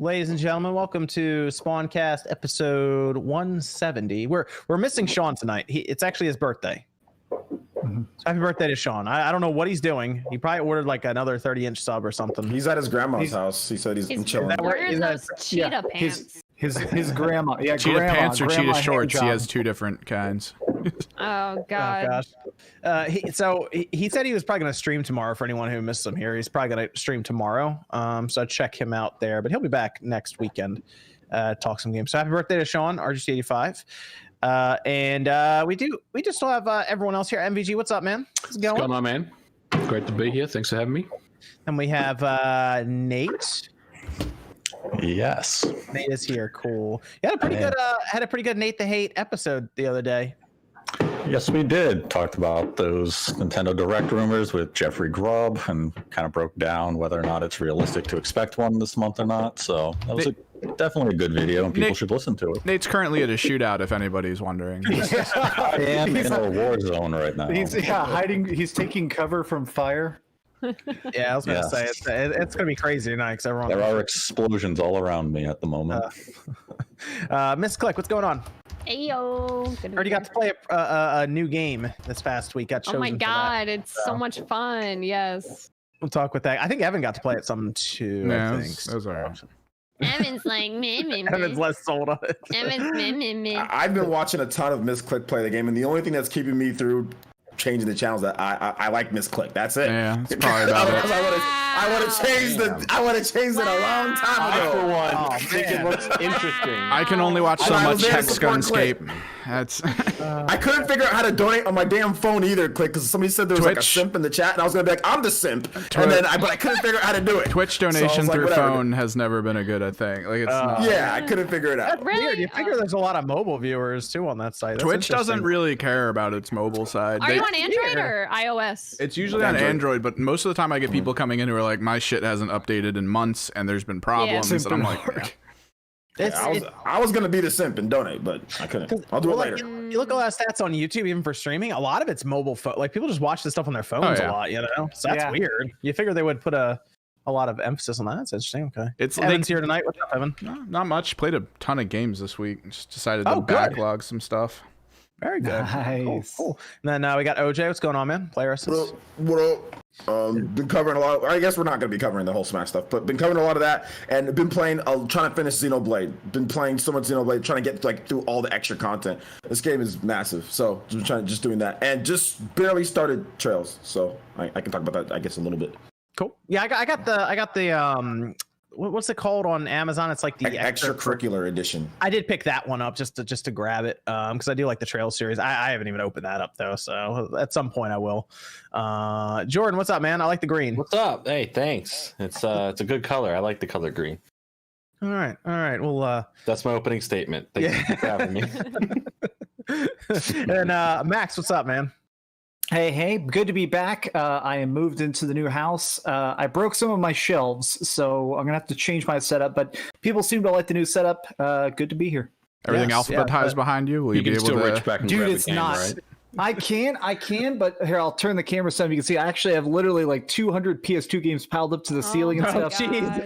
Ladies and gentlemen, welcome to Spawncast episode 170. We're missing Sean tonight. It's actually his birthday. So happy birthday to Sean. I don't know what he's doing. He probably ordered like another 30-inch sub or something. He's at his grandma's house. He said he's been chilling. Wearing those cheetah pants. His grandma. Yeah, cheetah pants or cheetah shorts. Job. He has two different kinds. Oh God. Oh, gosh. He said he was probably going to stream tomorrow. For anyone who missed him here, he's probably going to stream tomorrow. So check him out there. But he'll be back next weekend. Talk some games. So happy birthday to Sean, RGC85. We just still have everyone else here. MVG, what's up, man? What's going on, man? Great to be here. Thanks for having me. And we have Nate. Yes. Nate is here. Cool. You had a pretty good Nate the Hate episode the other day. Yes, we did. Talked about those Nintendo Direct rumors with Jeffrey Grubb and kind of broke down whether or not it's realistic to expect one this month or not. So that was definitely a good video, and people should listen to it. Nate's currently at a shootout, if anybody's wondering. I am in a war zone right now. He's hiding. He's taking cover from fire. Yeah, I was gonna say it's gonna be crazy tonight because everyone. There are explosions all around me at the moment. Miss Click, what's going on? Ayo. Heard you got to play a new game this past week. Got chosen Oh my for that. God, it's so much fun. Yes. We'll talk with that. I think Evan got to play it some too. Yeah, I think. that was all right. Evan's like me. Evan's less sold on it. Evan's me. I've been watching a ton of Miss Click play the game, and the only thing that's keeping me through changing the channels that I like Miss Click. That's it. Yeah, that's probably about it. I would have changed it a long time ago. I, for one, Oh, think man. it looks interesting. I can only watch so I was much there to Hex support Gun Click. Scape. That's I couldn't figure out how to donate on my damn phone either, Click, because somebody said there was like a Twitch. simp in the chat, and I was gonna be like, I'm the simp, but I couldn't figure out how to do it. Twitch So I was donation like, through whatever. phone has never been a good thing. Like it's not. Yeah, I couldn't figure it out. Really? Weird. You figure there's a lot of mobile viewers too on that site. That's Twitch doesn't interesting. really care about its mobile side. Are you on Android or iOS? It's usually on Android, but most of the time I get people coming in who are like, my shit hasn't updated in months and there's been problems. And I'm like, I was gonna be the simp and donate, but I couldn't. I'll do it later. You look at a lot of stats on YouTube, even for streaming. A lot of it's mobile phone. Like people just watch this stuff on their phones yeah. a lot. You know, so that's weird. You figure they would put a lot of emphasis on that. That's interesting. Okay, Evan's here tonight. What's up, Evan? no, not much. Played a ton of games this week. Just decided to Oh, good. backlog some stuff. Very good. Nice. Cool. And then we got OJ. What's going on, man? Player assist. What up? Been covering a lot. I guess we're not going to be covering the whole Smash stuff, but been covering a lot of that, and been playing. Trying to finish Xenoblade. Been playing so much Xenoblade, trying to get through all the extra content. This game is massive, so just doing that, and just barely started Trails, so I can talk about that, I guess, a little bit. Cool. Yeah, I got the what's it called on Amazon? It's like the Extracurricular edition. I did pick that one up just to grab it because I do like the Trail series. I haven't even opened that up though, so at some point I will. Jordan, what's up, man? I like the green. What's up? Hey, thanks. It's a good color. I like the color green. All right. Well, That's my opening statement. Thank you for having me. and Max, what's up, man? Hey, good to be back. I am moved into the new house. I broke some of my shelves, so I'm gonna have to change my setup. But people seem to like the new setup. Good to be here. Everything Yes, alphabetized behind you. Will You you be can able still to? reach back and Dude, grab it's the game, not. right? I can, but here I'll turn the camera so you can see. I actually have literally like 200 PS2 games piled up to the ceiling and my stuff.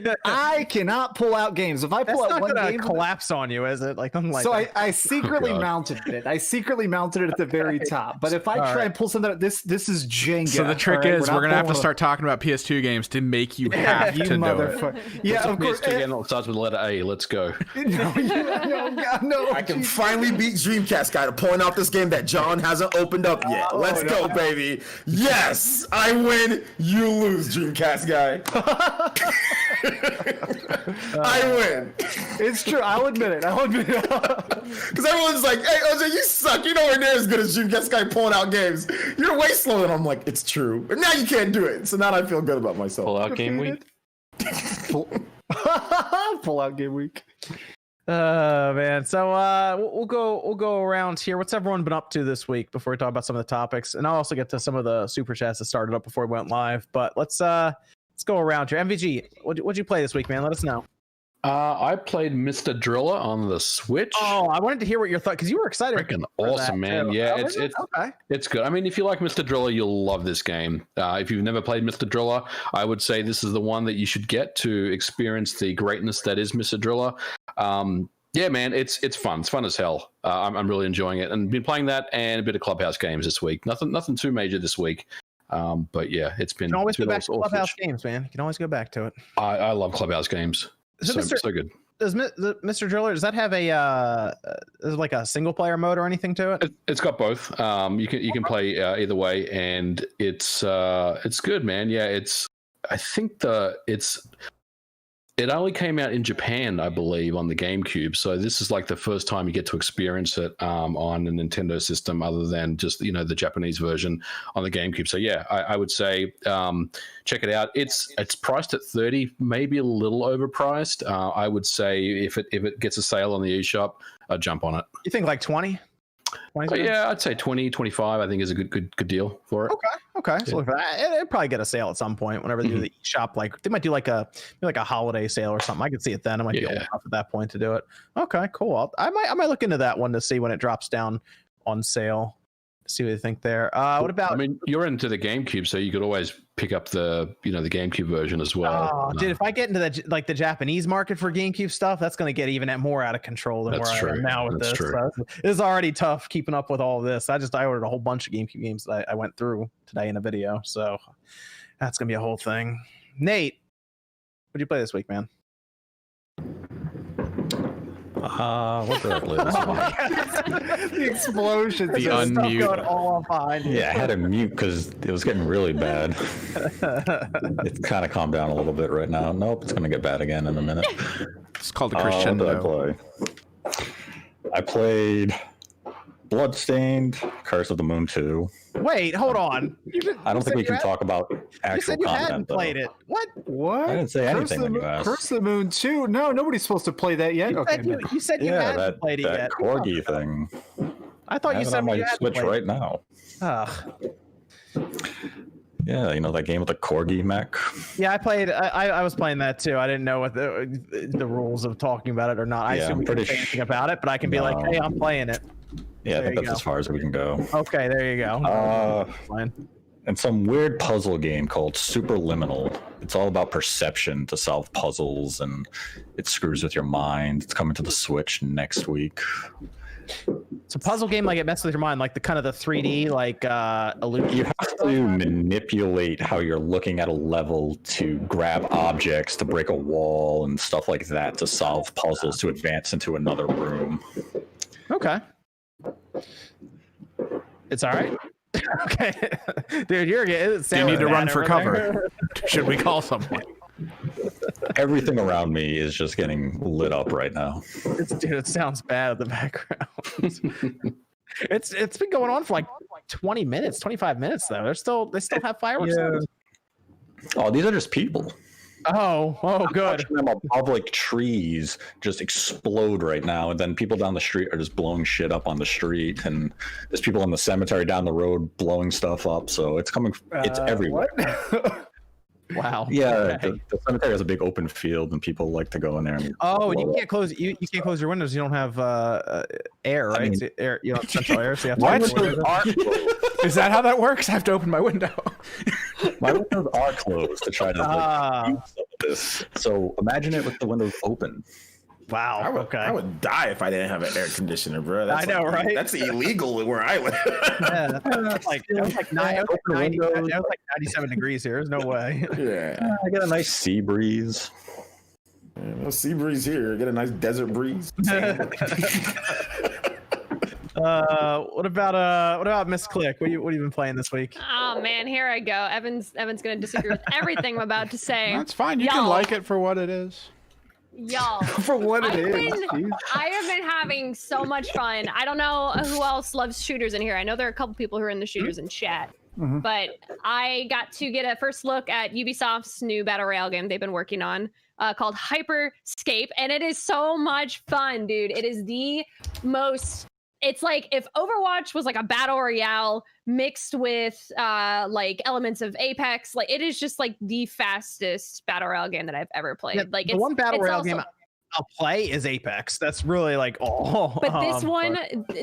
God. I cannot pull out games. If I That's pull not out one gonna game, collapse on you, is it? Like nothing like so that. I secretly God. mounted it. I secretly mounted it at the very top. But if I All try right. and pull something out, this is Jenga. So the trick all right? is not we're gonna have to pulling start talking about PS2 games to make you have you to do it. motherfucker. Yeah, of course. Again, it starts with the letter A. Let's go. No. I can finally beat Dreamcast guy to point out this game that John hasn't opened up yet. Let's go, baby. Yes, I win. You lose, Dreamcast guy. I win. It's true. I'll admit it. Because everyone's like, hey, OJ, you suck. You're nowhere near as good as Dreamcast guy pulling out games. You're way slower. And I'm like, it's true. And now you can't do it. So now I feel good about myself. Pull out game week. Pull out game week. Man. So we'll go around here. What's everyone been up to this week before we talk about some of the topics? And I'll also get to some of the super chats that started up before we went live. But let's go around here. MVG, what'd you play this week, man? Let us know. I played Mr. Driller on the Switch. Oh, I wanted to hear what your thought because you were excited. Freaking awesome, man! Too. Yeah, Okay. it's good. I mean, if you like Mr. Driller, you'll love this game. If you've never played Mr. Driller, I would say this is the one that you should get to experience the greatness that is Mr. Driller. Yeah, man, it's fun. It's fun as hell. I'm really enjoying it, and been playing that and a bit of Clubhouse games this week. Nothing too major this week. But yeah, it's been. You can always go back to Clubhouse games, man. You can always go back to it. I love Clubhouse games. So good. Does Mr. Driller, does that have like a single player mode or anything to it? It's got both. You can play either way, and it's good, man. Yeah, I think it only came out in Japan, I believe, on the GameCube. So this is like the first time you get to experience it on a Nintendo system, other than just the Japanese version on the GameCube. So yeah, I would say check it out. It's priced at $30, maybe a little overpriced. I would say if it gets a sale on the eShop, I'd jump on it. You think like 20? Yeah, I'd say 20, 25, I think is a good deal for it. Okay. So look for that. It'll probably get a sale at some point whenever they do the eShop. Like they might do like a holiday sale or something. I could see it then. I might be old enough at that point to do it. Okay, cool. I might look into that one to see when it drops down on sale. See what you think there. What about? I mean, you're into the GameCube, so you could always pick up the the GameCube version as well. Oh, dude, if I get into the Japanese market for GameCube stuff, that's going to get even more out of control than where I am now with this. So it's already tough keeping up with all of this. I ordered a whole bunch of GameCube games that I went through today in a video, so that's going to be a whole thing. Nate, what did you play this week, man? What did I play this week? The explosion, the unmute going all on behind. Yeah, I had to mute because it was getting really bad. It's kind of calmed down a little bit right now. Nope, it's going to get bad again in a minute. It's called the crescendo. What did I play? I played Bloodstained, Curse of the Moon 2. Wait, hold on. I don't think we can talk about actual You said you content, hadn't played it. What? I didn't say anything when you asked. Curse of the Moon 2? No, nobody's supposed to play that yet. You said you hadn't played it yet. That corgi thing. I thought you said on my you hadn't Switch played right now. Yeah, that game with the corgi mech. Yeah, I played. I was playing that too. I didn't know what the rules of talking about it or not. I assume we didn't say anything about it, but I can be like, hey, I'm playing it. Yeah, I think that's as far as we can go. Okay, there you go. And some weird puzzle game called Superliminal. It's all about perception to solve puzzles, and it screws with your mind. It's coming to the Switch next week. It's a puzzle game, like it messes with your mind, like the kind of the 3D illusion. You have to manipulate how you're looking at a level to grab objects, to break a wall, and stuff like that to solve puzzles, to advance into another room. Okay. It's all right. Okay, dude, you're getting. You need to run for cover. Should we call someone? Everything around me is just getting lit up right now. Dude, it sounds bad in the background. It's been going on for like 20 minutes, 25 minutes though. They still have fireworks. Yeah. Oh, these are just people. Oh, good. Them above like trees just explode right now, and then people down the street are just blowing shit up on the street, and there's people in the cemetery down the road blowing stuff up. So it's coming. It's everywhere. Wow. Yeah, okay. the cemetery has a big open field, and people like to go in there. And and you can't close. You can't close your windows. You don't have air, right? I mean, air. You don't have central air. So you have to What? Is that how that works? I have to open my window. My windows are closed to try to use some of this. So imagine it with the windows open. Wow. I would die if I didn't have an air conditioner, bro. I know, right? That's illegal where I live. Yeah, that was like 97 degrees here. There's no way. Yeah. I get a nice sea breeze. Yeah, no sea breeze here. Get a nice desert breeze. What about Miss Click? What have you been playing this week? Oh man, here I go. Evan's gonna disagree with everything I'm about to say. That's fine. You can like it for what it is. Y'all, For what it is. I have been having so much fun. I don't know who else loves shooters in here. I know there are a couple people who are in the shooters in chat. But I got to get a first look at Ubisoft's new battle royale game they've been working on called Scape, and it is so much fun, dude. It is the most. It's like if Overwatch was like a battle royale mixed with like elements of Apex. Like it is just like the fastest battle royale game that I've ever played. Yeah, like the it's one battle royale also, game I'll play is Apex. That's really like all. But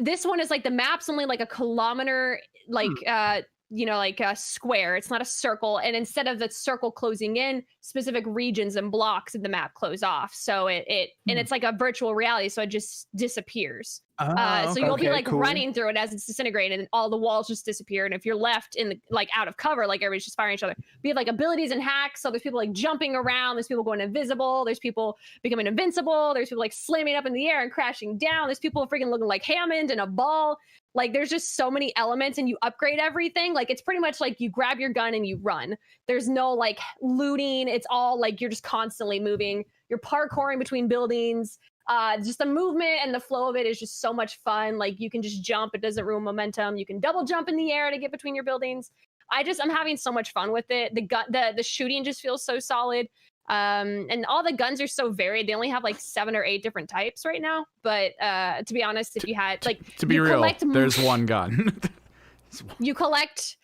this one is like the map's only like a kilometer, like like a square. It's not a circle, and instead of the circle closing in, specific regions and blocks of the map close off. So and it's like a virtual reality, so it just disappears. So you'll be like running through it as it's disintegrating, and all the walls just disappear. And if you're left in the like out of cover, like everybody's just firing each other. We have like abilities and hacks. So there's people like jumping around. There's people going invisible. There's people becoming invincible. There's people like slamming up in the air and crashing down. There's people freaking looking like Hammond in a ball. Like there's just so many elements, and you upgrade everything. Like it's pretty much like you grab your gun and you run. There's no like looting. It's all like you're just constantly moving. You're parkouring between buildings. Just the movement and the flow of it is just so much fun. Like you can just jump. It doesn't ruin momentum. You can double jump in the air to get between your buildings. I'm having so much fun with it. The shooting just feels so solid. And all the guns are so varied. They only have like 7 or 8 different types right now. But to be honest, if you had like to be real, there's one gun. You collect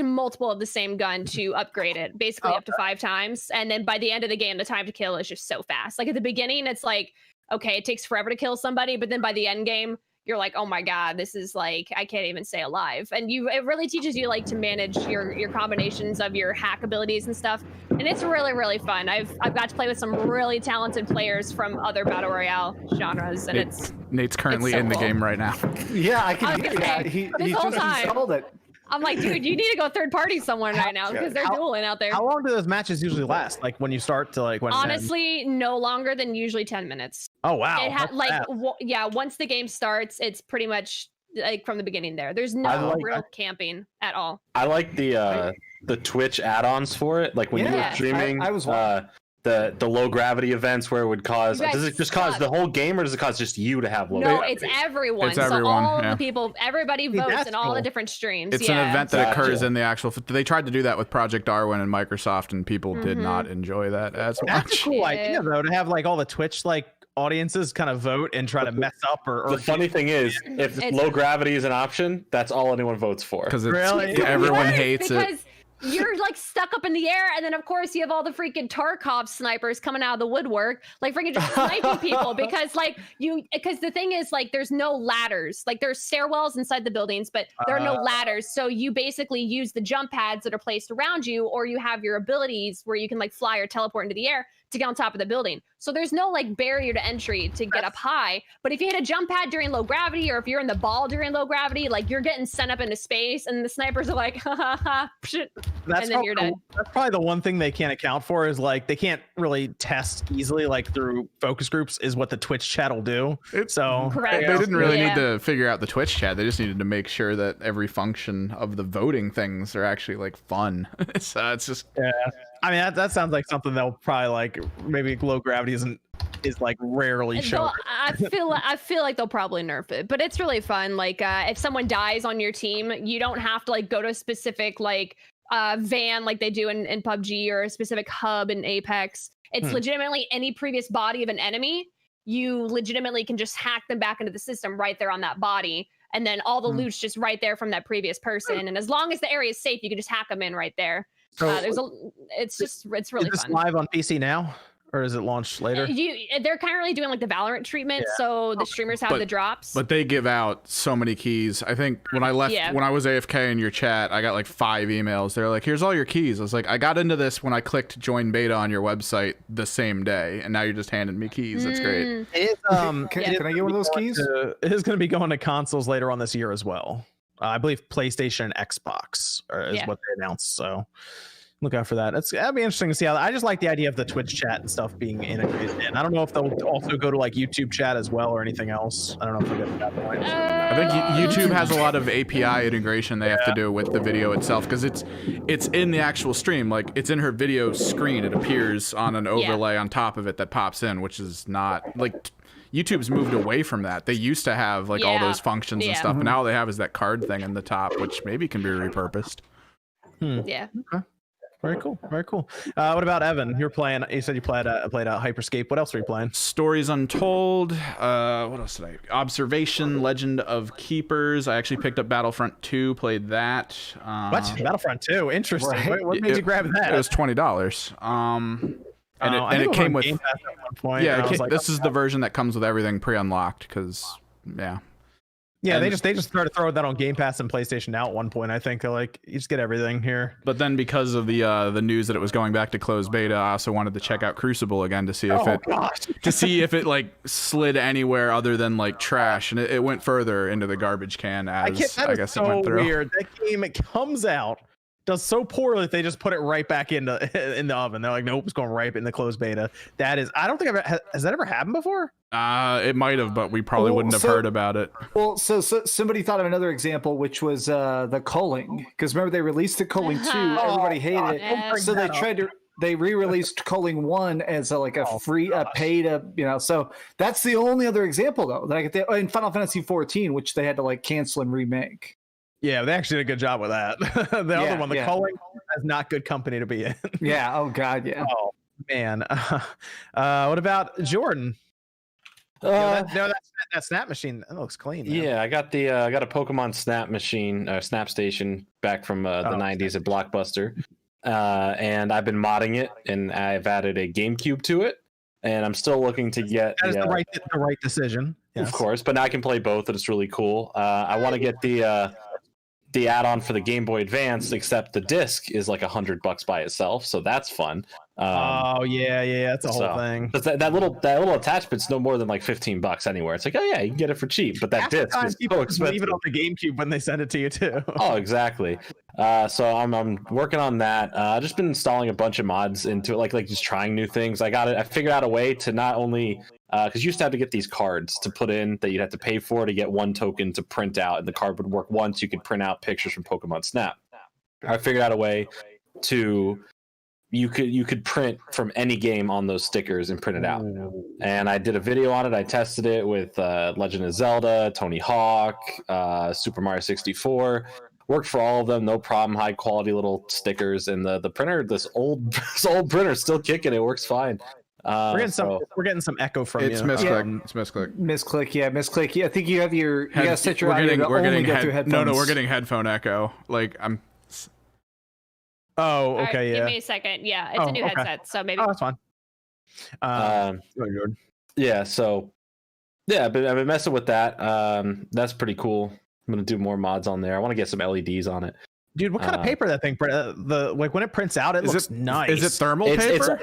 multiple of the same gun to upgrade it, basically up to 5 times. And then by the end of the game, the time to kill is just so fast. Like at the beginning, it's like, okay, it takes forever to kill somebody, but then by the end game, you're like, oh my God, this is like, I can't even stay alive. And it really teaches you like to manage your combinations of your hack abilities and stuff. And it's really, really fun. I've got to play with some really talented players from other Battle Royale genres. And Nate's currently so in the cool. game right now. Yeah, I can hear that. He just installed it. I'm like, dude, you need to go third party somewhere right now because they're dueling out there. How long do those matches usually last? Like when you start to like when honestly, no longer than usually 10 minutes. Oh wow. Once the game starts, it's pretty much like from the beginning there. There's no real camping at all. I like the Twitch add-ons for it. Like when you were streaming, I was the low gravity events where it would cause. Does it just cause the whole game, or does it cause just you to have low gravity? It's everyone. It's everyone, so all yeah. the people, everybody votes in all cool. the different streams. It's an event that occurs in the actual. They tried to do that with Project Darwin and Microsoft, and people did not enjoy that as much. That's a cool idea though, to have like all the Twitch like audiences kind of vote and try to mess up or the funny thing is, if low gravity is an option, that's all anyone votes for. Because Really? everyone hates it. Because you're like stuck up in the air, and then of course you have all the freaking Tarkov snipers coming out of the woodwork, like freaking just sniping people because the thing is like there's no ladders, like there's stairwells inside the buildings, but there are no ladders. So you basically use the jump pads that are placed around you, or you have your abilities where you can like fly or teleport into the air to get on top of the building. So there's no like barrier to entry to get up high. But if you hit a jump pad during low gravity, or if you're in the ball during low gravity, like you're getting sent up into space, and the snipers are like, ha ha ha, pshit, and then you're dead. That's probably the one thing they can't account for is like they can't really test easily like through focus groups is what the Twitch chat will do. So Correct. They didn't really need to figure out the Twitch chat. They just needed to make sure that every function of the voting things are actually like fun. So it's just I mean that sounds like something they'll probably like maybe low gravity is like rarely shown. I feel like they'll probably nerf it, but it's really fun. Like if someone dies on your team, you don't have to like go to a specific like van like they do in PUBG, or a specific hub in Apex. It's legitimately any previous body of an enemy. You legitimately can just hack them back into the system right there on that body, and then all the loot's just right there from that previous person. And as long as the area is safe, you can just hack them in right there. So it's really is this fun. live on PC now, or is it launched later? They're currently doing like the Valorant treatment, so the streamers have the drops. But they give out so many keys. I think when I left, when I was AFK in your chat, I got like 5 emails. They're like, "Here's all your keys." I was like, "I got into this when I clicked join beta on your website the same day, and now you're just handing me keys." That's great. It is, can I get one of those keys? It is going to be going to consoles later on this year as well. I believe PlayStation and Xbox is what they announced. So look out for that. That'd be interesting to see how. I just like the idea of the Twitch chat and stuff being integrated in. I don't know if they'll also go to like YouTube chat as well or anything else. I don't know if we get to that point. I think YouTube has a lot of API integration they have to do with the video itself, because it's in the actual stream. Like it's in her video screen. It appears on an overlay on top of it that pops in, which is not like. YouTube's moved away from that. They used to have like all those functions and stuff, but now all they have is that card thing in the top, which maybe can be repurposed. Yeah. Okay. Very cool. Very cool. What about Evan? You said you played Hyperscape. What else were you playing? Stories Untold. What else did I? Observation, Legend of Keepers. I actually picked up Battlefront 2, played that. What? Battlefront 2? Interesting. What made you grab that? It was $20. And it came with Game Pass at one point. Yeah, like, this is the version that comes with everything pre-unlocked because Yeah, they just started throwing that on Game Pass and PlayStation Now at one point. I think like you just get everything here. But then because of the news that it was going back to closed beta, I also wanted to check out Crucible again to see if it like slid anywhere other than like trash, and it went further into the garbage can as I guess it went through. Weird. That game, it comes out, does so poorly that they just put it right back in the oven. They're like, nope, it's going right in the closed beta. That is, I don't think has that ever happened before? It might have, but we probably wouldn't have heard about it. Well, so somebody thought of another example, which was the culling, because remember they released the culling 2, everybody hated it, so they re-released culling 1 as a free pay to so that's the only other example though that I get in Final Fantasy 14, which they had to like cancel and remake. Yeah, they actually did a good job with that. The other one, the culling, is not good company to be in. Yeah. Oh God. Yeah. Oh man. What about Jordan? That snap machine, that looks clean. Man. Yeah, I got a Pokemon Snap machine, Snap Station back from the 90s at Blockbuster, and I've been modding it, and I've added a GameCube to it, and I'm still looking to get. That is the right decision. Yes. Of course, but now I can play both, and it's really cool. I want to get the add-on for the Game Boy Advance, except the disc is like $100 by itself, so that's fun. That's a whole thing. But that little attachment's no more than like $15 anywhere. It's like, oh yeah, you can get it for cheap, but that disc is so expensive. Leave it on the GameCube when they send it to you too. Oh, exactly. So I'm working on that. Just been installing a bunch of mods into it, like just trying new things. I figured out a way to not only because you used to have to get these cards to put in that you'd have to pay for to get one token to print out, and the card would work once. You could print out pictures from Pokemon Snap. I figured out a way to you could print from any game on those stickers and print it out. And I did a video on it. I tested it with Legend of Zelda, Tony Hawk, Super Mario 64. Worked for all of them, no problem. High quality little stickers, and the printer, this old printer, still kicking. It works fine. We're getting some echo from it's you. Misclick. It's Misclick. Misclick. Yeah, Misclick. Yeah, I think you have you gotta set your audio to only go through headphones. No, we're getting headphone echo. Like I'm. Oh, okay. Right, yeah. Give me a second. Yeah, it's a new headset, so maybe. Oh, that's fine. Yeah. So, yeah, but I've been messing with that. That's pretty cool. I'm gonna do more mods on there. I want to get some LEDs on it. Dude, what kind of paper that thing? Like when it prints out, it looks nice. Is it thermal paper?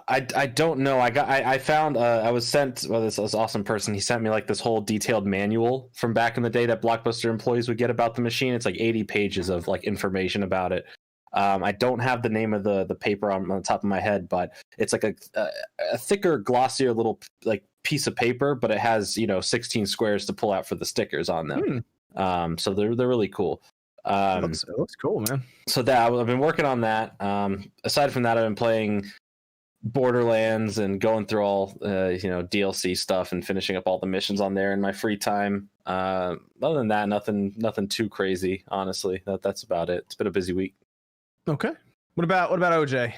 I don't know. I found I was sent this awesome person. He sent me like this whole detailed manual from back in the day that Blockbuster employees would get about the machine. It's like 80 pages of like information about it. I don't have the name of the paper on the top of my head, but it's like a thicker, glossier little like piece of paper, but it has 16 squares to pull out for the stickers on them. So they're really cool. It looks cool, man. So that I've been working on that. Aside from that, I've been playing Borderlands and going through all DLC stuff and finishing up all the missions on there in my free time. Other than that, nothing too crazy, honestly. That's about it. It's been a busy week. Okay. What about OJ?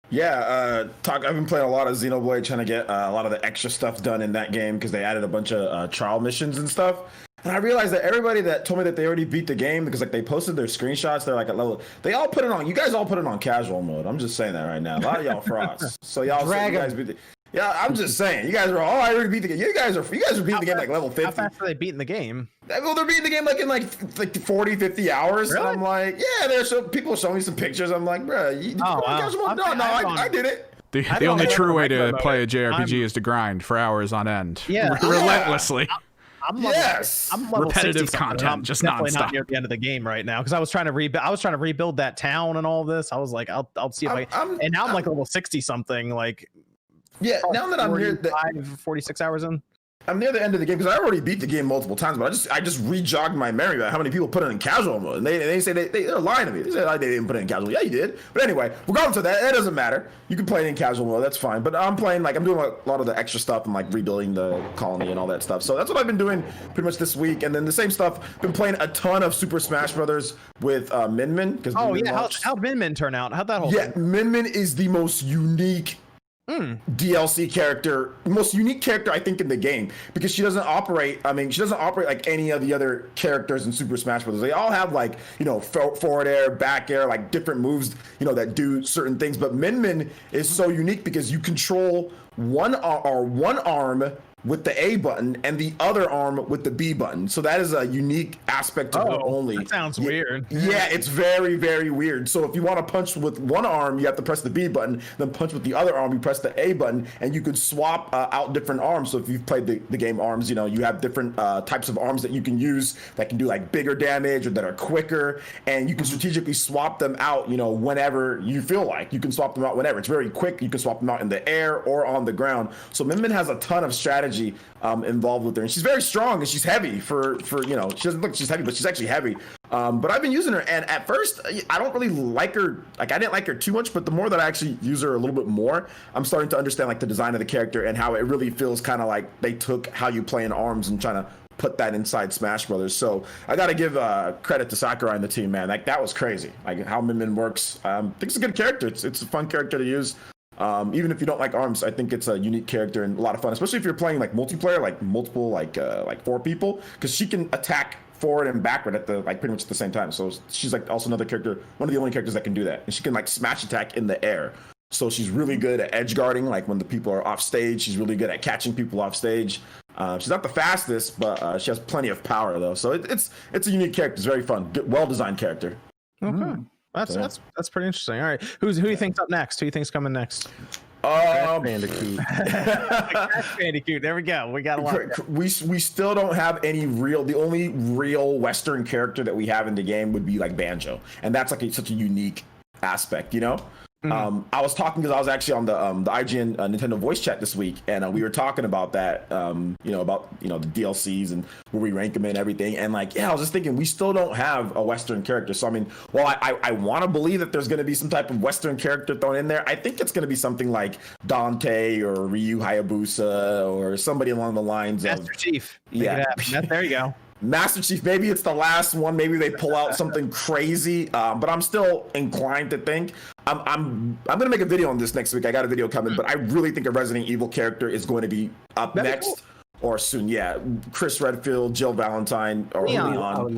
Yeah, I've been playing a lot of Xenoblade, trying to get a lot of the extra stuff done in that game because they added a bunch of trial missions and stuff. And I realized that everybody that told me that they already beat the game, because like they posted their screenshots, they're like at level. They all put it on. You guys all put it on casual mode. I'm just saying that right now. A lot of y'all frauds. So y'all say you guys beat the. Yeah, I'm just saying. You guys are all. I already beat the game. You guys are beating the game like level 50. How fast are they beating the game? Well, they're beating the game like in like 40, 50 hours. Really? And I'm like, yeah. There's people showing me some pictures. I'm like, bro, I did it. The only true way to play a JRPG is to grind for hours on end. Yeah, relentlessly. I'm repetitive content, I'm just definitely nonstop. not near the end of the game right now because I was trying to rebuild that town and all this. I was like, I'll see if and now I'm like level 60 something. Like, yeah, now that I'm here, 46 hours in. I'm near the end of the game because I already beat the game multiple times, but I just re-jogged my memory about how many people put it in casual mode. And they say they're lying to me. They say they didn't put it in casual. Yeah, you did. But anyway, regardless of that doesn't matter. You can play it in casual mode. That's fine. But I'm doing a lot of the extra stuff and like rebuilding the colony and all that stuff. So that's what I've been doing pretty much this week. And then the same stuff. Been playing a ton of Super Smash Brothers with Min Min. Oh yeah, how'd Min Min turn out? How'd that whole thing? Min Min is the most unique DLC character, most unique character I think in the game, because she doesn't operate. I mean, she doesn't operate like any of the other characters in Super Smash Bros. They all have like, you know, forward air, back air, like different moves, you know, that do certain things. But Min Min is so unique because you control one arm with the A button and the other arm with the B button. So that is a unique aspect to her only. That sounds weird. Yeah, it's very, very weird. So if you want to punch with one arm, you have to press the B button, then punch with the other arm, you press the A button, and you could swap out different arms. So if you've played the game ARMS, you know, you have different types of arms that you can use that can do like bigger damage or that are quicker, and you can strategically swap them out, you know, whenever you feel like. You can swap them out whenever. It's very quick. You can swap them out in the air or on the ground. So Min Min has a ton of strategy involved with her, and she's very strong, and she's heavy for you know, she doesn't look she's heavy, but she's actually heavy. But I've been using her, and at first I don't really like her. Like, I didn't like her too much, but the more that I actually use her a little bit more, I'm starting to understand like the design of the character and how it really feels kind of like they took how you play in ARMS and trying to put that inside Smash Brothers. So I got to give credit to Sakurai and the team, man. Like, that was crazy. Like, how Min Min works. I think it's a good character. It's a fun character to use. Even if you don't like ARMS, I think it's a unique character and a lot of fun, especially if you're playing like multiplayer, like multiple, like 4 people, because she can attack forward and backward at the like pretty much at the same time. So she's like also another character, one of the only characters that can do that, and she can like smash attack in the air. So she's really good at edge guarding, like when the people are off stage. She's really good at catching people off stage. She's not the fastest, but she has plenty of power though. So it's a unique character. It's very fun, well designed character. Okay. That's pretty interesting. All right, who do you think's up next? Who do you think's coming next? Crash Bandicoot. Crash Bandicoot. There we go. We got a lot. We still don't have any real. The only real Western character that we have in the game would be like Banjo, and that's like such a unique aspect, you know. I was talking because I was actually on the IGN Nintendo voice chat this week, and we were talking about that, about the DLCs and where we rank them and everything. And like, yeah, I was just thinking we still don't have a Western character. So I mean, well, I want to believe that there's going to be some type of Western character thrown in there. I think it's going to be something like Dante or Ryu Hayabusa or somebody along the lines Master of Chief. Yeah, there you go. Master Chief, maybe it's the last one. Maybe they pull out something crazy, but I'm still inclined to think I'm gonna make a video on this next week. I got a video coming, but I really think a Resident Evil character is going to be up next. Cool. Or soon, yeah. Chris Redfield, Jill Valentine, or Leon.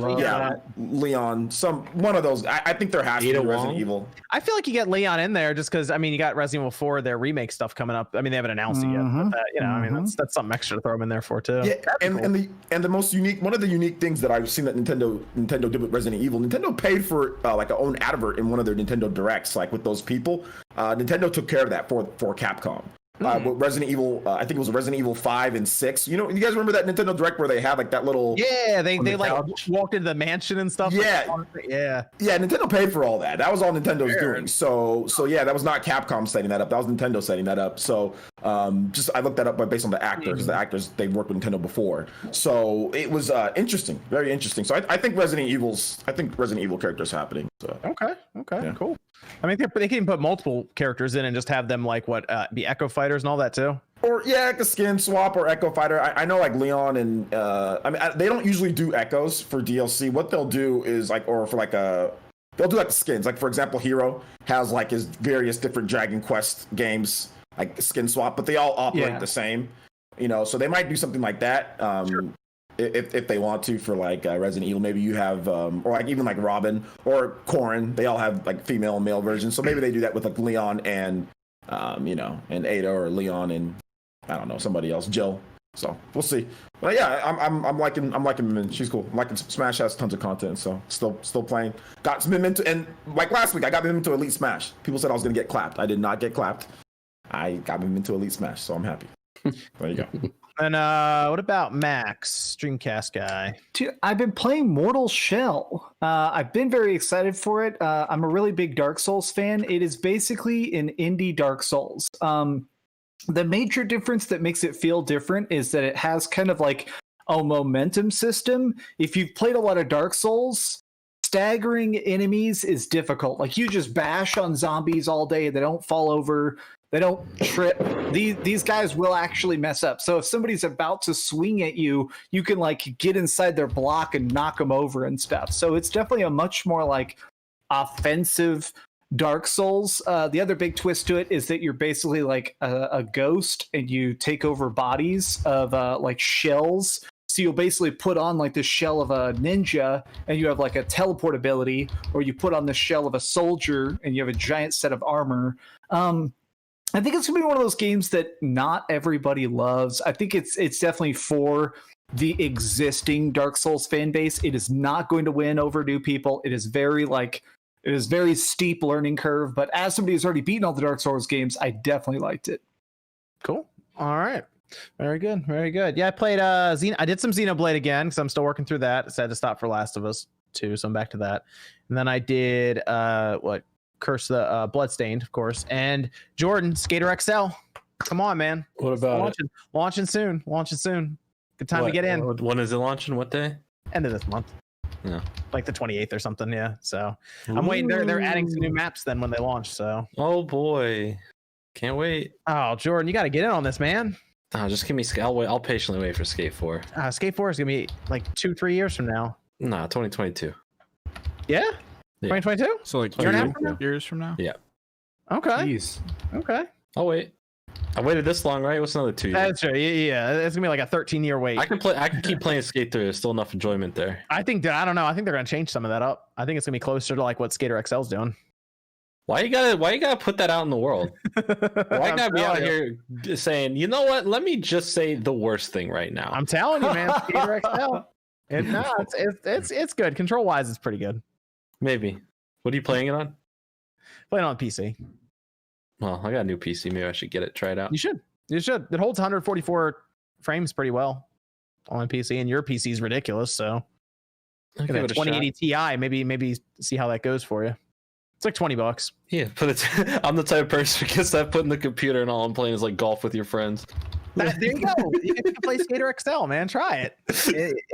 Leon. One of those. I think there has to be Resident Evil. I feel like you get Leon in there just because, I mean, you got Resident Evil 4, their remake stuff coming up. I mean, they haven't announced it yet, but I mean, that's something extra to throw them in there for too. Yeah, and the most unique, one of the unique things that I've seen that Nintendo did with Resident Evil, Nintendo paid for like a own advert in one of their Nintendo Directs, like with those people. Nintendo took care of that for Capcom. With Resident Evil, I think it was Resident Evil 5 and 6. You know, you guys remember that Nintendo Direct where they had like that little... Yeah, they like walked into the mansion and stuff. Yeah. Yeah, Nintendo paid for all that. That was all Nintendo's doing. So yeah, that was not Capcom setting that up. That was Nintendo setting that up. So I looked that up based on the actor, because the actors, they've worked with Nintendo before. So it was interesting, very interesting. So I think Resident Evil characters happening. So. Okay, yeah. Cool. I mean, they can put multiple characters in and just have them like be Echo Fighters and all that too. Or yeah, like a skin swap or Echo Fighter. I know like Leon and they don't usually do echoes for DLC. What they'll do is like, or for like they'll do like the skins. Like for example, Hero has like his various different Dragon Quest games, like skin swap, but they all operate the same. You know, so they might do something like that. Sure. If they want to for like Resident Evil, maybe you have or like even like Robin or Corrin, they all have like female and male versions. So maybe they do that with like Leon and and Ada, or Leon and I don't know, somebody else, Jill. So we'll see. But yeah, I'm liking Min. She's cool. I'm liking Smash has tons of content, so still playing. Got some Min to, and like last week I got Min to Elite Smash. People said I was gonna get clapped. I did not get clapped. I got Min to Elite Smash, so I'm happy. There you go. And what about Max, Dreamcast guy? Dude, I've been playing Mortal Shell. I've been very excited for it. I'm a really big Dark Souls fan. It is basically an indie Dark Souls. The major difference that makes it feel different is that it has kind of like a momentum system. If you've played a lot of Dark Souls, staggering enemies is difficult. Like you just bash on zombies all day. They don't fall over. They don't trip. These guys will actually mess up. So if somebody's about to swing at you, you can like get inside their block and knock them over and stuff. So it's definitely a much more like offensive Dark Souls. The other big twist to it is that you're basically like a ghost, and you take over bodies of like shells. So you'll basically put on like the shell of a ninja, and you have like a teleport ability, or you put on the shell of a soldier, and you have a giant set of armor. I think it's gonna be one of those games that not everybody loves. I think it's definitely for the existing Dark Souls fan base. It is not going to win over new people. It is very steep learning curve. But as somebody who's already beaten all the Dark Souls games, I definitely liked it. Cool. All right. Very good. Very good. Yeah, I played I did some Xenoblade again because I'm still working through that. So I had to stop for Last of Us 2, so I'm back to that. And then I did Curse the Bloodstained, of course. And Jordan, Skater XL. Come on, man. What about launching soon? Launching soon. Good time to get in. When is it launching? What day? End of this month. Yeah. Like the 28th or something, yeah. So I'm waiting. They're adding some new maps then when they launch. So oh boy. Can't wait. Oh, Jordan, you gotta get in on this, man. Oh, just give me I'll patiently wait for Scape 4. Scape 4 is gonna be like 2-3 years from now. Nah, 2022. Yeah? 2022? So like 2 years from now? Yeah. Okay. Jeez. Okay. I'll wait. I waited this long, right? What's another 2 years? That's true. Yeah, it's gonna be like a 13-year wait. I can keep playing Skate 3. There's still enough enjoyment there. I don't know. I think they're gonna change some of that up. I think it's gonna be closer to like what Skater XL's doing. Why you gotta put that out in the world? Why you gotta be out here saying, you know what? Let me just say the worst thing right now. I'm telling you, man. Skater XL. It's good. Control wise, it's pretty good. Maybe. What are you playing it on? Playing on PC. Well, I got a new PC. Maybe I should get it. Try it out. You should. It holds 144 frames pretty well on PC, and your PC is ridiculous. So, I'll give it a 2080 Ti. Maybe see how that goes for you. It's like $20. Yeah, I'm the type of person who gets that put in the computer, and all I'm playing is like golf with your friends. There you go. You can play Skater XL, man. Try it.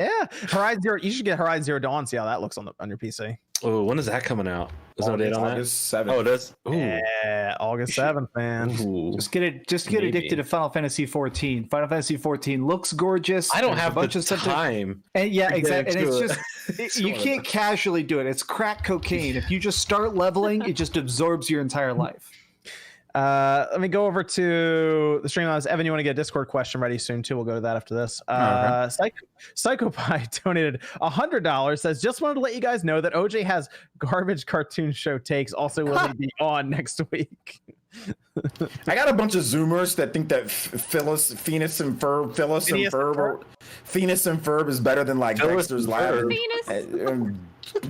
Yeah, Horizon Zero. You should get Horizon Zero Dawn. See how that looks on your PC. Oh, when is that coming out? Is there a date on that? August 7th. Oh, it is. Ooh. Yeah, August 7th, man. Ooh. Just get addicted to Final Fantasy 14. Final Fantasy 14 looks gorgeous. I don't have bunch the of time. And yeah, exactly. And it's it. just you can't casually do it. It's crack cocaine. If you just start leveling, it just absorbs your entire life. Let me go over to the stream. Evan, you want to get a Discord question ready soon too? We'll go to that after this. Psychopie donated $100. Says, just wanted to let you guys know that OJ has garbage cartoon show takes. Also will be on next week. I got a bunch of Zoomers that think that Phineas and Ferb is better than like Dexter's Lab and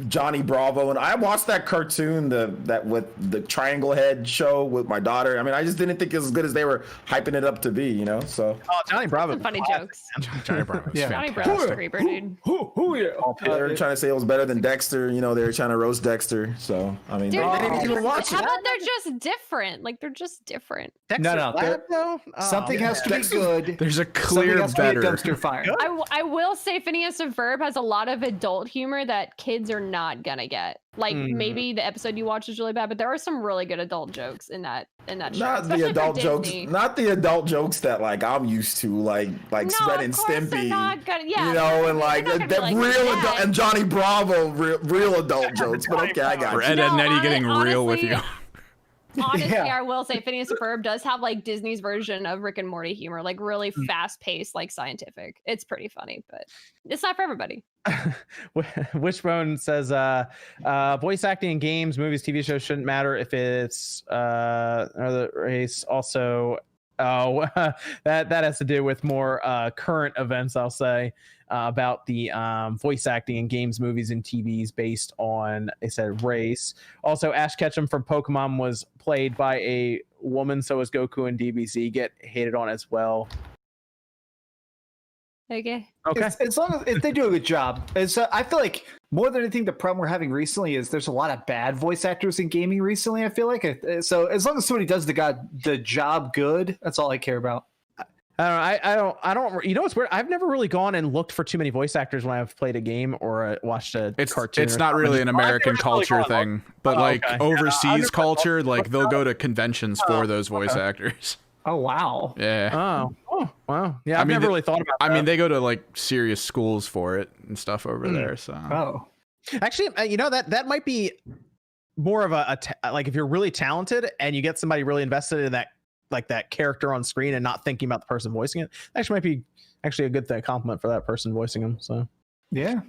Johnny Bravo. And I watched that cartoon, that with the triangle head show with my daughter. I mean, I just didn't think it was as good as they were hyping it up to be, you know. So Johnny Bravo, funny jokes. Johnny Bravo, Johnny Bravo's a creeper, dude. they were trying to say it was better than Dexter. You know, they were trying to roast Dexter. So I mean, Dude, they didn't even watch how it. about they're just different? Like they're just different. Something has to be good. There's a Something clear has to be a better. dumpster fire. I will say Phineas and Ferb has a lot of adult humor that kids are not gonna get. Like maybe the episode you watch is really bad, but there are some really good adult jokes in that show. Not the adult jokes. Not the adult jokes that like I'm used to, like No, Sven and of course they're Stimpy. not gonna- yeah, you know, and like they're not that gonna be like real that. adult and Johnny Bravo, real adult jokes. But okay, I got you. Ed and Nettie getting real with you. Honestly, Yeah. I will say Phineas and Ferb does have like Disney's version of Rick and Morty humor, like really fast-paced, like scientific. It's pretty funny, but it's not for everybody. Wishbone says, voice acting in games, movies, TV shows shouldn't matter if it's another race. Also, that has to do with more current events, I'll say, about the voice acting in games, movies, and TVs based on, they said, race. Also, Ash Ketchum from Pokemon was played by a woman, so is Goku and DBZ get hated on as well. Okay. As long as if they do a good job. I feel like more than anything, the problem we're having recently is there's a lot of bad voice actors in gaming recently. I feel like so as long as somebody does the job good, that's all I care about. I don't. You know what's weird? I've never really gone and looked for too many voice actors when I've played a game or watched a cartoon. It's not really an American culture thing, but like overseas culture, like they'll go to conventions for those voice actors. Oh wow. Yeah. Oh wow. Yeah, I've never really thought about that. I mean, they go to like serious schools for it and stuff over there. So. Oh. Actually, you know that might be more of like if you're really talented and you get somebody really invested in that, like that character on screen and not thinking about the person voicing it, actually might be actually a good thing, compliment for that person voicing them. So yeah.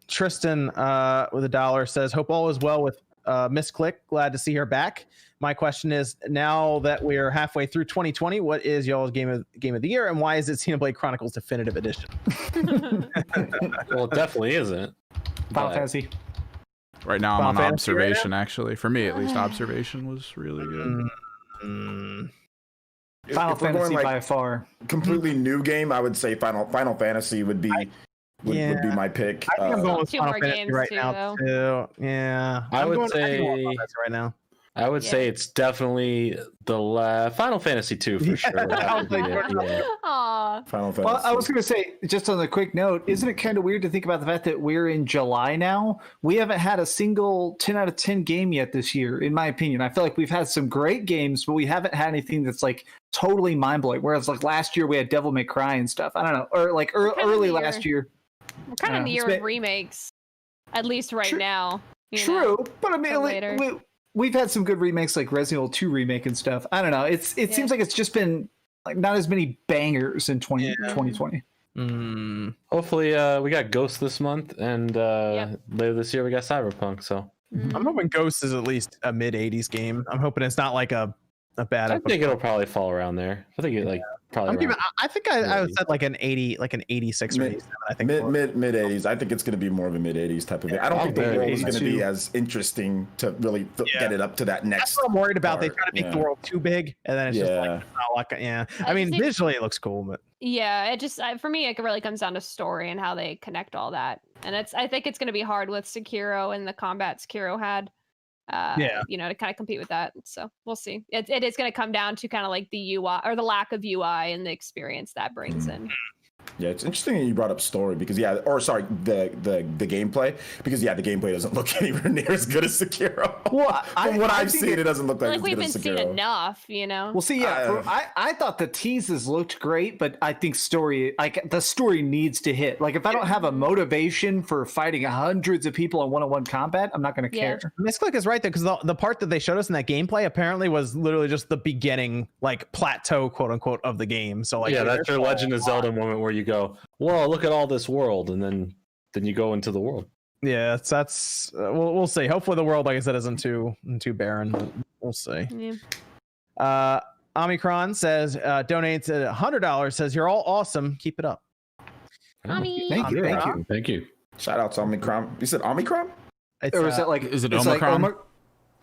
Tristan with $1 says, hope all is well with Miss Click. Glad to see her back. My question is, now that we're halfway through 2020, what is y'all's game of the year, and why is it Xenoblade Chronicles Definitive Edition? Well, it definitely isn't. Final Fantasy. Right now, I'm Final on Fantasy right observation. Actually, for me at least, observation was really good. Final If we're Fantasy going, by far. Completely new game, I would say Final Fantasy would be my pick. I think I'm going with Two Final more Fantasy games right too, now too. Yeah, I would say right now. I would say it's definitely the Final Fantasy 2 for sure. Aw. Final Fantasy. Well, I was going to say, just on a quick note, isn't it kind of weird to think about the fact that we're in July now? We haven't had a single 10 out of 10 game yet this year, in my opinion. I feel like we've had some great games, but we haven't had anything that's like totally mind-blowing. Whereas like last year we had Devil May Cry and stuff. I don't know. Or like early last year. We're kind of in the year of remakes, at least right now. True, but I mean, later. We've had some good remakes like Resident Evil 2 remake and stuff. I don't know. It seems like it's just been like not as many bangers in 2020. Hopefully, we got Ghost this month, and later this year we got Cyberpunk. So I'm hoping Ghost is at least a mid 80s game. I'm hoping it's not like a bad. I think it'll probably fall around there. I think it probably. I think I would set like an 80, like an 86 or 87. I think mid 80s. I think it's going to be more of a mid 80s type of thing. I don't think the world is going to be as interesting to really get it up to that next. That's what I'm worried about. Part. They try to make the world too big, and then it's just like, I mean, visually it looks cool, but it just for me it really comes down to story and how they connect all that. And I think it's going to be hard with Sekiro and the combat Sekiro had. To kind of compete with that. So we'll see. It is going to come down to kind of like the UI or the lack of UI and the experience that brings in. Yeah, it's interesting that you brought up story because the gameplay because the gameplay doesn't look anywhere near as good as Sekiro. Well, from what I've seen, it doesn't look like we've been seen enough, Well, see, I thought the teases looked great, but I think the story needs to hit. Like, if I don't have a motivation for fighting hundreds of people in one-on-one combat, I'm not going to care. Miss Click is right there because the part that they showed us in that gameplay apparently was literally just the beginning, like plateau, quote unquote, of the game. So like, that's your Legend of Zelda moment where you go, whoa, look at all this world, and then you go into the world. Yeah, that's we'll see. Hopefully the world, like I said, isn't too barren. We'll see. Yeah. Omicron says donates $100. Says you're all awesome. Keep it up. Thank you. Shout out to Omicron. You said Omicron? Or is that like? Is it Omicron? Like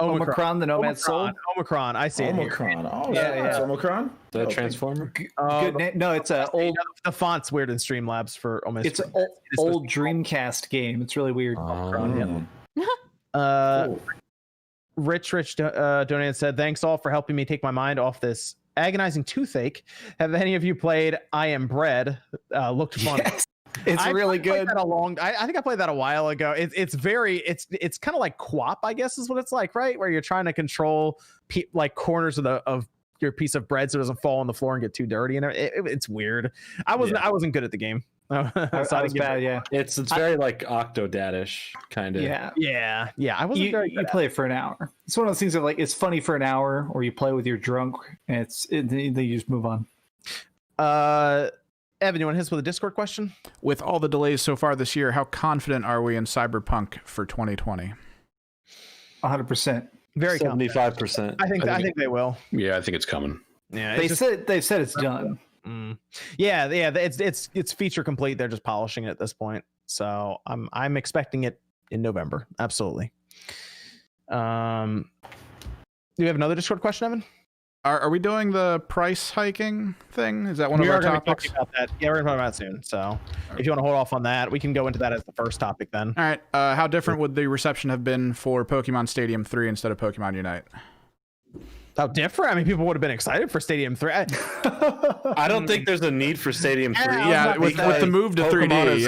Omicron, the Nomad Soul. Omicron. I see Omicron. it. Oh, yeah. It's Omicron. Is that a Transformer? Good name. No, it's a old. The font's weird in Streamlabs for Omicron. It's an old Dreamcast game. It's really weird. Rich donated said, thanks all for helping me take my mind off this agonizing toothache. Have any of you played I Am Bread? Looked fun. Yes. It's really good. I think I played that a while ago. It's kind of like QWOP, I guess is what it's like, right? Where you're trying to control like corners of your piece of bread so it doesn't fall on the floor and get too dirty. And it's weird. I wasn't good at the game. It's very like Octodad-ish kind of. Yeah. I wasn't very good. You play it for an hour. It's one of those things that like it's funny for an hour, or you play with your drunk, and then you just move on. Evan, you want to hit us with a Discord question? With all the delays so far this year, how confident are we in Cyberpunk for 2020? 100%. Very 75%. I think they will. Yeah, I think it's coming. Yeah, they've said it's done. Yeah, it's feature complete. They're just polishing it at this point. So I'm expecting it in November. Absolutely. Do you have another Discord question, Evan? Are we doing the price hiking thing? Is that one of our topics? About that. Yeah, we're going to talk about it soon. So if you want to hold off on that, we can go into that as the first topic then. All right. How different would the reception have been for Pokemon Stadium 3 instead of Pokemon Unite? How different? I mean, people would have been excited for Stadium 3. I don't think there's a need for Stadium 3. Yeah, with the move to Pokemon 3D.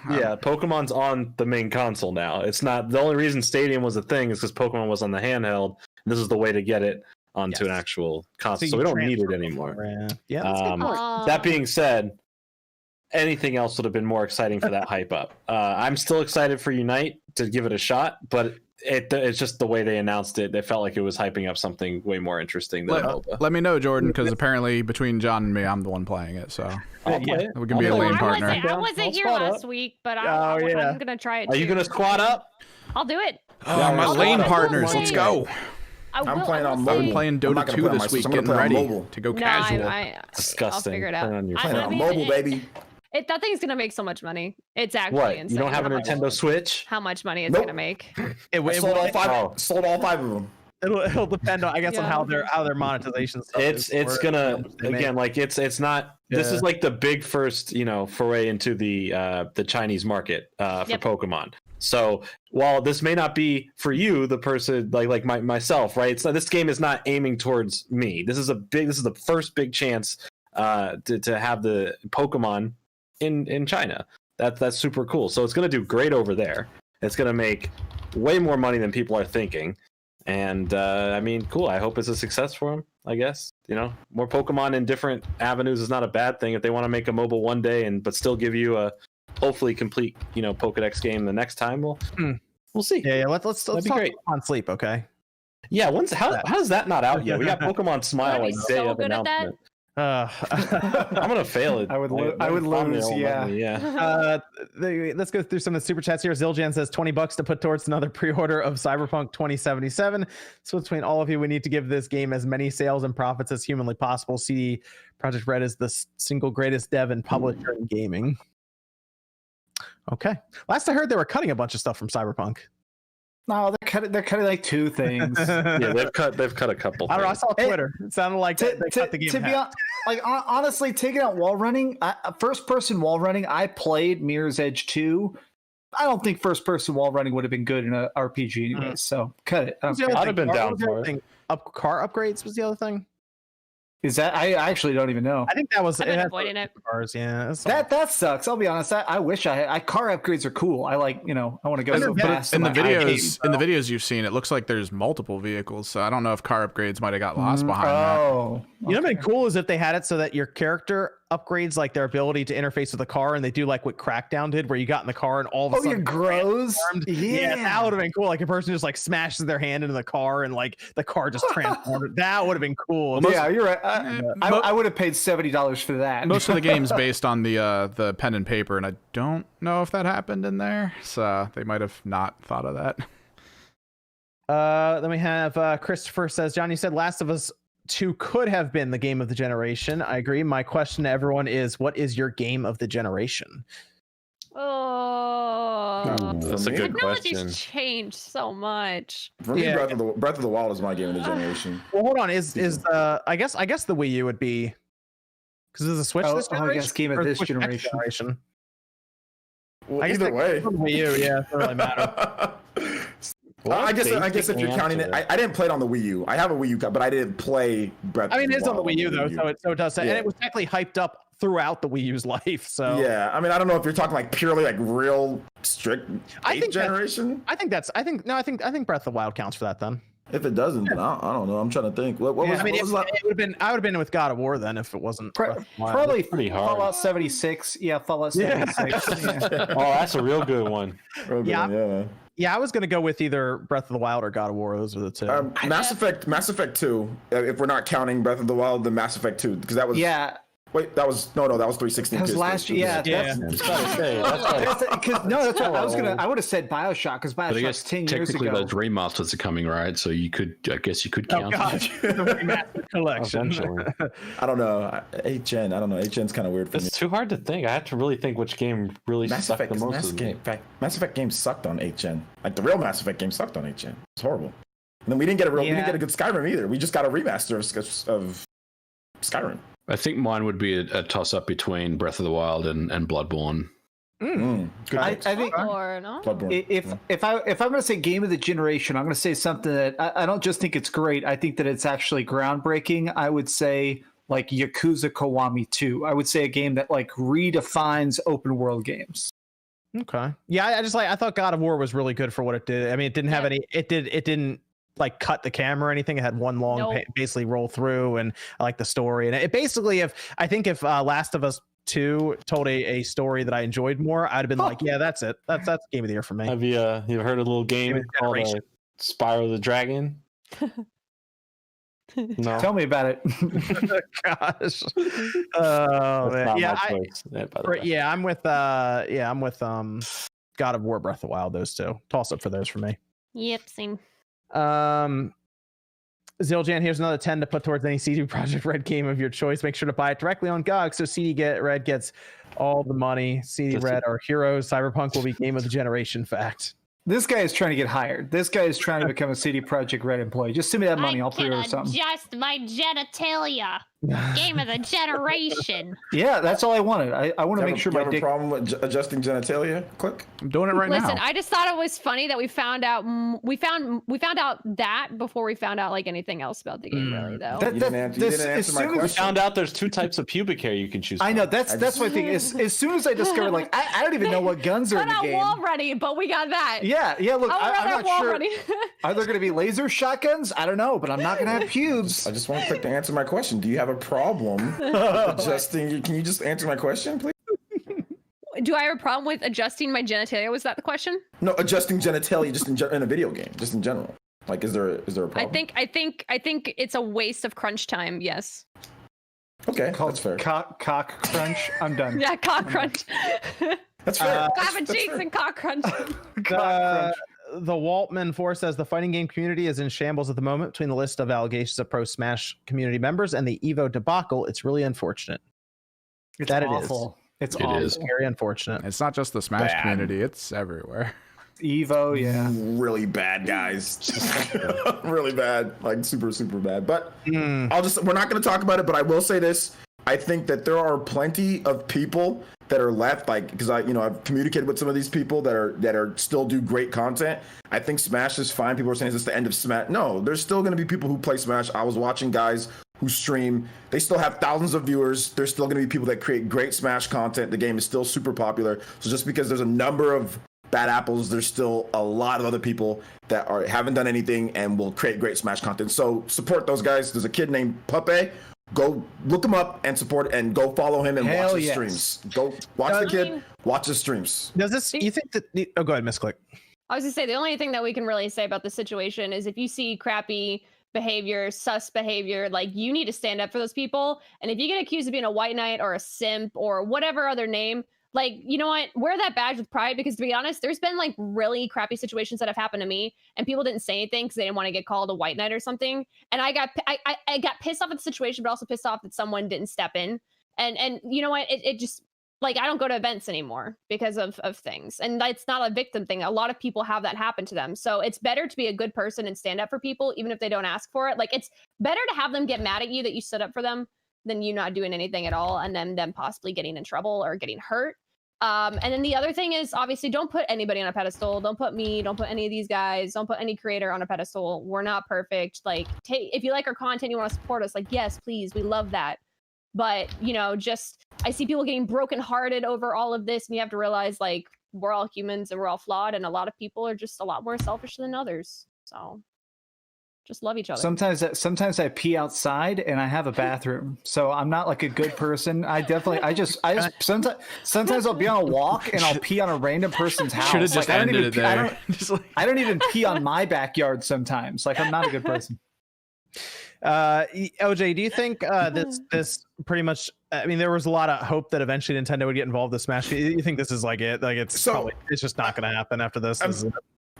Yeah, Pokemon's on the main console now. It's not the only reason Stadium was a thing is because Pokemon was on the handheld. And this is the way to get it onto an actual console, so we don't need it anymore. That being said, anything else would have been more exciting for that hype up. I'm still excited for Unite to give it a shot, but it's just the way they announced it. They felt like it was hyping up something way more interesting than MOBA. Let me know, Jordan, because apparently between John and me, I'm the one playing it. So I'll play it. we can be a lane partner. I wasn't here last week, but I'm gonna try it. Are you gonna squat up? I'll do it. Oh, my lane partners, let's go. I'm playing on mobile. I'm playing Dota 2 this week, getting ready to go casual. Disgusting. I'll figure it out. Playing on mobile, baby. That thing's gonna make so much money. It's actually What? insane. You don't have a Nintendo Switch? How much money it's gonna make? Sold all five of them. It'll depend on, I guess, on how their monetization stuff It's gonna again, like it's not. This is like the big first, foray into the Chinese market for Pokemon. So while this may not be for you, the person like myself, right? It's not, this game is not aiming towards me. This is the first big chance to have the Pokemon in China. That's super cool. So it's gonna do great over there. It's gonna make way more money than people are thinking. And I mean, cool. I hope it's a success for them. I guess more Pokemon in different avenues is not a bad thing. If they want to make a mobile one day but still give you a hopefully complete Pokedex game the next time, we'll see. Yeah. Let's talk on Sleep, okay? Yeah. How's that not out yet? We got Pokemon Smile like day of announcement. I'm gonna fail it. I would lose. Yeah. Let's go through some of the super chats here. Zildjian says $20 to put towards another pre-order of Cyberpunk 2077. So between all of you, we need to give this game as many sales and profits as humanly possible. CD Projekt Red is the single greatest dev and publisher in gaming. Okay. Last I heard, they were cutting a bunch of stuff from Cyberpunk. No, they're cutting like two things. Yeah, they've cut a couple. I don't know. I saw Twitter. It sounded like they cut the game. To be honestly, taking out wall running, first person wall running. I played Mirror's Edge 2. I don't think first person wall running would have been good in an RPG anyway. So cut it. I'd have been down for it. Car upgrades was the other thing. Is that I actually don't even know. I think that was I've been avoiding it. Cars, yeah. That sucks. I'll be honest. I wish I car upgrades are cool. I like, I want to go so fast. In the videos you've seen, it looks like there's multiple vehicles. So I don't know if car upgrades might have got lost behind that. You know what'd been cool is if they had it so that your character upgrades like their ability to interface with the car, and they do like what Crackdown did, where you got in the car and all of a sudden it grows. Yeah, that would have been cool. Like a person just like smashes their hand into the car and like the car just transformed. That would have been cool. Yeah, you're right. I would have paid $70 for that. Most of the game's based on the pen and paper, and I don't know if that happened in there, so they might have not thought of that. Then we have Christopher says, John, you said Last of Us 2 could have been the game of the generation. I agree. My question to everyone is, what is your game of the generation? That's a good question. Technology's changed so much. For me, Breath of the Wild is my game of the generation. Well, hold on. Is I guess the Wii U would be, because there's a Switch this generation. I guess game of this generation. Well, either way, Wii U, yeah, it doesn't really matter. I guess if you're counting it, I didn't play it on the Wii U. I have a Wii U, but I didn't play Breath. I mean, it's on the Wii U though, so it does say, and it was technically hyped up throughout the Wii U's life. So yeah, I mean, I don't know if you're talking like purely like real strict generation. I think Breath of the Wild counts for that then. If it doesn't, then I don't know. I'm trying to think. What was it would have been. I would have been with God of War then if it wasn't. Probably pretty hard. Fallout 76. Yeah, Fallout 76. Yeah. Oh, that's a real good one. Yeah, I was gonna go with either Breath of the Wild or God of War. Those are the two. Mass Effect 2. If we're not counting Breath of the Wild, then Mass Effect 2, because that was Wait, that was 360. That was last year. That's what I would have said BioShock, because BioShock's 10 years ago. Technically, those remasters are coming, right? So I guess you could count. Oh God, the remaster collection. I don't know. 8 gen. I don't know. 8 gen's kind of weird for me. It's too hard to think. I have to really think which game really sucked the most. Mass Effect games sucked on 8 gen. Like the real Mass Effect game sucked on 8 gen. It's horrible. And then we didn't get a good Skyrim either. We just got a remaster of Skyrim. I think mine would be a toss-up between Breath of the Wild and Bloodborne. I think Bloodborne. If I'm going to say game of the generation, I'm going to say something that I don't just think it's great. I think that it's actually groundbreaking. I would say like Yakuza Kiwami 2. I would say a game that like redefines open world games. Okay. Yeah, I thought God of War was really good for what it did. I mean, it didn't have any. It didn't like cut the camera or anything. It had one long basically roll through, and I like the story. And it basically, if Last of Us 2 told a story that I enjoyed more, I'd have been like, yeah, that's it. That's game of the year for me. Have you heard a little game called Spyro the Dragon? No. Tell me about it. Gosh. Oh man. Yeah, I'm with God of War, Breath of the Wild. Those two. Toss up for those for me. Yep, same. Ziljan, here's another 10 to put towards any CD Projekt Red game of your choice. Make sure to buy it directly on GOG so Red gets all the money. CD Red are heroes. Cyberpunk will be game of the generation. Fact. This guy is trying to get hired. This guy is trying to become a CD Projekt Red employee. Just send me that money. I'll pre-order something. Adjust my genitalia. Game of the generation. Yeah, that's all I wanted. I want to make sure my dick. You have a problem with adjusting genitalia? Click. I'm doing it right now. Listen, I just thought it was funny that we found out that before we found out like anything else about the game. Really, though. You didn't answer my question. We found out there's 2 types of pubic hair you can choose from. I know that's my thing. As soon as I discovered, like, I don't even know what guns are in the game. We're not wall ready, but we got that. Yeah. Look, I'm not sure. Ready. Are there going to be laser shotguns? I don't know, but I'm not going to have pubes. I just want to click to answer my question. Do you have a problem adjusting? Can you just answer my question, please? Do I have a problem with adjusting my genitalia? Was that the question? No, adjusting genitalia just in a video game, just in general. Like, is there a problem? I think it's a waste of crunch time. Yes. Okay, that's fair. Cock crunch. I'm done. Yeah, cock crunch. That's fair. Clapping cheeks and cock crunch. The Waltman 4 says the fighting game community is in shambles at the moment between the list of allegations of pro Smash community members and the Evo debacle. It's really unfortunate. It's awful. It's very unfortunate. It's not just the Smash community; it's everywhere. Evo, yeah, really bad guys, really bad, like super bad. But we're not going to talk about it. But I will say this: I think that there are plenty of people that are left, like, because I've communicated with some of these people that are still do great content. I think Smash is fine. People are saying it's the end of Smash. No, there's still going to be people who play Smash. I was watching guys who stream. They still have thousands of viewers. There's still going to be people that create great Smash content. The game is still super popular. So just because there's a number of bad apples, there's still a lot of other people that haven't done anything and will create great Smash content. So support those guys. There's a kid named Puppe. Go look him up and support, and go follow him and watch his streams. Go watch the kid, watch his streams. Does this? You think that? Oh, go ahead, Miss Click. I was gonna say the only thing that we can really say about the situation is if you see crappy behavior, sus behavior, like, you need to stand up for those people. And if you get accused of being a white knight or a simp or whatever other name, like, you know what, wear that badge with pride, because to be honest, there's been like really crappy situations that have happened to me and people didn't say anything because they didn't want to get called a white knight or something. And I got pissed off at the situation, but also pissed off that someone didn't step in. And you know what, it just, like, I don't go to events anymore because of things. And that's not a victim thing. A lot of people have that happen to them. So it's better to be a good person and stand up for people, even if they don't ask for it. Like, it's better to have them get mad at you that you stood up for them than you not doing anything at all, and then them possibly getting in trouble or getting hurt. And then the other thing is, obviously, don't put anybody on a pedestal. Don't put me, don't put any of these guys, don't put any creator on a pedestal. We're not perfect. Like, if you like our content, you want to support us, like, yes, please, we love that. But, just, I see people getting brokenhearted over all of this, and you have to realize, like, we're all humans and we're all flawed, and a lot of people are just a lot more selfish than others. So just love each other. Sometimes I pee outside and I have a bathroom, so I'm not like a good person. I just sometimes I'll be on a walk and I'll pee on a random person's house. Should have just ended it there. I don't even pee on my backyard sometimes. Like, I'm not a good person. OJ, do you think this pretty much? I mean, there was a lot of hope that eventually Nintendo would get involved with Smash. You think this is like it? Like, it's just not going to happen after this.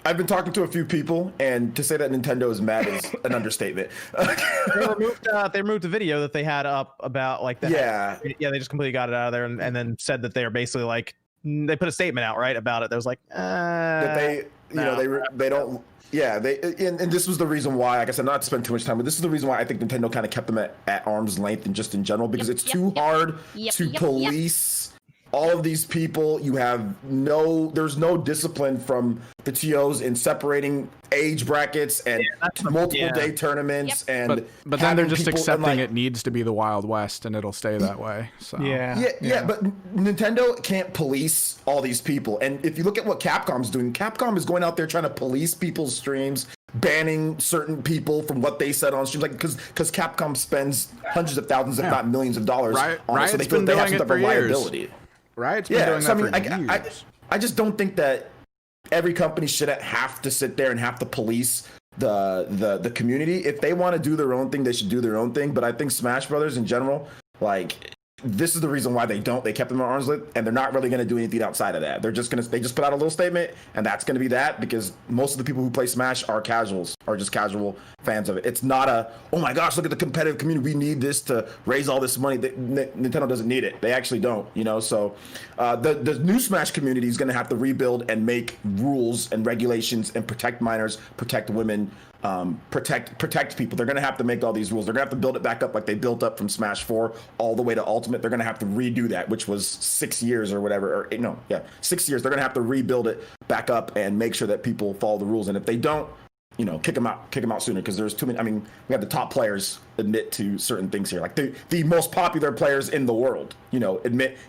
I've been talking to a few people, and to say that Nintendo is mad is an understatement. They removed the video that they had up about, like, that. Yeah, they just completely got it out of there, and then said that they are basically, like, they put a statement out, right, about it. There was like that they don't. Yeah, and this was the reason why, like I said, not to spend too much time, but this is the reason why I think Nintendo kind of kept them at arm's length and just in general, because it's too hard to police all of these people. You have there's no discipline from the TOs in separating age brackets and multiple day tournaments, and but then they're just accepting it needs to be the Wild West, and it'll stay that way. So but Nintendo can't police all these people. And if you look at what Capcom's doing, Capcom is going out there trying to police people's streams, banning certain people from what they said on streams, like, because Capcom spends hundreds of thousands, if not millions of dollars on it, so they feel they have some type of liability. Right? It's been doing that for years. I just don't think that every company shouldn't have to sit there and have to police the community. If they want to do their own thing, they should do their own thing. But I think Smash Brothers in general, like, this is the reason why they kept them at arm's length, and they're not really going to do anything outside of that. They just put out a little statement, and that's going to be that, because most of the people who play Smash are casuals, or just casual fans of it. It's not oh my gosh, look at the competitive community, we need this to raise all this money. Nintendo doesn't need it. They actually don't, so the new Smash community is going to have to rebuild and make rules and regulations and protect minors, protect women, protect people. They're going to have to make all these rules. They're going to have to build it back up like they built up from Smash 4 all the way to Ultimate. They're going to have to redo that, which was 6 years or whatever. 6 years. They're going to have to rebuild it back up and make sure that people follow the rules. And if they don't, kick them out sooner, because there's too many. I mean, we have the top players admit to certain things here. Like the most popular players in the world,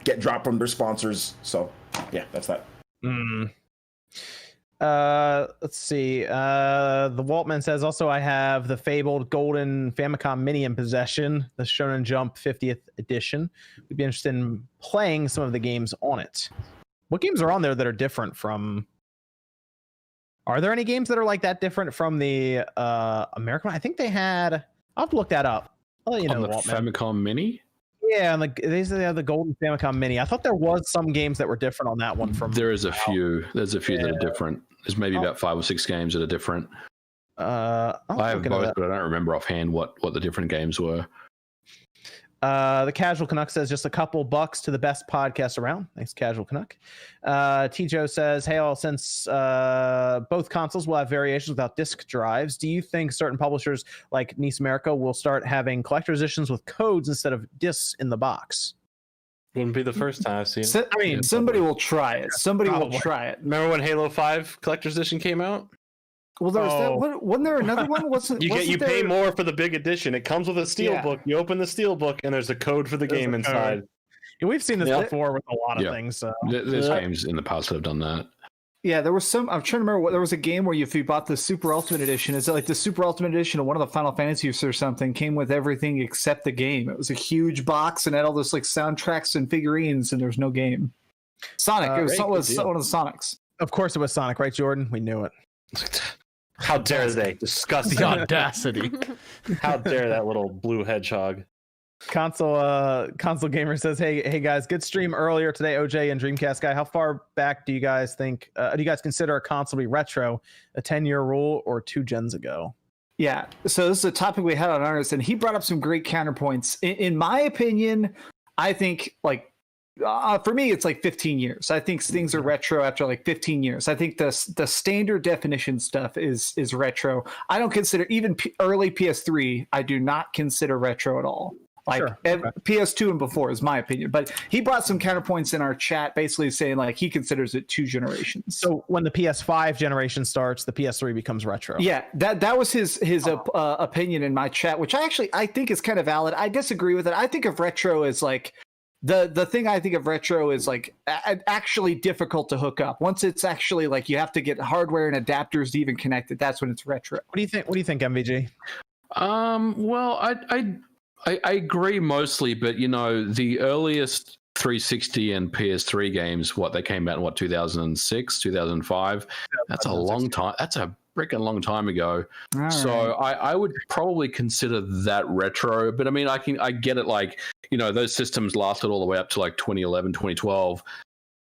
get dropped from their sponsors. So yeah, that's that. Let's see. The Waltman says, also, I have the fabled golden Famicom Mini in possession, the Shonen Jump 50th edition. We'd be interested in playing some of the games on it. What games are on there that are different from? Are there any games that are like that different from the American? I think they had. I'll have to look that up. I'll let you know. On the Waltman. Famicom Mini? Yeah, and they say they have the golden Famicom Mini. I thought there was some games that were different on that one. There is a few. There's a few that are different. There's maybe about 5 or 6 games that are different. I have both, but I don't remember offhand what the different games were. The Casual Canuck says, just a couple bucks to the best podcast around. Thanks, Casual Canuck. T-Joe says, hey, all, since both consoles will have variations without disc drives, do you think certain publishers like Nice America will start having collector's editions with codes instead of discs in the box? Wouldn't be the first time I've seen it. I mean, somebody will try it. Somebody will try it. Remember when Halo 5 Collector's Edition came out? Well, there was that. Wasn't there another one? You pay more for the big edition. It comes with a steel book. You open the steel book, and there's a code for the game inside. Yeah, we've seen this before with a lot of things. So. There's games in the past that have done that. Yeah, there was some. I'm trying to remember. There was a game where if you bought the Super Ultimate Edition, is it like the Super Ultimate Edition of one of the Final Fantasies or something, came with everything except the game. It was a huge box and had all this like soundtracks and figurines, and there's no game. Sonic. It was one of the Sonics. Of course, it was Sonic, right, Jordan? We knew it. How dare they? Disgusting. The audacity. How dare that little blue hedgehog? Console Gamer says, hey guys, good stream earlier today, OJ and Dreamcast guy. How far back do you guys think do you guys consider a console to be retro, a 10-year rule or 2 gens ago? Yeah, so this is a topic we had on ours, and he brought up some great counterpoints. In my opinion, I think like for me, it's like 15 years. I think things are retro after like 15 years. I think the standard definition stuff is retro. I don't consider even early PS3. I do not consider retro at all. Like PS2 and before is my opinion, but he brought some counterpoints in our chat, basically saying like he considers it 2 generations. So when the PS5 generation starts, the PS3 becomes retro. Yeah, that was his opinion in my chat, which I think is kind of valid. I disagree with it. I think of retro as like the thing I think of retro is like actually difficult to hook up. Once it's actually like you have to get hardware and adapters to even connect it, that's when it's retro. What do you think, MVG? Well, I agree mostly, but the earliest 360 and PS3 games, they came out in 2006, 2005. That's a long time. That's a freaking long time ago. So I would probably consider that retro. But I mean, I get it. Like those systems lasted all the way up to like 2011, 2012.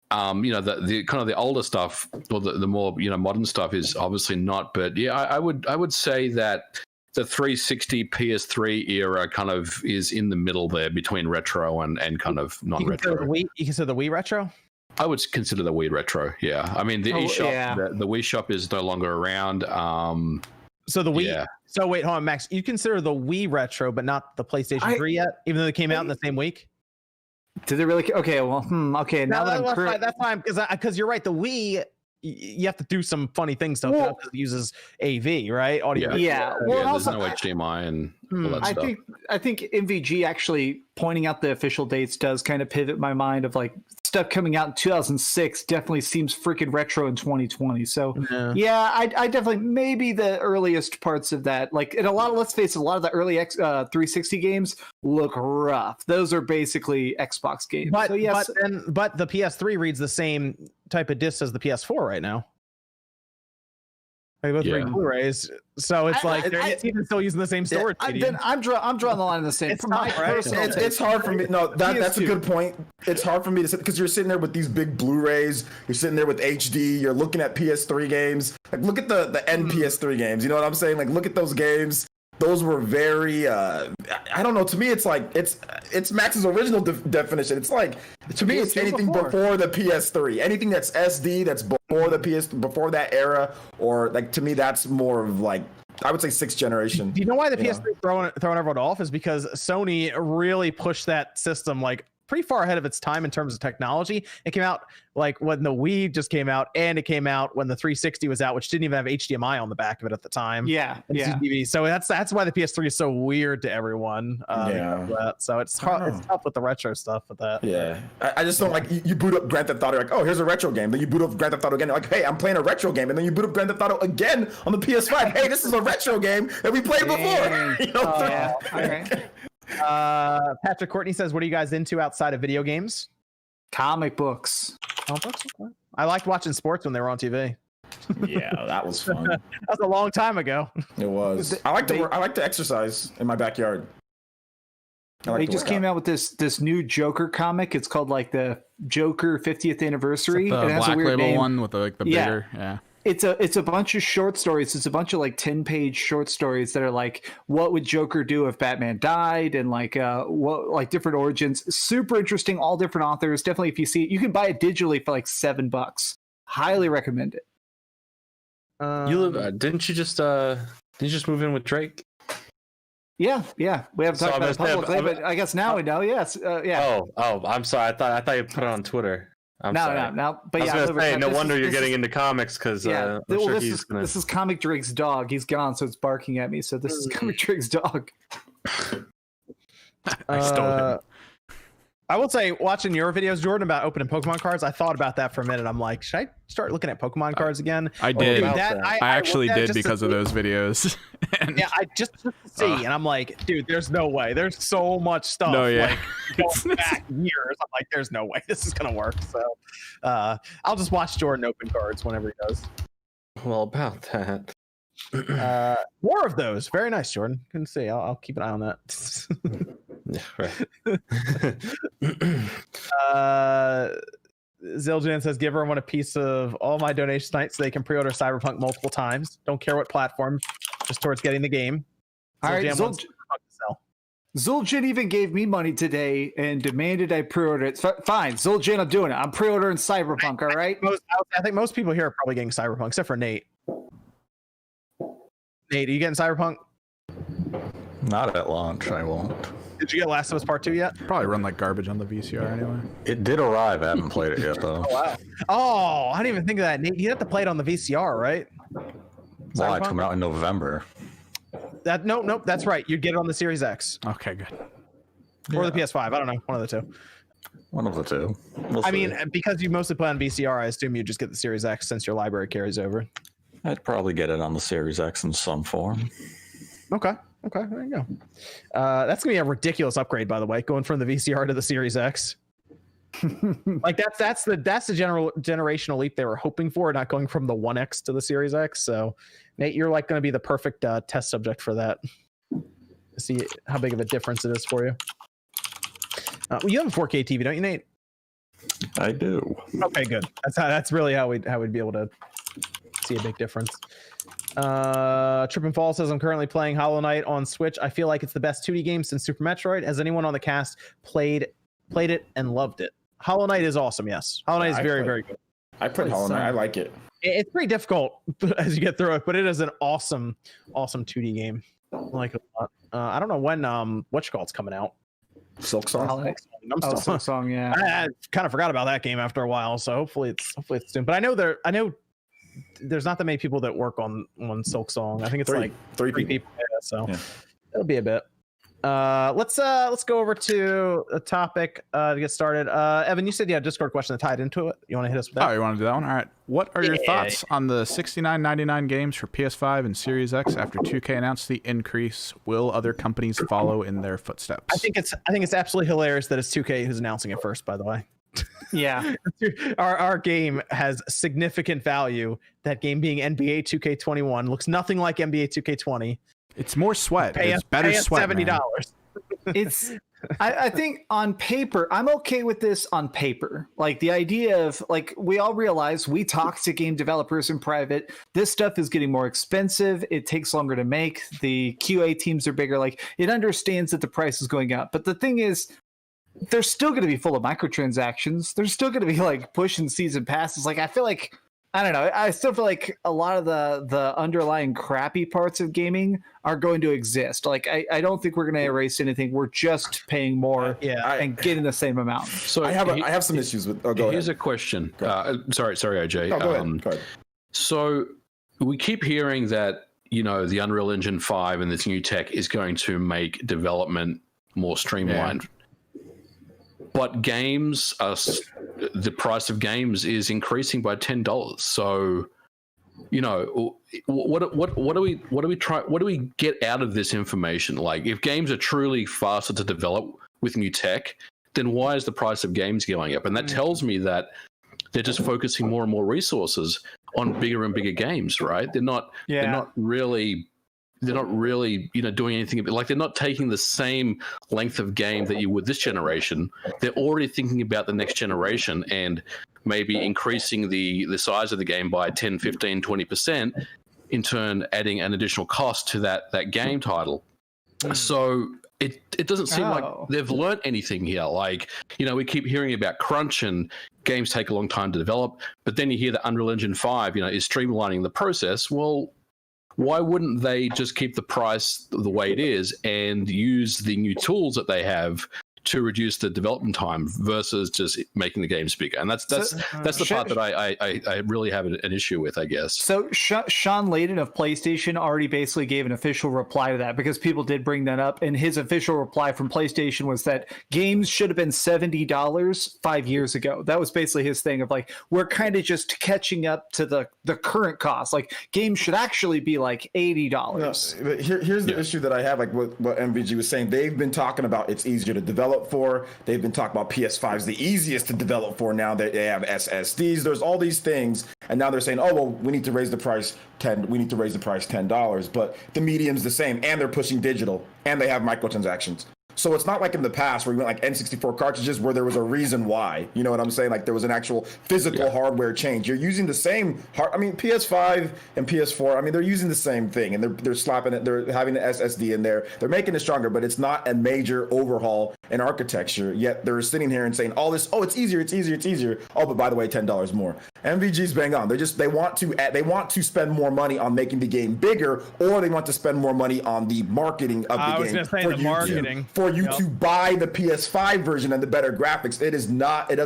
The kind of the older stuff or the more modern stuff is obviously not. But yeah, I would say that the 360 PS3 era kind of is in the middle there between retro and kind of non-retro. You consider the Wii retro? I would consider the Wii retro. Yeah, I mean the eShop, the Wii shop is no longer around. So the Wii. Yeah. So wait, hold on, Max. You consider the Wii retro, but not the PlayStation 3 yet, even though they came out in the same week. Did they really? Okay, well, okay. Now that's fine because you're right. The Wii. You have to do some funny things to because it uses AV, right? Audio. Yeah. Well, there's no HDMI and all that stuff. I think MVG actually pointing out the official dates does kind of pivot my mind of like stuff coming out in 2006 definitely seems freaking retro in 2020. So yeah, I definitely maybe the earliest parts of that, like in let's face it, a lot of the early 360 games look rough. Those are basically Xbox games. But the PS3 reads the same type of disc as the PS4 right now. Like with Yeah. Blu-rays, so it's like they're even still using the same storage. Then I'm drawing the line in the same. It's For my tough, right? personal It's hard for me. No, that's a PS2. good point. It's hard for me to sit because you're sitting there with these big Blu-rays. You're sitting there with HD. You're looking at PS3 games. Like, look at the end PS3 games. You know what I'm saying? Like, look at those games. Those were very. I don't know. To me, it's like it's Max's original definition. It's like to me, it's anything before the PS3. Anything that's SD, that's before the before that era, or like to me, that's more of like. I would say 6th generation. Do you know why the PS3 is throwing everyone off? Is because Sony really pushed that system like pretty far ahead of its time in terms of technology. It came out like when the Wii just came out, and it came out when the 360 was out, which didn't even have HDMI on the back of it at the time. Yeah. So that's why the PS3 is so weird to everyone. So it's hard, it's tough with the retro stuff with that. Yeah, I just don't like you boot up Grand Theft Auto, like, oh, here's a retro game. Then you boot up Grand Theft Auto again, like, hey, I'm playing a retro game. And then you boot up Grand Theft Auto again on the PS5. Hey, this is a retro game that we played before. You know? All right. Patrick Courtney says, what are you guys into outside of video games? Comic books. I liked watching sports when they were on TV. Yeah, that was fun. That was a long time ago. It was. I like to exercise in my backyard. They just came out with this new Joker comic. It's called like the Joker 50th anniversary. The it has Black a weird Label name. one with the bigger. Yeah. It's a bunch of short stories. It's a bunch of like 10-page short stories that are like, what would Joker do if Batman died, and like what like different origins. Super interesting. All different authors. Definitely, if you see it, you can buy it digitally for like $7. Highly recommend it. Didn't you just move in with Drake? Yeah. We haven't talked about it publicly, but I guess now we know. Yes. Yeah. Oh, I'm sorry. I thought you put it on Twitter. No. But I was gonna say, no wonder you're getting into into comics because this is Comic Drake's dog. He's gone, so it's barking at me. So this is Comic Drake's dog. I stole him. I will say, watching your videos, Jordan, about opening Pokemon cards, I thought about that for a minute. I'm like, should I start looking at Pokemon cards again? I did. I actually did because of those videos. Yeah, I just to see, and I'm like, dude, there's no way. There's so much stuff. No, yeah. Like, going back years, I'm like, there's no way this is gonna work. So, I'll just watch Jordan open cards whenever he does. Well, about that. More of those. Very nice, Jordan. Couldn't see. I'll keep an eye on that. Yeah, right. Zildjian says, give everyone a piece of all my donations tonight so they can pre-order Cyberpunk multiple times. Don't care what platform, just towards getting the game. All right, Zul'jin even gave me money today and demanded I pre-order it. Fine, Zul'jin, I'm doing it. I'm pre-ordering Cyberpunk, all right? I think most people here are probably getting Cyberpunk, except for Nate. Nate, are you getting Cyberpunk? Not at launch, I won't. Did you get Last of Us Part 2 yet? Probably run like garbage on the VCR anyway. It did arrive. I haven't played it yet, though. Oh, wow. Oh, I didn't even think of that. Nate, you have to play it on the VCR, right? Why? It's coming out in November. Nope, that's right. You'd get it on the Series X. Okay, good. Or the PS5. I don't know. One of the two. One of the two. We'll I see. mean, because you mostly play on VCR, I assume you just get the Series X since your library carries over. I'd probably get it on the Series X in some form. Okay, there you go. That's gonna be a ridiculous upgrade, by the way, going from the VCR to the Series X. Like that's the generational leap they were hoping for, not going from the 1X to the Series X. So, Nate, you're like going to be the perfect test subject for that. To see how big of a difference it is for you. Well, you have a 4K TV, don't you, Nate? I do. Okay, good. That's really how we'd be able to see a big difference. Trip and Fall says, I'm currently playing Hollow Knight on Switch. I feel like it's the best 2D game since Super Metroid. Has anyone on the cast played it and loved it? Hollow Knight is awesome, yes. Hollow Knight is very good. I played Hollow Knight. I like it. It's pretty difficult as you get through it, but it is an awesome 2D game. I like it a lot. I don't know when what's coming out. Silk Song. Silk Song, yeah. I kind of forgot about that game after a while, so hopefully it's soon. But I know there's not that many people that work on Silk Song. I think it's like three people. So it'll be a bit. Let's go over to a topic to get started. Evan, you said you had a Discord question that tied into it. You want to hit us with that? Oh, you want to do that one? All right. What are your thoughts on the $69.99 games for PS5 and Series X after 2K announced the increase? Will other companies follow in their footsteps? I think it's absolutely hilarious that it's 2K who's announcing it first, by the way. Yeah. Our game has significant value. That game being NBA 2K21 looks nothing like NBA 2K20. It's more sweat. It's better sweat. $70. It's I think on paper, I'm okay with this on paper. Like the idea of like we all realize we talk to game developers in private. This stuff is getting more expensive. It takes longer to make. The QA teams are bigger. Like it understands that the price is going up. But the thing is, they're still going to be full of microtransactions. They're still going to be like pushing season passes. Like I feel like I don't know. I still feel like a lot of the underlying crappy parts of gaming are going to exist. Like I don't think we're going to erase anything. We're just paying more and getting the same amount. So I have some issues with. Oh, go here's ahead. a question. Sorry, OJ. No, go ahead. Go ahead. So we keep hearing that the Unreal Engine 5 and this new tech is going to make development more streamlined. Yeah. But games the price of games is increasing by $10. So, what do we get out of this information? Like, if games are truly faster to develop with new tech, then why is the price of games going up? And that tells me that they're just focusing more and more resources on bigger and bigger games, right? They're not really doing anything. Like, they're not taking the same length of game that you would this generation. They're already thinking about the next generation and maybe increasing the size of the game by 10, 15, 20%, in turn adding an additional cost to that game title. So it doesn't seem like they've learned anything here. Like, we keep hearing about crunch and games take a long time to develop, but then you hear that Unreal Engine 5, is streamlining the process. Well, why wouldn't they just keep the price the way it is and use the new tools that they have to reduce the development time versus just making the games bigger? And that's the part that I really have an issue with, I guess. So Sean Layden of PlayStation already basically gave an official reply to that, because people did bring that up, and his official reply from PlayStation was that games should have been $70 5 years ago. That was basically his thing of like, we're kind of just catching up to the current cost. Like, games should actually be like $80. No, but here's the issue that I have, like what MVG was saying. They've been talking about it's easier to develop for. They've been talking about PS5 is the easiest to develop for now that they have SSDs. There's all these things, and now they're saying, oh well, we need to raise the price $10, but the medium's the same, and they're pushing digital, and they have microtransactions. So it's not like in the past where you went like N64 cartridges where there was a reason why. You know what I'm saying? Like there was an actual physical hardware change. You're using the same PS5 and PS4. They're using the same thing, and they're slapping it. They're having the SSD in there. They're making it stronger, but it's not a major overhaul in architecture. Yet they're sitting here and saying all this. Oh, it's easier. Oh, but by the way, $10 more. MVG's bang on. They want to spend more money on making the game bigger, or they want to spend more money on the marketing of the game. I was going to say the marketing. For you to buy the PS5 version and the better graphics. It does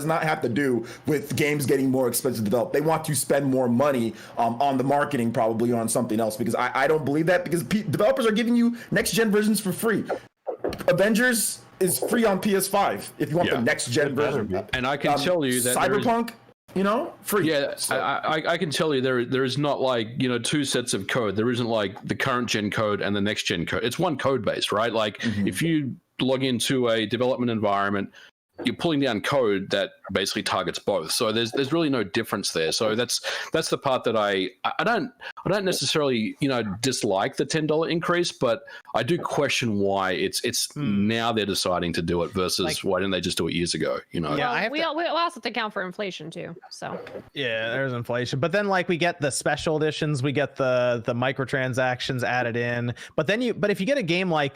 not have to do with games getting more expensive to develop. They want to spend more money on the marketing, probably on something else, because I don't believe that, because developers are giving you next gen versions for free. Avengers is free on PS5 if you want the next gen version. And I can tell you that Cyberpunk, free. Yeah, so. I can tell you there is not like, two sets of code. There isn't like the current gen code and the next gen code. It's one code base, right? Like if you log into a development environment, you're pulling down code that basically targets both. So there's really no difference there. So that's the part that I don't necessarily dislike the $10 increase, but I do question why it's now they're deciding to do it versus why didn't they just do it years ago? Yeah, we also have to account for inflation too. So yeah, there's inflation, but then like we get the special editions, we get the microtransactions added in, but if you get a game like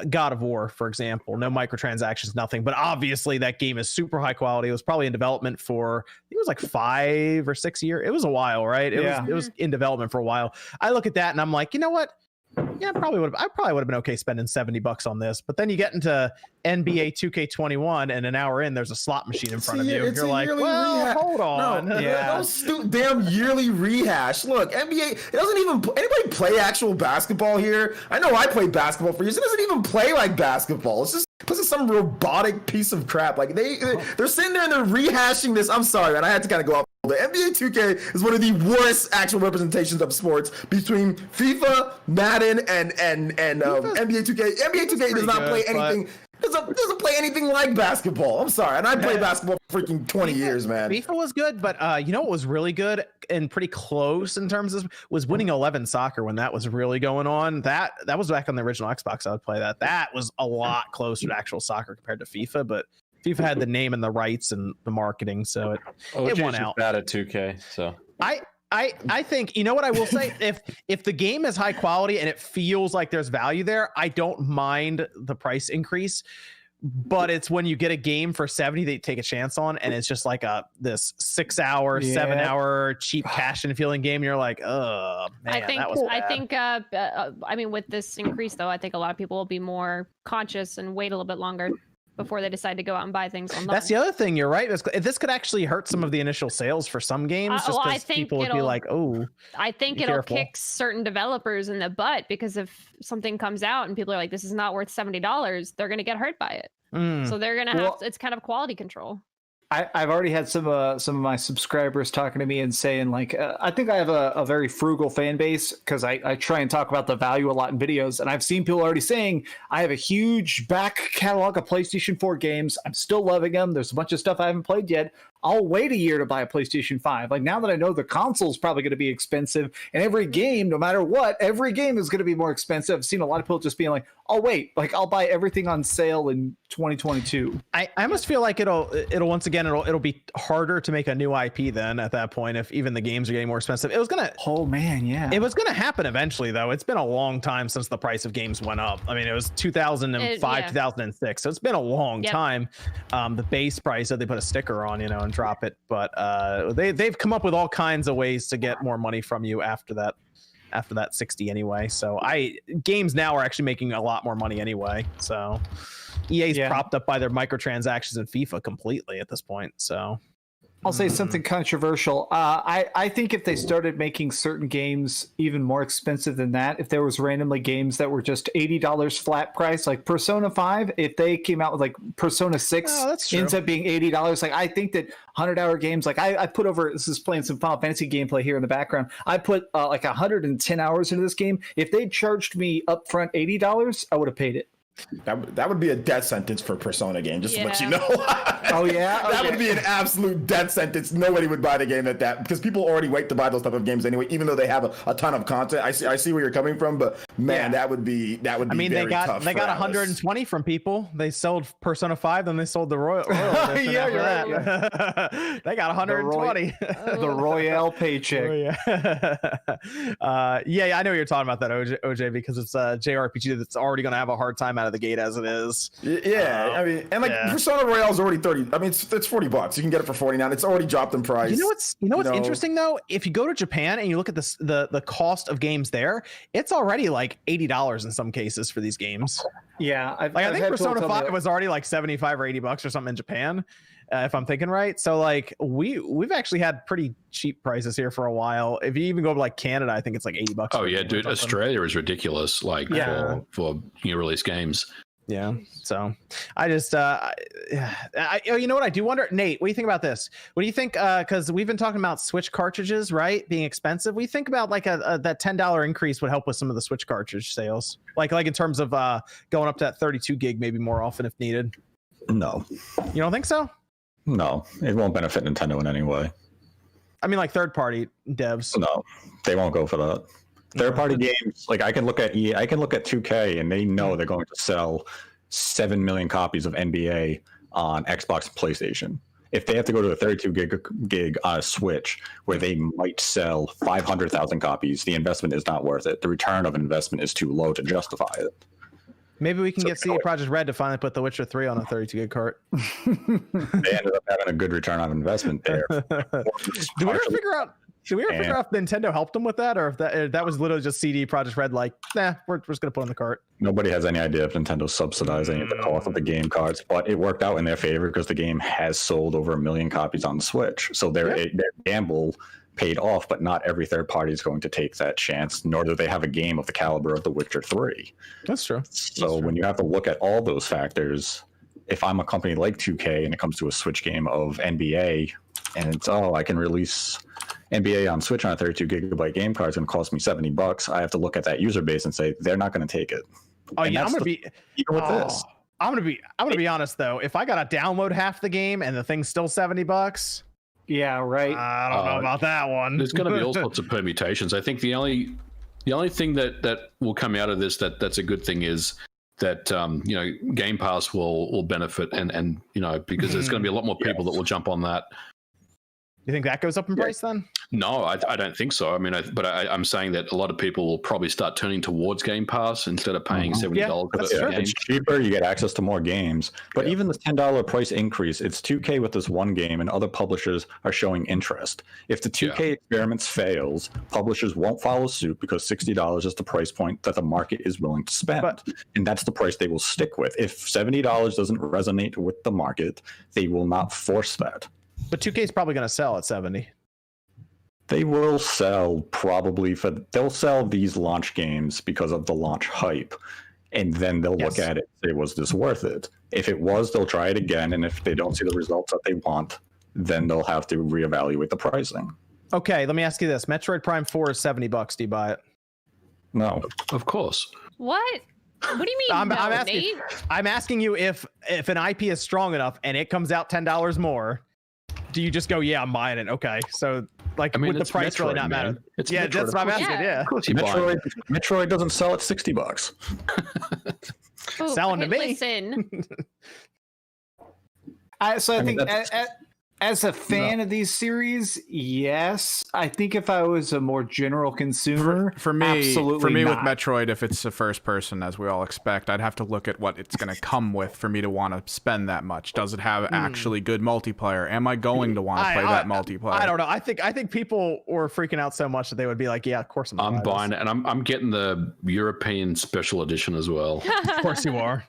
God of War, for example, no microtransactions, nothing, but obviously that game is super high quality. It was probably in development for, I think it was like 5 or 6 years. It was a while, right? It was in development for a while. I look at that and I'm like, you know what? Yeah, I probably would have been okay spending $70 on this. But then you get into NBA 2K21, and an hour in, there's a slot machine in front of you. You're like, well, hold on. No, those damn yearly rehash. Look, NBA, anybody play actual basketball here? I know I played basketball for years. It doesn't even play like basketball. It's just some robotic piece of crap. Like they're sitting there and they're rehashing this. I'm sorry, man. I had to kind of go off. The NBA 2K is one of the worst actual representations of sports between FIFA, Madden, and NBA 2K. NBA 2K does not play anything. doesn't play anything like basketball. I'm sorry, and I played basketball for freaking 20 years, man. FIFA was good, but you know what was really good and pretty close in terms of was winning 11 soccer when that was really going on. That was back on the original Xbox. I would play that. That was a lot closer to actual soccer compared to FIFA, but FIFA had the name and the rights and the marketing, so it won out. Bad at 2K, so I think, you know what I will say, if the game is high quality and it feels like there's value there, I don't mind the price increase. But it's when you get a game for 70 that you take a chance on, and it's just like this 6 hour, 7 hour cheap cash and feeling game. And you're like, oh man, that was bad. I mean, with this increase though, I think a lot of people will be more conscious and wait a little bit longer before they decide to go out and buy things online. That's the other thing. You're right. This could actually hurt some of the initial sales for some games, just because people would be like, "Oh." I think it'll kick certain developers in the butt, because if something comes out and people are like, "This is not worth $70," they're going to get hurt by it. So they're going to have. It's kind of quality control. I've already had some of my subscribers talking to me and saying, like, I think I have a very frugal fan base, because I try and talk about the value a lot in videos, and I've seen people already saying I have a huge back catalog of PlayStation 4 games. I'm still loving them. There's a bunch of stuff I haven't played yet. I'll wait a year to buy a PlayStation 5. Like, now that I know the console's probably going to be expensive, and every game, no matter what, every game is going to be more expensive. I've seen a lot of people just being like, I'll wait. Like, I'll buy everything on sale in 2022. I almost feel like it'll once again, it'll be harder to make a new IP then at that point, if even the games are getting more expensive. It was gonna it was gonna happen eventually, though. It's been a long time since the price of games went up. I mean, it was 2005, 2006, so it's been a long time. The base price that they put a sticker on, and drop it, but they've come up with all kinds of ways to get more money from you after that 60 anyway. So games now are actually making a lot more money anyway. So EA's propped up by their microtransactions in FIFA completely at this point. So I'll say something controversial. I think if they started making certain games even more expensive than that, if there was randomly games that were just $80 flat price, like Persona 5, if they came out with like Persona 6 ends up being $80, like I think that 100-hour games, like I put over, this is playing some Final Fantasy gameplay here in the background, I put like 110 hours into this game. If they charged me upfront $80, I would have paid it. That would be a death sentence for Persona game, just to let you know. Oh yeah, that would be an absolute death sentence. Nobody would buy the game at that, because people already wait to buy those type of games anyway, even though they have a ton of content. I see where you're coming from, but man, that would be. I mean, they got 120 from people. They sold Persona 5, then they sold the Royal Edition. Yeah, you're right. They got 120. The Royale paycheck. I know you're talking about that, OJ, because it's a JRPG that's already going to have a hard time out of the gate as it is. I mean, and Persona Royale is already 30. I mean, it's $40. You can get it for 49. It's already dropped in price. You know what's interesting though? If you go to Japan and you look at the cost of games there, it's already like $80 in some cases for these games. Yeah, I think Persona 5 was already like $75 or $80 or something in Japan, if I'm thinking right. So like we've actually had pretty cheap prices here for a while. If you even go to like Canada, I think it's like $80. Oh yeah, dude, Australia is ridiculous. Like for new release games. Yeah. So I just, you know what I do wonder, Nate, what do you think about this? What do you think? Because we've been talking about Switch cartridges, right, being expensive. We think about like that $10 increase would help with some of the Switch cartridge sales, like in terms of going up to that 32 gig maybe more often if needed. No. You don't think so? No, it won't benefit Nintendo in any way. I mean, like third-party devs. No, they won't go for that. Third-party games, like I can look at EA, I can look at 2K, and they know they're going to sell 7 million copies of NBA on Xbox and PlayStation. If they have to go to a 32 gig on a Switch, where they might sell 500,000 copies, the investment is not worth it. The return of investment is too low to justify it. Maybe we can get CD Projekt Red to finally put The Witcher 3 on a 32 gig cart. They ended up having a good return on investment there. Should we ever figure out if Nintendo helped them with that, or if that was literally just CD Projekt Red, like, nah, we're just going to put on the cart? Nobody has any idea if Nintendo's subsidizing the cost of the game cards, but it worked out in their favor because the game has sold over 1 million copies on the Switch. So their gamble paid off, but not every third party is going to take that chance, nor do they have a game of the caliber of The Witcher 3. That's true. So when you have to look at all those factors, if I'm a company like 2K and it comes to a Switch game of NBA, and it's, I can release NBA on Switch on a 32 gigabyte game card, it's going to cost me $70, I have to look at that user base and say, they're not going to take it. Oh, and yeah, I'm going to be... Even with this. I'm gonna be honest though. If I gotta download half the game and the thing's still $70, Yeah, right. I don't know about that one. There's going to be all sorts of permutations. I think the only thing that will come out of this that's a good thing is that Game Pass will benefit and because there's going to be a lot more people that will jump on that. You think that goes up in price then? No, I don't think so. I mean, I'm saying that a lot of people will probably start turning towards Game Pass instead of paying $70 for the game. It's cheaper. You get access to more games. But even this $10 price increase, it's 2K with this one game, and other publishers are showing interest. If the 2K experiments fails, publishers won't follow suit because $60 is the price point that the market is willing to spend, and that's the price they will stick with. If $70 doesn't resonate with the market, they will not force that. But 2K is probably going to sell at 70. They will sell they'll sell these launch games because of the launch hype. And then they'll look at it and say, was this worth it? If it was, they'll try it again. And if they don't see the results that they want, then they'll have to reevaluate the pricing. Okay, let me ask you this. Metroid Prime 4 is $70. Do you buy it? No. Of course. What? What do you mean? I'm asking you if an IP is strong enough and it comes out $10 more, do you just go, yeah, I'm buying it? Okay, so would the price really not matter? It's Metroid, that's what I'm asking. Yeah, of course you buy it. Metroid doesn't sell at $60. Selling to me. Listen. I think as a fan of these series, yes. I think if I was a more general consumer, for me absolutely with not. Metroid, if it's a first person, as we all expect, I'd have to look at what it's going to come with for me to want to spend that much. Does it have actually good multiplayer? Am I going to want to play that multiplayer? I don't know. I think people were freaking out so much that they would be like, yeah, of course I'm buying it, and I'm getting the European special edition as well. Of course you are.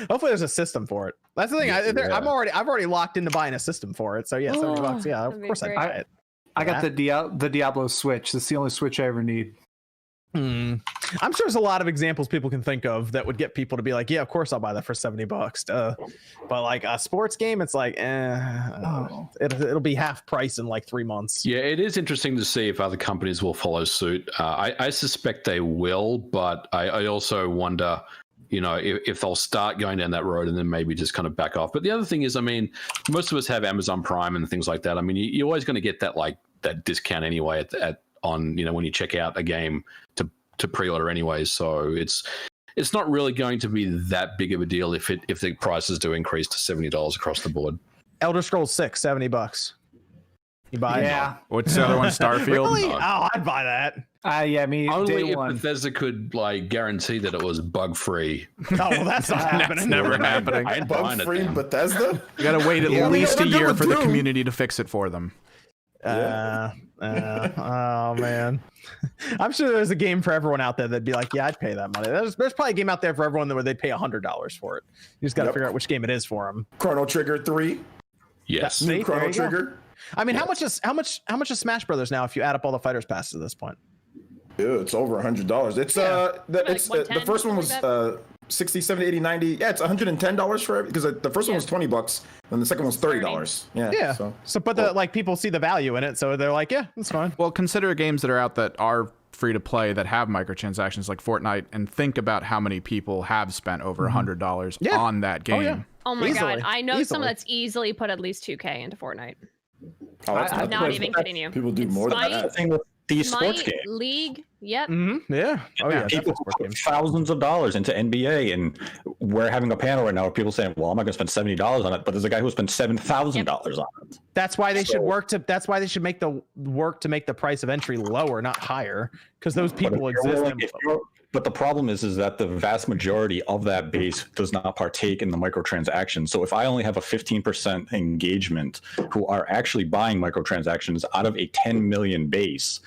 Hopefully there's a system for it. That's the thing. I've already locked into buying a system for it. So yeah, $70. Yeah, of course I'd buy it. I got the Diablo Switch. That's the only Switch I ever need. I'm sure there's a lot of examples people can think of that would get people to be like, yeah, of course I'll buy that for $70. But like a sports game, it's like, it'll be half price in like 3 months. Yeah, it is interesting to see if other companies will follow suit. I suspect they will, but I also wonder, if they'll start going down that road and then maybe just kind of back off. But the other thing is, I mean, most of us have Amazon Prime and things like that. I mean, you're always going to get that discount anyway on when you check out a game to pre-order anyways. So it's not really going to be that big of a deal if the prices do increase to $70 across the board. Elder Scrolls 6, $70. You buy it? Yeah. What's the other one? Starfield? Really? No. Oh, I'd buy that. Yeah, me Only if one. Bethesda could guarantee that it was bug free. Oh, well, that's not happening. Never happening. I ain't buying it. Bug-free Bethesda? You got to wait at least a year for the community to fix it for them. Oh man, I'm sure there's a game for everyone out there that'd be like, yeah, I'd pay that money. There's probably a game out there for everyone where they'd pay $100 for it. You just got to figure out which game it is for them. Chrono Trigger 3. Yes. New Chrono Trigger. I mean, how much is Smash Brothers now if you add up all the fighters passes at this point? Ew, it's over $100. It's the first one was 60, 70, 80, 90. Yeah, it's $110 for it because the first one was $20 and the second one was $30. Yeah. But people see the value in it, so they're like, yeah, it's fine. Well, consider games that are out that are free to play that have microtransactions like Fortnite, and think about how many people have spent over $100 on that game. Oh my god, I know someone that's easily put at least 2K into Fortnite. Oh, I'm not even kidding you. People do more than that. Thing with these sports games. League, yep. Yeah. Oh yeah. People put thousands of dollars into NBA, and we're having a panel right now where people saying, "Well, I'm not going to spend $70 on it," but there's a guy who spent $7,000 on it. That's why they should work to. That's why they should make the price of entry lower, not higher, because those people exist. But the problem is that the vast majority of that base does not partake in the microtransactions. So if I only have a 15% engagement who are actually buying microtransactions out of a 10 million base,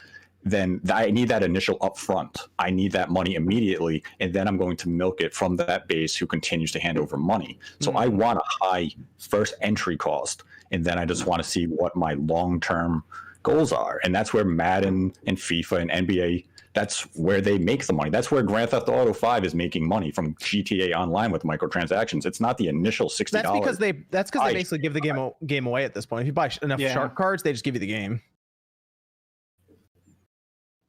then I need that initial upfront. I need that money immediately, and then I'm going to milk it from that base who continues to hand over money. So I want a high first entry cost, and then I just want to see what my long-term goals are. And that's where Madden and FIFA and NBA, that's where they make the money. That's where Grand Theft Auto 5 is making money from GTA Online with microtransactions. It's not the initial $60. That's because they basically give the game away at this point. If you buy enough shark cards, they just give you the game.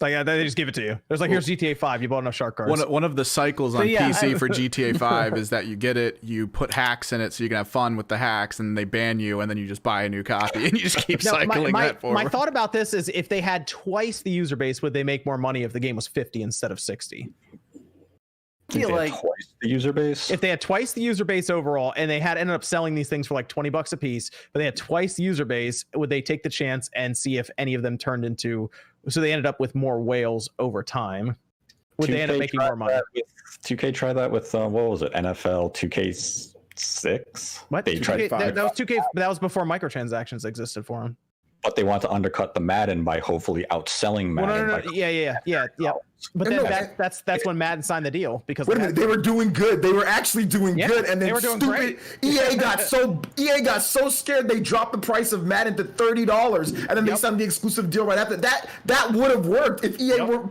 Like they just give it to you. There's like, here's GTA 5. You bought enough shark cards. One of the cycles on PC for GTA 5 is that you get it, you put hacks in it so you can have fun with the hacks, and they ban you, and then you just buy a new copy, and you just keep cycling that forward. My thought about this is if they had twice the user base, would they make more money if the game was 50 instead of 60? Feel like twice the user base. If they had twice the user base overall, and they had ended up selling these things for like $20 a piece, but they had twice the user base, would they take the chance and see if any of them turned into? So they ended up with more whales over time. Would they end up making more money? 2K try that with what was it? NFL 2K6. What? They tried 5. That was 2K. But that was before microtransactions existed for them. But they want to undercut the Madden by hopefully outselling Madden. Well, no. Yeah. But then that's when Madden signed the deal because wait a minute, they were doing good. They were actually doing good, and then they were doing stupid EA got so scared they dropped the price of Madden to $30, and then they signed the exclusive deal right after that. That would have worked if EA were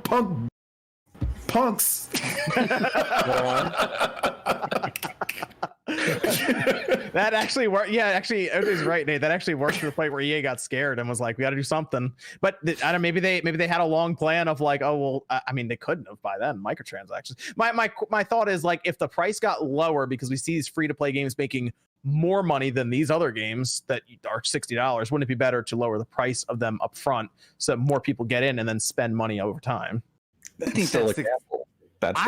punks. That actually worked. Yeah, actually, Ode's right, Nate. That actually worked to the point where EA got scared and was like, "We got to do something." But I don't. Maybe they had a long plan of like, "Oh well." I mean, they couldn't have by then microtransactions. My thought is like, if the price got lower because we see these free to play games making more money than these other games that are $60, wouldn't it be better to lower the price of them up front so that more people get in and then spend money over time? I think that's the but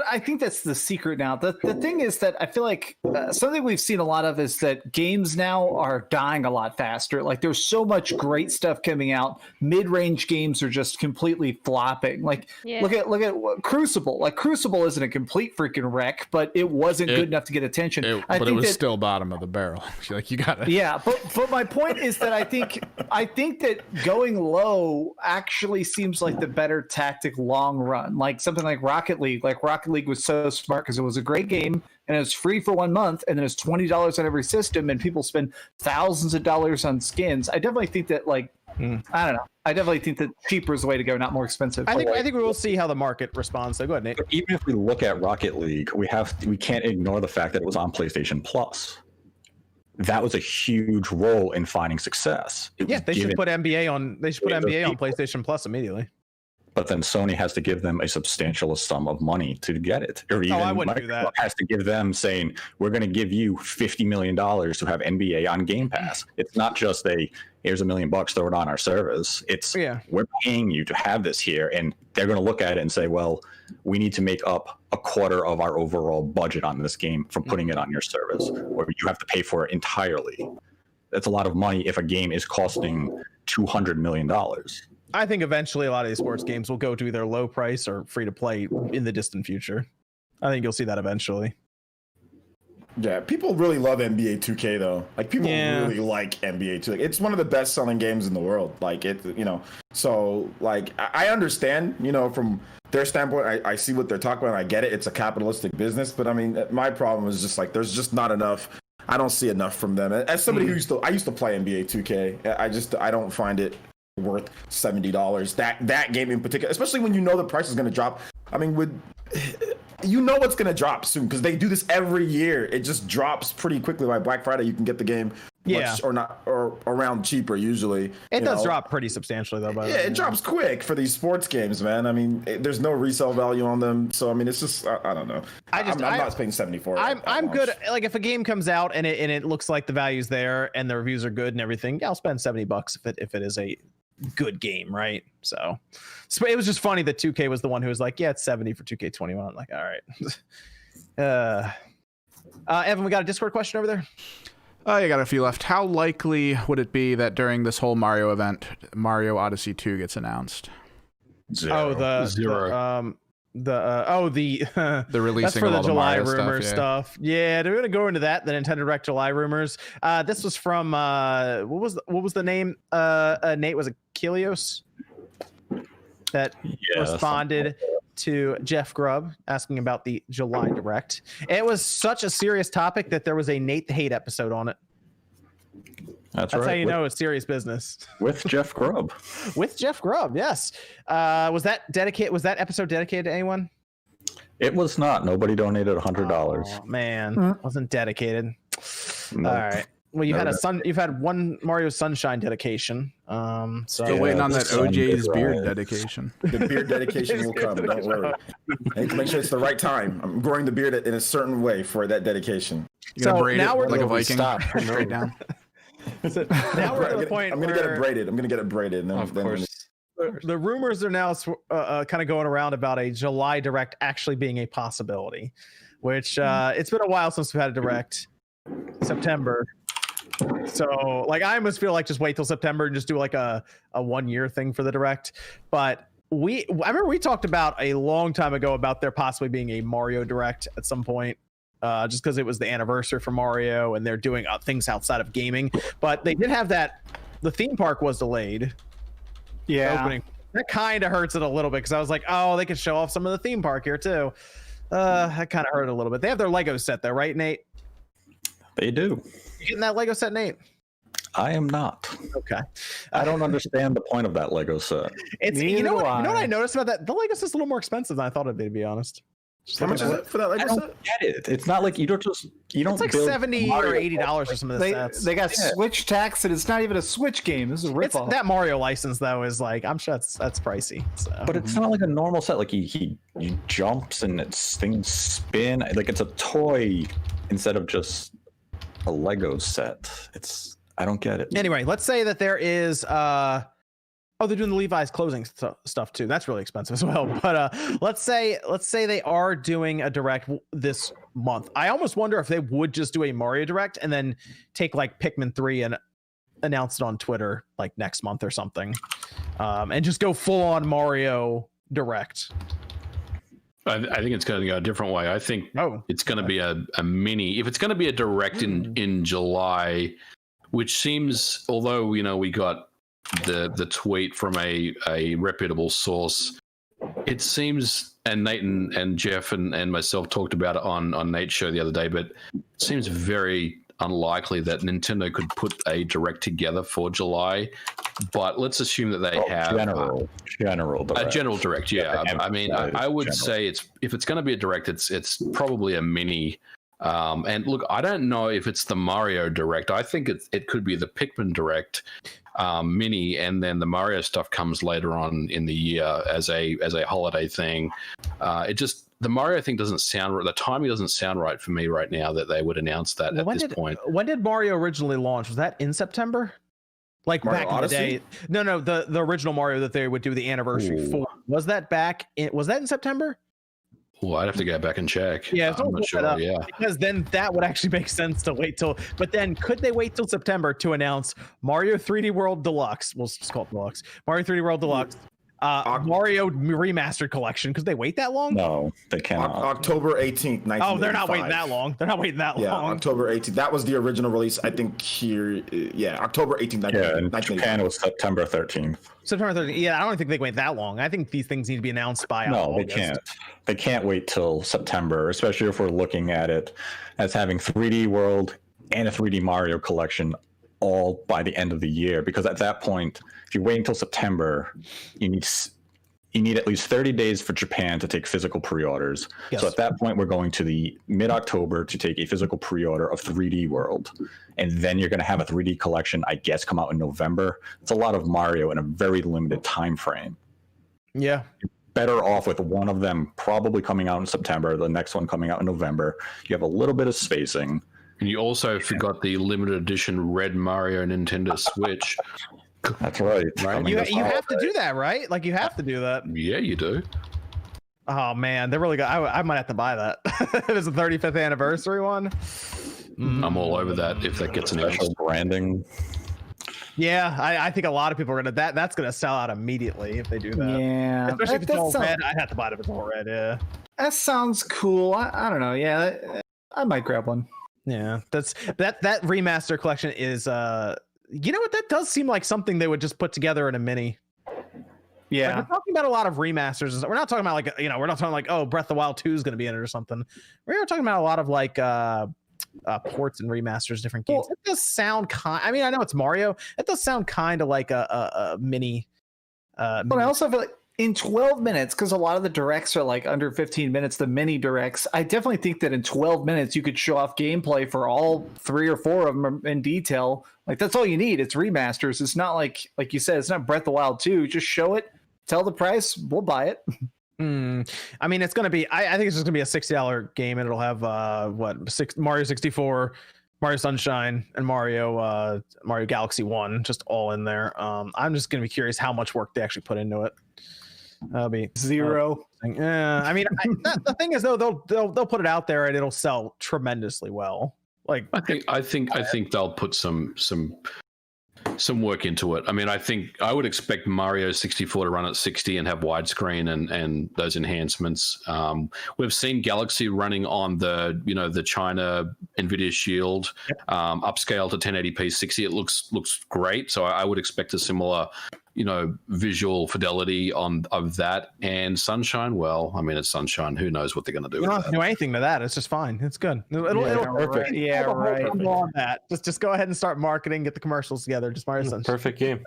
I think that's the secret now. The thing is that I feel like something we've seen a lot of is that games now are dying a lot faster. Like there's so much great stuff coming out. Mid-range games are just completely flopping. Like look at Crucible. Like Crucible isn't a complete freaking wreck, but it wasn't good enough to get attention. It was still bottom of the barrel. Like you got it. Yeah, but my point is that I think that going low actually seems like the better tactic long run. Like something like Rocket League. Like Rocket League was so smart because it was a great game and it was free for 1 month, and then it's $20 on every system, and people spend thousands of dollars on skins. I definitely think that I don't know. I definitely think that cheaper is the way to go, not more expensive. I think we will see how the market responds. So go ahead, Nate. Even if we look at Rocket League, we can't ignore the fact that it was on PlayStation Plus. That was a huge role in finding success. They should put NBA on. They should put NBA on PlayStation Plus immediately. But then Sony has to give them a substantial sum of money to get it. Or even I wouldn't do that. Has to give them saying, we're going to give you $50 million to have NBA on Game Pass. It's not just here's $1 million, throw it on our service. It's we're paying you to have this here. And they're going to look at it and say, well, we need to make up a quarter of our overall budget on this game from putting it on your service, or you have to pay for it entirely. That's a lot of money if a game is costing $200 million. I think eventually a lot of these sports games will go to either low price or free to play in the distant future. I think you'll see that eventually. Yeah, people really love NBA 2K though. Like people really like NBA 2K. It's one of the best selling games in the world. Like so like I understand, from their standpoint, I see what they're talking about. I get it. It's a capitalistic business, but I mean, my problem is just like there's just not enough. I don't see enough from them. As somebody who used to play NBA 2K, I don't find it worth $70. That game in particular, especially when you know the price is going to drop. I mean, what's going to drop soon because they do this every year. It just drops pretty quickly. By Black Friday, you can get the game or around cheaper usually. It does drop pretty substantially though. It drops quick for these sports games, man. I mean, there's no resale value on them, so I mean, it's just I don't know. I'm not paying $70 for it. I'm good. Like if a game comes out and it looks like the value's there and the reviews are good and everything, I'll spend $70 if it is a good game, right? So it was just funny that 2K was the one who was like, it's 70 for 2K21. I'm like, all right. Evan, we got a Discord question over there. You got a few left. How likely would it be that during this whole Mario event, Mario Odyssey 2 gets announced? Zero. The releasing that's for of the all July the Mario rumor stuff. Yeah, they're gonna go into that. The Nintendo Direct July rumors. This was from what was the name? Nate, was it Kilios that responded to Jeff Grubb asking about the July Direct. It was such a serious topic that there was a Nate the Hate episode on it. That's right. How you know it's serious business. With Jeff Grubb. With Jeff Grubb, yes. Was that episode dedicated to anyone? It was not. Nobody donated $100. Oh, man, wasn't dedicated. Nope. All right. Well, you've had one Mario Sunshine dedication. Still waiting on that OJ's beard dedication. The beard dedication will come. Don't worry. And make sure it's the right time. I'm growing the beard in a certain way for that dedication. You're gonna braid now it we're like a Viking, straight down. So now we're at the point. I'm gonna get it braided. And then, Of course. The rumors are now kind of going around about a July Direct actually being a possibility, which it's been a while since we've had a Direct. September. So like I almost feel like just wait till September and just do like a 1 year thing for the Direct. But I remember we talked about a long time ago about there possibly being a Mario Direct at some point. Just because it was the anniversary for Mario and they're doing things outside of gaming. But they did have the theme park was delayed. Yeah. Opening. That kind of hurts it a little bit because I was like, oh, they could show off some of the theme park here too. That kind of hurt a little bit. They have their Lego set though, right, Nate? They do. You getting that Lego set, Nate? I am not. Okay. I don't understand the point of that Lego set. It's you know what I noticed about that? The Lego set's a little more expensive than I thought it'd be, to be honest. How much is it for that Lego set? Get it. It's not like you don't. It's like $70 or $80 for some of the sets. They got Switch tax, and it's not even a Switch game. This is a ripoff. That Mario license though is like I'm sure that's pricey. So. But it's not like a normal set. Like he jumps and things spin. Like it's a toy instead of just a Lego set. I don't get it. Anyway, let's say that there is they're doing the Levi's closing stuff too. That's really expensive as well. But let's say they are doing a Direct this month. I almost wonder if they would just do a Mario Direct and then take like Pikmin 3 and announce it on Twitter like next month or something, and just go full on Mario Direct. I think it's going to go a different way. I think it's going to be a mini. If it's going to be a Direct in July, which seems, although we got the tweet from a reputable source, it seems, and Nate and Jeff and myself talked about it on Nate's show the other day, but it seems very unlikely that Nintendo could put a Direct together for July. But let's assume that they have general Direct. A general Direct. Yeah, I mean, I would say if it's going to be a Direct, it's probably a mini. And look, I don't know if it's the Mario Direct. I think it could be the Pikmin Direct mini, and then the Mario stuff comes later on in the year as a holiday thing. The Mario thing doesn't sound right. The timing doesn't sound right for me right now that they would announce that at this point. When did Mario originally launch? Was that in September? Like Mario back Odyssey? In the day? No, the original Mario that they would do the anniversary for. Was that in September? Well, I'd have to go back and check. Yeah, I'm not sure. Yeah, because then that would actually make sense to wait till. But then, could they wait till September to announce Mario 3D World Deluxe? We'll just call it Deluxe. Mario 3D World Deluxe. Mario Remastered Collection. Could they wait that long? No, they cannot. October 18th, 1985. Oh, they're not waiting that long. Yeah, October 18th. That was the original release. I think here, October 18th. Yeah, in Japan it was September 13th. September 13th. Yeah, I don't think they wait that long. I think these things need to be announced by No, August. They can't. They can't wait till September, especially if we're looking at it as having 3D World and a 3D Mario collection all by the end of the year. Because at that point, if you wait until September, you need at least 30 days for Japan to take physical pre-orders. Yes. So at that point, we're going to the mid-October to take a physical pre-order of 3D World. And then you're going to have a 3D collection, I guess, come out in November. It's a lot of Mario in a very limited time frame. Yeah. You're better off with one of them probably coming out in September, the next one coming out in November. You have a little bit of spacing. And you also forgot the limited edition Red Mario Nintendo Switch. That's right. You have to do that, right? Like you have to do that. Yeah, you do. Oh man, they're really good. I might have to buy that. It is a 35th anniversary one. I'm all over that if that gets announced. Special branding. Yeah, I think a lot of people are gonna that's gonna sell out immediately if they do that. Yeah, especially if it's all red. I'd have to buy it if it's all red. Yeah, that sounds cool. I don't know. Yeah, I might grab one. Yeah, that remaster collection is you know what, that does seem like something they would just put together in a mini. Yeah, like we're talking about a lot of remasters. We're not talking about like we're not talking like Breath of the Wild 2 is going to be in it or something. We're talking about a lot of like ports and remasters, different games. It does sound I mean, I know it's Mario. It does sound kind of like a mini. But I also feel like in 12 minutes, because a lot of the directs are like under 15 minutes, the mini directs, I definitely think that in 12 minutes you could show off gameplay for all 3 or 4 of them in detail. Like, that's all you need. It's remasters. It's not like you said, it's not Breath of the Wild 2. Just show it, tell the price, we'll buy it. I mean, it's going to be, I think it's just going to be a $60 game, and it'll have Mario 64, Mario Sunshine, and Mario Galaxy 1 just all in there. I'm just going to be curious how much work they actually put into it. That'll be 0. Yeah, I mean, the thing is though, they'll put it out there and it'll sell tremendously well. Like, I think they'll put some work into it. I mean, I would expect Mario 64 to run at 60 and have widescreen and those enhancements. We've seen Galaxy running on the China Nvidia Shield, upscale to 1080p 60. It looks great. So I would expect a similar, visual fidelity of that. And Sunshine, well, I mean, it's Sunshine. Who knows what they're going to do? You don't have to do anything to that. It's just fine. It's good. It'll perfect. Yeah, right. On that. Just go ahead and start marketing. Get the commercials together. Just Mario Sunshine. Perfect game.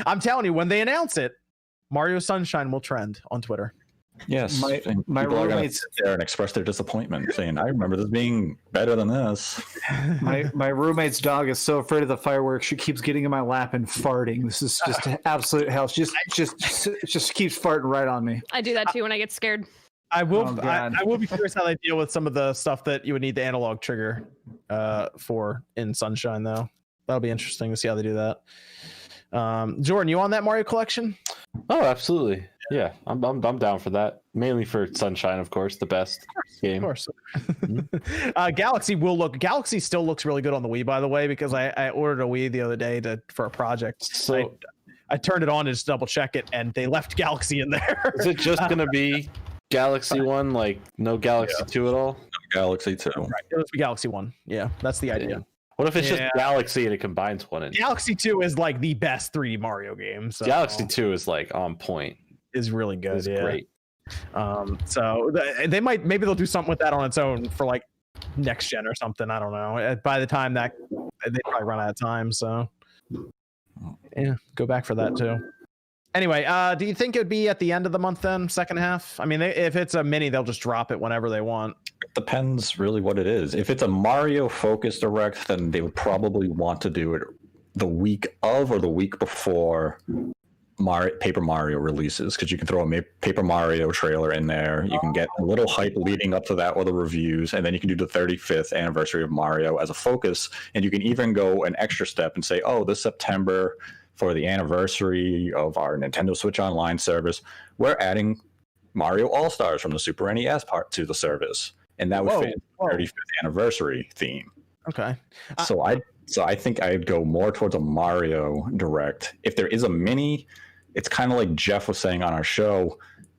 I'm telling you, when they announce it, Mario Sunshine will trend on Twitter. Yes, My people are going to roommates sit there and express their disappointment, saying, "I remember this being better than this." my roommate's dog is so afraid of the fireworks. She keeps getting in my lap and farting. This is just absolute hell. She just keeps farting right on me. I do that too when I get scared. I will. Oh, I will be curious how they deal with some of the stuff that you would need the analog trigger for in Sunshine, though. That'll be interesting to see how they do that. Jordan, you on that Mario collection? Oh, absolutely. Yeah, I'm down for that. Mainly for Sunshine, of course, the best game. Of course. Galaxy still looks really good on the Wii, by the way, because I ordered a Wii the other day for a project. So I turned it on to just double check it, and they left Galaxy in there. Is it just gonna be Galaxy 1, like no Galaxy 2 at all? Galaxy 2. Right. It'll be Galaxy 1. Yeah, that's the idea. Yeah. What if it's just Galaxy and it combines one in? Galaxy 2 is like the best 3D Mario game. So Galaxy 2 is like on point. Is really good. It's great. So they maybe they'll do something with that on its own for like next gen or something. I don't know. By the time that they probably run out of time, so yeah, go back for that too. Anyway, do you think it would be at the end of the month then, second half? I mean, if it's a mini, they'll just drop it whenever they want. It depends really what it is. If it's a Mario focused direct, then they would probably want to do it the week of or the week before Paper Mario releases, because you can throw a Paper Mario trailer in there. You can get a little hype leading up to that or the reviews, and then you can do the 35th anniversary of Mario as a focus, and you can even go an extra step and say, oh, this September, for the anniversary of our Nintendo Switch Online service, we're adding Mario All-Stars from the Super NES part to the service, and that would fit in the 35th anniversary theme. Okay. So I think I'd go more towards a Mario Direct. If there is a mini, it's kind of like Jeff was saying on our show,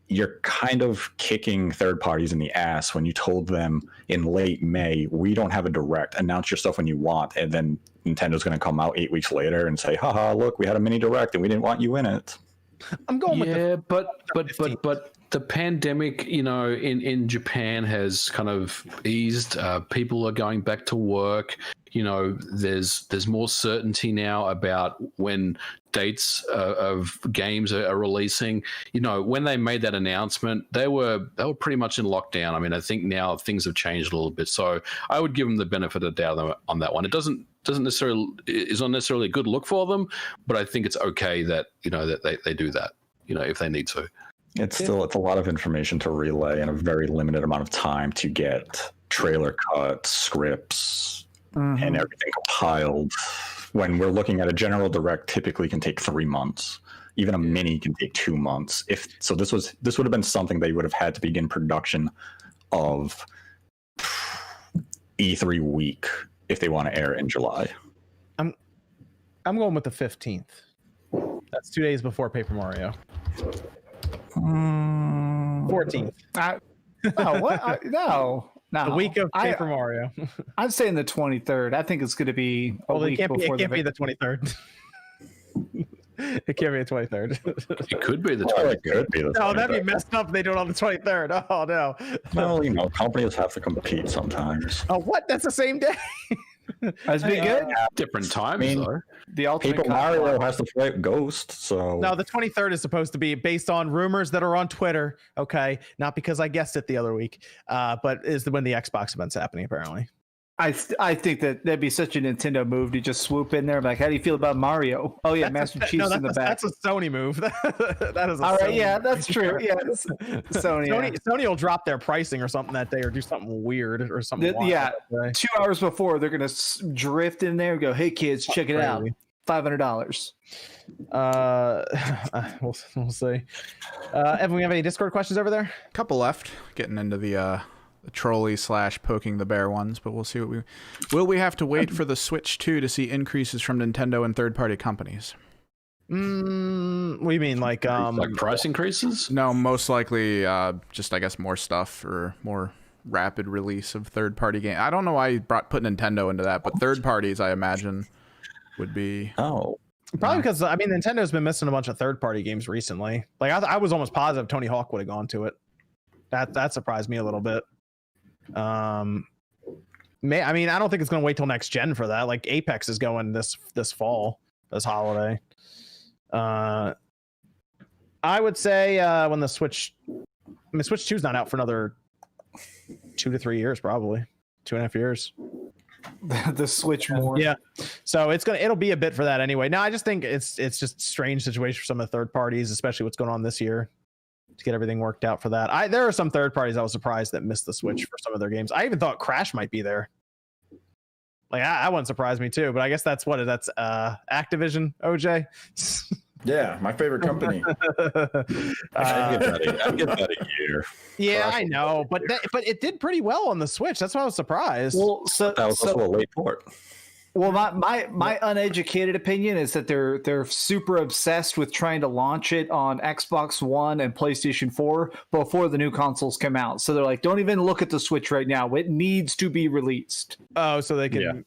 you're kind of kicking third parties in the ass when you told them in late May, we don't have a Direct, announce your stuff when you want, and then Nintendo's going to come out 8 weeks later and say, haha, look, we had a mini Direct and we didn't want you in it. I'm going with but the pandemic, in Japan has kind of eased. People are going back to work. There's more certainty now about when dates of games are releasing. When they made that announcement, they were pretty much in lockdown. I mean, I think now things have changed a little bit, so I would give them the benefit of the doubt on that one. It is not necessarily a good look for them, but I think it's okay that that they do that. If they need to. It's a lot of information to relay in a very limited amount of time to get trailer cuts, scripts, and everything compiled. When we're looking at a general direct, typically can take 3 months. Even a mini can take 2 months. This would have been something they would have had to begin production of E3 week if they want to air it in July. I'm going with the 15th. That's 2 days before Paper Mario. 14th. No. The week of Paper Mario. I'm saying the 23rd. I think it's going to be a week before. It can't be the 23rd. It can't be the 23rd. It could be the 23rd. It could be the 23rd. No, that'd be messed up if they do it on the 23rd. Oh, no. Well, companies have to compete sometimes. Oh, what? That's the same day? Has been good. Different times, I mean, though. The ultimate Paper Mario has to fight Ghost, so No, the 23rd is supposed to be based on rumors that are on Twitter. Okay, not because I guessed it the other week, but is when the Xbox event's happening apparently. I think that'd be such a Nintendo move to just swoop in there. Like, how do you feel about Mario? Oh yeah, Master Chief's in the back. That's a Sony move. That is. All right, Sony yeah, move. that's true. Yeah, Sony will drop their pricing or something that day, or do something weird or something. Yeah, wild 2 hours before they're gonna drift in there and go, "Hey kids, check it out, $500." We'll see. Evan, we have any Discord questions over there? Couple left. Getting into the trolley / poking the bear ones, but we'll see what will we have to wait for the Switch 2 to see increases from Nintendo and third-party companies? What do you mean, like price increases? No, most likely just I guess more stuff or more rapid release of third-party games. I don't know why you put Nintendo into that, but third parties I imagine would be probably because I mean Nintendo's been missing a bunch of third-party games recently. Like I was almost positive Tony Hawk would have gone to it. That surprised me a little bit. I mean, I don't think it's going to wait till next gen for that. Like Apex is going this fall, this holiday. I would say when the Switch 2 is not out for another 2 to 3 years, probably 2.5 years. The Switch more. Yeah. So it'll be a bit for that anyway. No, I just think it's just a strange situation for some of the third parties, especially what's going on this year, to get everything worked out for that. There are some third parties I was surprised that missed the Switch for some of their games. I even thought Crash might be there. Like that wouldn't surprise me too, but I guess that's Activision, OJ. Yeah, my favorite company. I'd give that a year. Yeah, I know, but it did pretty well on the Switch. That's why I was surprised. Well, That was also a late port. Well, my uneducated opinion is that they're super obsessed with trying to launch it on Xbox One and PlayStation 4 before the new consoles come out. So they're like, don't even look at the Switch right now. It needs to be released. Oh, so they can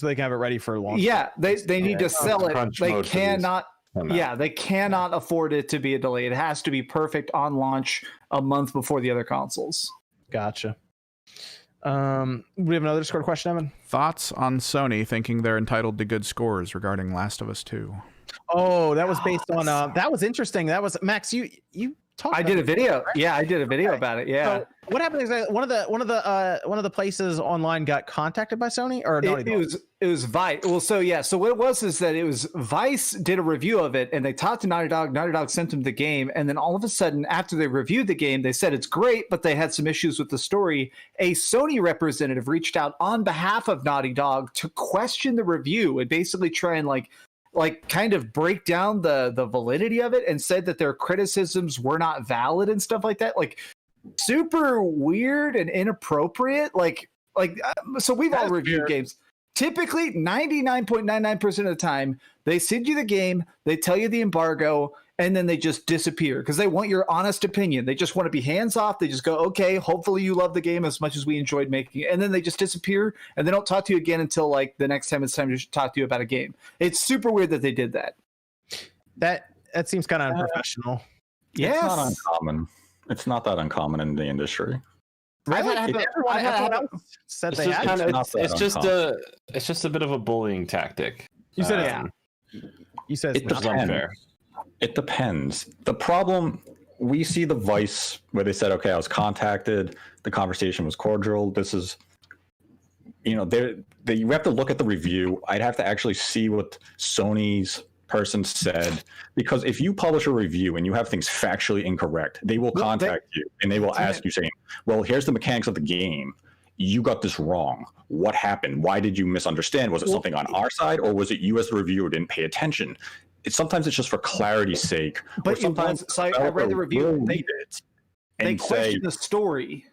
have it ready for launch. Yeah, they need to sell it. They cannot. No. Yeah, they cannot afford it to be a delay. It has to be perfect on launch a month before the other consoles. Gotcha. We have another Discord question, Evan. Thoughts on Sony thinking they're entitled to good scores regarding Last of Us 2? Oh, that was based on that was interesting. That was Max. You talked. I did a video. Right? Yeah, I did a video about it. Yeah. So what happened is one of the places online got contacted by Sony or it was Vice. Well, so what it was is that it was Vice did a review of it and they talked to Naughty Dog. Naughty Dog sent them the game, and then all of a sudden, after they reviewed the game, they said it's great, but they had some issues with the story. A Sony representative reached out on behalf of Naughty Dog to question the review and basically try and like kind of break down the validity of it, and said that their criticisms were not valid and stuff like that. Like super weird and inappropriate. So we've all reviewed games. Typically 99.99% of the time they send you the game, they tell you the embargo, and then they just disappear because they want your honest opinion. They just want to be hands off. They just go, okay, hopefully you love the game as much as we enjoyed making it. And then they just disappear and they don't talk to you again until like the next time it's time to talk to you about a game. It's super weird that they did that. That seems kind of unprofessional. Yes. It's not uncommon. It's not that uncommon in the industry. Everyone said they had. It's just a bit of a bullying tactic. You said You said it's unfair. It depends. The problem, we see the Vice where they said, okay, I was contacted, the conversation was cordial. This is, you have to look at the review. I'd have to actually see what Sony's person said, because if you publish a review and you have things factually incorrect, they will contact you and they will ask you saying, well, here's the mechanics of the game. You got this wrong. What happened? Why did you misunderstand? Was it something on our side, or was it you as the reviewer didn't pay attention? Sometimes it's just for clarity's sake. But sometimes I read the review. They question the story.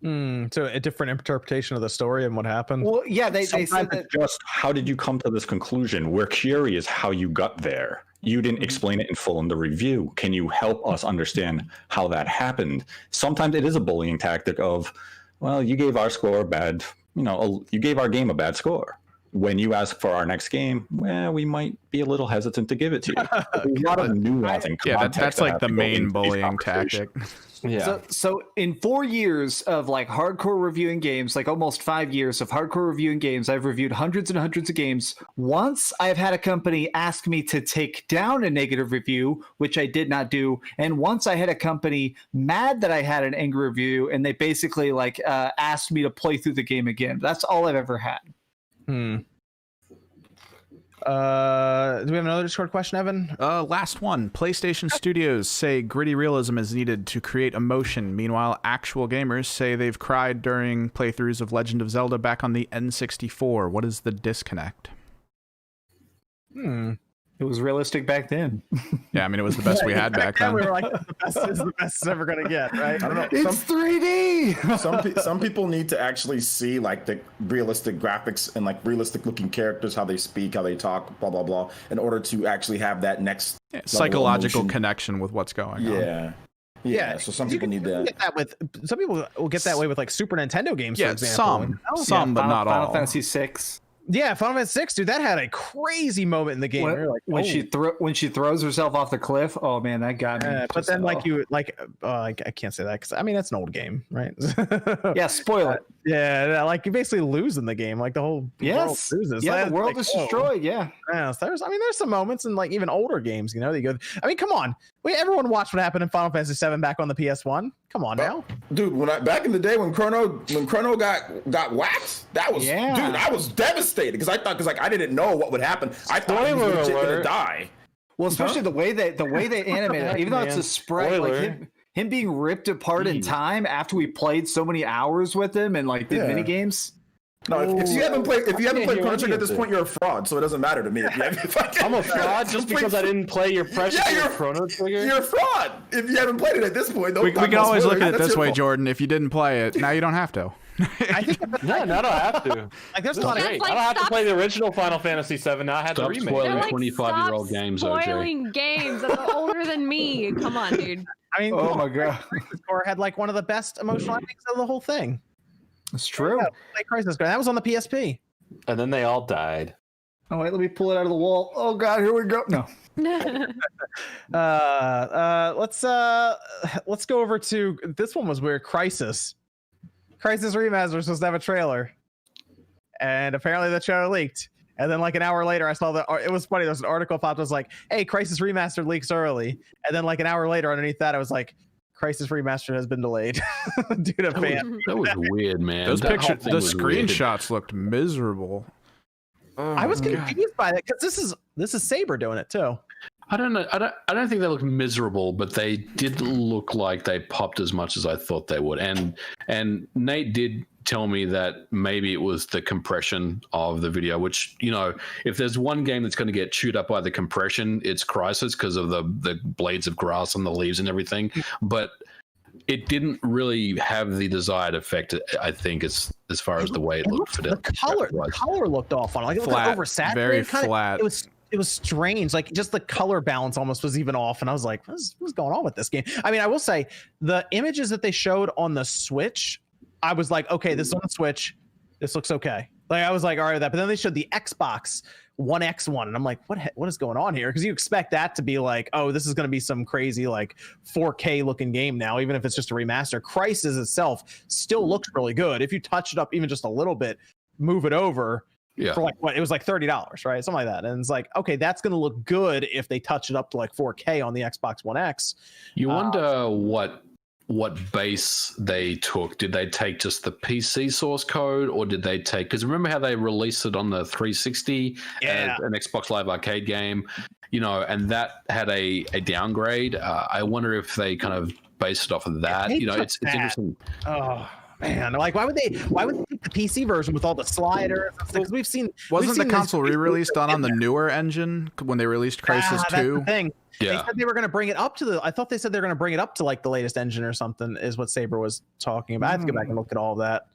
So a different interpretation of the story and what happened. Well, yeah, they said that. Just how did you come to this conclusion? We're curious how you got there. You didn't explain it in full in the review. Can you help us understand how that happened? Sometimes it is a bullying tactic of, well, you gave our score a bad, you gave our game a bad score. when you ask for our next game, well, we might be a little hesitant to give it to you. There's a lot of nuance and context. That's like the main bullying tactic. Yeah. So in 4 years of like hardcore reviewing games, like almost 5 years of hardcore reviewing games, I've reviewed hundreds and hundreds of games. Once I've had a company ask me to take down a negative review, which I did not do. And once I had a company mad that I had an angry review, and they basically like asked me to play through the game again. That's all I've ever had. Do we have another Discord question, Evan? Last one. PlayStation Studios say gritty realism is needed to create emotion. Meanwhile, actual gamers say they've cried during playthroughs of Legend of Zelda back on the N64. What is the disconnect? It was realistic back then. Yeah, I mean, it was the best we had back then. We were like, the best is the best it's ever gonna get, right? I don't know. It's 3D. Some people need to actually see like the realistic graphics and like realistic looking characters, how they speak, how they talk, blah blah blah, in order to actually have that next Psychological connection with what's going on. Yeah. So some people need that. Get that with some people will get that way with like Super Nintendo games, for example. Some, but not all. Final Fantasy 6. Yeah, Final Fantasy 6, dude, that had a crazy moment in the game. When she throws herself off the cliff, oh man, that got me. But then, I can't say that because I mean that's an old game, right? Yeah, spoil it. Yeah, like you basically lose in the game, like the whole world loses. Yeah, the world is destroyed. Yeah. So there's some moments in like even older games, you know, that you go. I mean, come on, everyone watched what happened in Final Fantasy 7 back on the PS1. Come on now, dude. Back in the day when Chrono got whacked, that was dude. I was devastated because I didn't know what would happen. I thought he was legit gonna die. Well, especially the way they animated it, even though it's a sprite, like him being ripped apart in time after we played so many hours with him and like did mini games. No, if you haven't played Chrono Trigger at this point, you're a fraud. So it doesn't matter to me. I'm a fraud just because I didn't play your precious Chrono Trigger. You're a fraud if you haven't played it at this point. We can always look at it this way, Jordan. If you didn't play it, now you don't have to. I think no, I don't have to. Like there's a lot of I don't have to play the original Final Fantasy 7. Now I have to remake. Spoiling 25-year-old games, spoiling games that are older than me. Come on, dude. I mean, oh my god, Core had like one of the best emotional endings of the whole thing. It's true. Like Crysis, that was on the PSP. And then they all died. Oh wait, let me pull it out of the wall. Oh god, here we go. No. Let's go over to this one. Was weird. Crysis Remaster was supposed to have a trailer, and apparently the trailer leaked. And then like an hour later, I saw it was funny. There's an article popped. Was like, "Hey, Crysis Remastered leaks early," and then like an hour later, underneath that, I was like, Crysis Remastered has been delayed. Dude, a fan. That was weird, man. Those pictures, the screenshots looked miserable. Oh, I was confused by that because this is Saber doing it too. I don't know. I don't think they looked miserable, but they did look like they popped as much as I thought they would. And Nate did tell me that maybe it was the compression of the video, which, you know, if there's one game that's going to get chewed up by the compression, it's Crysis because of the blades of grass and the leaves and everything. But it didn't really have the desired effect, I think, as far as the way it looked. The color looked off on it. Like it flat, looked oversaturated. Very flat. It was strange. Like just the color balance almost was even off. And I was like, what's going on with this game? I mean, I will say the images that they showed on the Switch, I was like, okay, this is on the Switch. This looks okay. Like I was like, all right with that. But then they showed the Xbox One X one, and I'm like, what is going on here? Because you expect that to be like, oh, this is going to be some crazy like 4K looking game now, even if it's just a remaster. Crysis itself still looks really good. If you touch it up even just a little bit, move it over. Yeah. For like what it was like $30, right? Something like that. And it's like, okay, that's gonna look good if they touch it up to like 4K on the Xbox One X. You wonder what base they took. Did they take just the PC source code, or did they take? Because remember how they released it on the 360 as an Xbox Live Arcade game, you know, and that had a downgrade. I wonder if they kind of based it off of that. You know, it's interesting. Oh. Man, like why would they take the PC version with all the sliders? Because wasn't the console re-released on the newer engine when they released Crysis 2? That's the thing. Yeah. They said they were going to bring it up to I thought they said they're going to bring it up to like the latest engine or something is what Saber was talking about. I have to go back and look at all of that.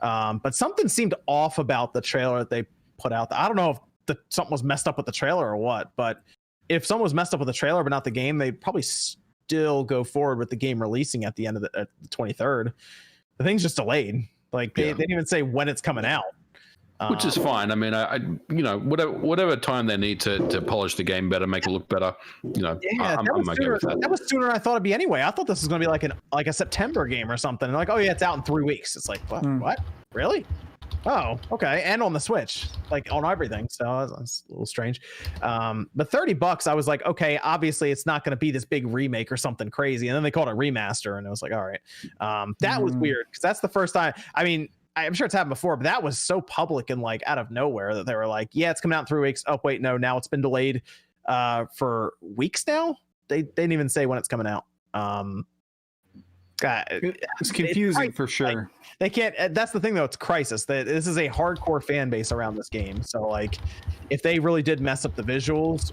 But something seemed off about the trailer that they put out. I don't know if something was messed up with the trailer or what, but if something was messed up with the trailer but not the game, they probably still go forward with the game releasing at the end of the 23rd. The thing's just delayed. Like they didn't even say when it's coming out. Which is fine. I mean, I whatever time they need to polish the game better, make it look better, I'm okay with that. That was sooner than I thought it'd be anyway. I thought this was going to be like a September game or something. And like, oh yeah, it's out in 3 weeks. It's like, what? Really? Oh, okay. And on the Switch, like on everything. So it's a little strange. But $30, I was like, okay, obviously it's not going to be this big remake or something crazy. And then they called it remaster, and I was like, all right. That was weird because that's the first time. I mean, I'm sure it's happened before, but that was so public and like out of nowhere that they were like, yeah, it's coming out in 3 weeks. Oh, wait, no, now it's been delayed for weeks now. They didn't even say when it's coming out. It's confusing for sure. Like, they can't. That's the thing, though. It's Crysis. This is a hardcore fan base around this game. So, like, if they really did mess up the visuals,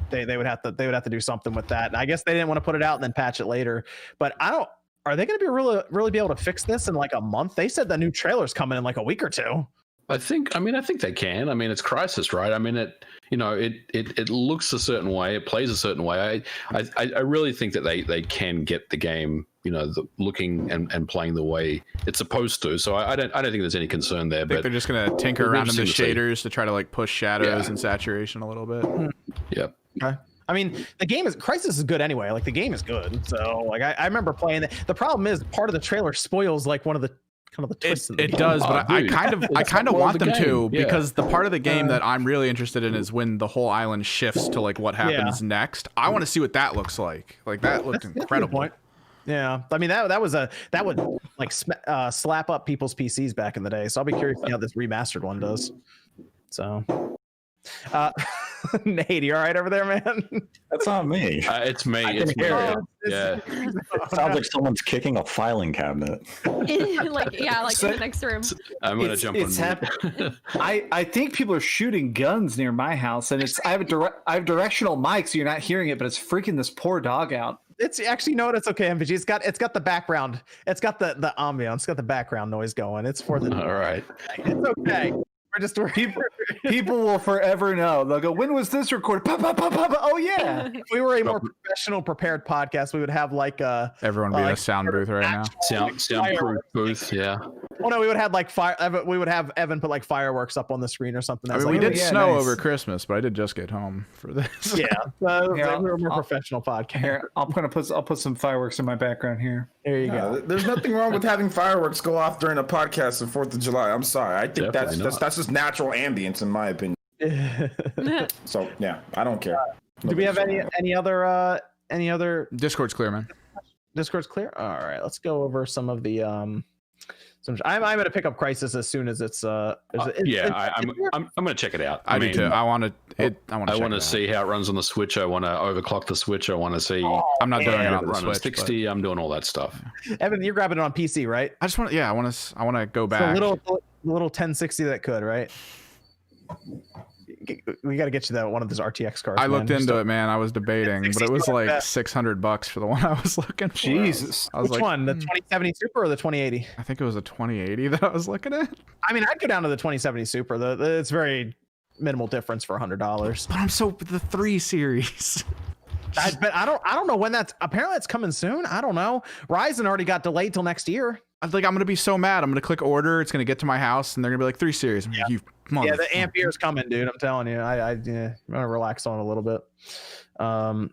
they would have to do something with that. And I guess they didn't want to put it out and then patch it later. But I don't. Are they going to be really be able to fix this in like a month? They said the new trailer's coming in like a week or two. I think they can. I mean, it's Crysis, right? I mean, it looks a certain way, it plays a certain way. I really think that they can get the game, looking and playing the way it's supposed to. So I don't think there's any concern there. But they're just gonna tinker around in the shaders to try to like push shadows and saturation a little bit. Yep. Okay. I mean, Crysis is good anyway. Like the game is good. So like I remember playing it. The problem is part of the trailer spoils like one of the kind of the twists. It does, but I kind of want them to, because the part of the game that I'm really interested in is when the whole island shifts to like what happens next. I want to see what that looks like. Like that looked incredible. Yeah, I mean that would like slap up people's PCs back in the day. So I'll be curious to see how this remastered one does. So. Nate, you all right over there, man? That's not me. It's me. It's me. Yeah. It sounds like someone's kicking a filing cabinet. like in the next room. I'm gonna jump on. I think people are shooting guns near my house, and I have directional mic, so you're not hearing it, but it's freaking this poor dog out. It's actually it's okay, MVG. It's got the background. It's got the ambiance. It's got the background noise going. It's for the. All right. It's okay. People will forever know. They'll go, when was this recorded? Pop, pop, pop, pop. Oh yeah. If we were a more professional, prepared podcast, we would have like everyone be in a sound booth right now. Soundproof booth, yeah. Well, no, we would have like we would have Evan put like fireworks up on the screen or something. I mean, we did snow over Christmas, but I did just get home for this. Yeah, we were a more professional podcast. Here, I'll put some fireworks in my background here. There you go. There's nothing wrong with having fireworks go off during a podcast on 4th of July. I'm sorry. I think that's just natural ambience, in my opinion. So yeah, I don't care. Do we have any other? Discord's clear, man. Discord's clear. All right, let's go over some of the I'm going to pick up Crysis as soon as it's I'm going to check it out. I do too. I want to see how it runs on the Switch. I want to overclock the Switch. I want to see. I'm not doing it on the Switch. 60. I'm doing all that stuff. Evan, you're grabbing it on PC, right? I just want. Yeah, I want to go back. So little 1060 that could, right? We got to get you that one of those RTX cards. I looked into it, man. I was debating, but it was like $600 for the one I was looking for. Jesus, which one? The 2070 Super or the 2080? I think it was a 2080 that I was looking at. I mean, I'd go down to the 2070 Super. It's very minimal difference for $100. But the 3 series. But I don't know when that's. Apparently, it's coming soon. I don't know. Ryzen already got delayed till next year. I'm gonna be so mad. I'm gonna click order. It's gonna get to my house, and they're gonna be like 3 series. Yeah. The Ampere's coming, dude. I'm telling you. I'm gonna relax on it a little bit. I'll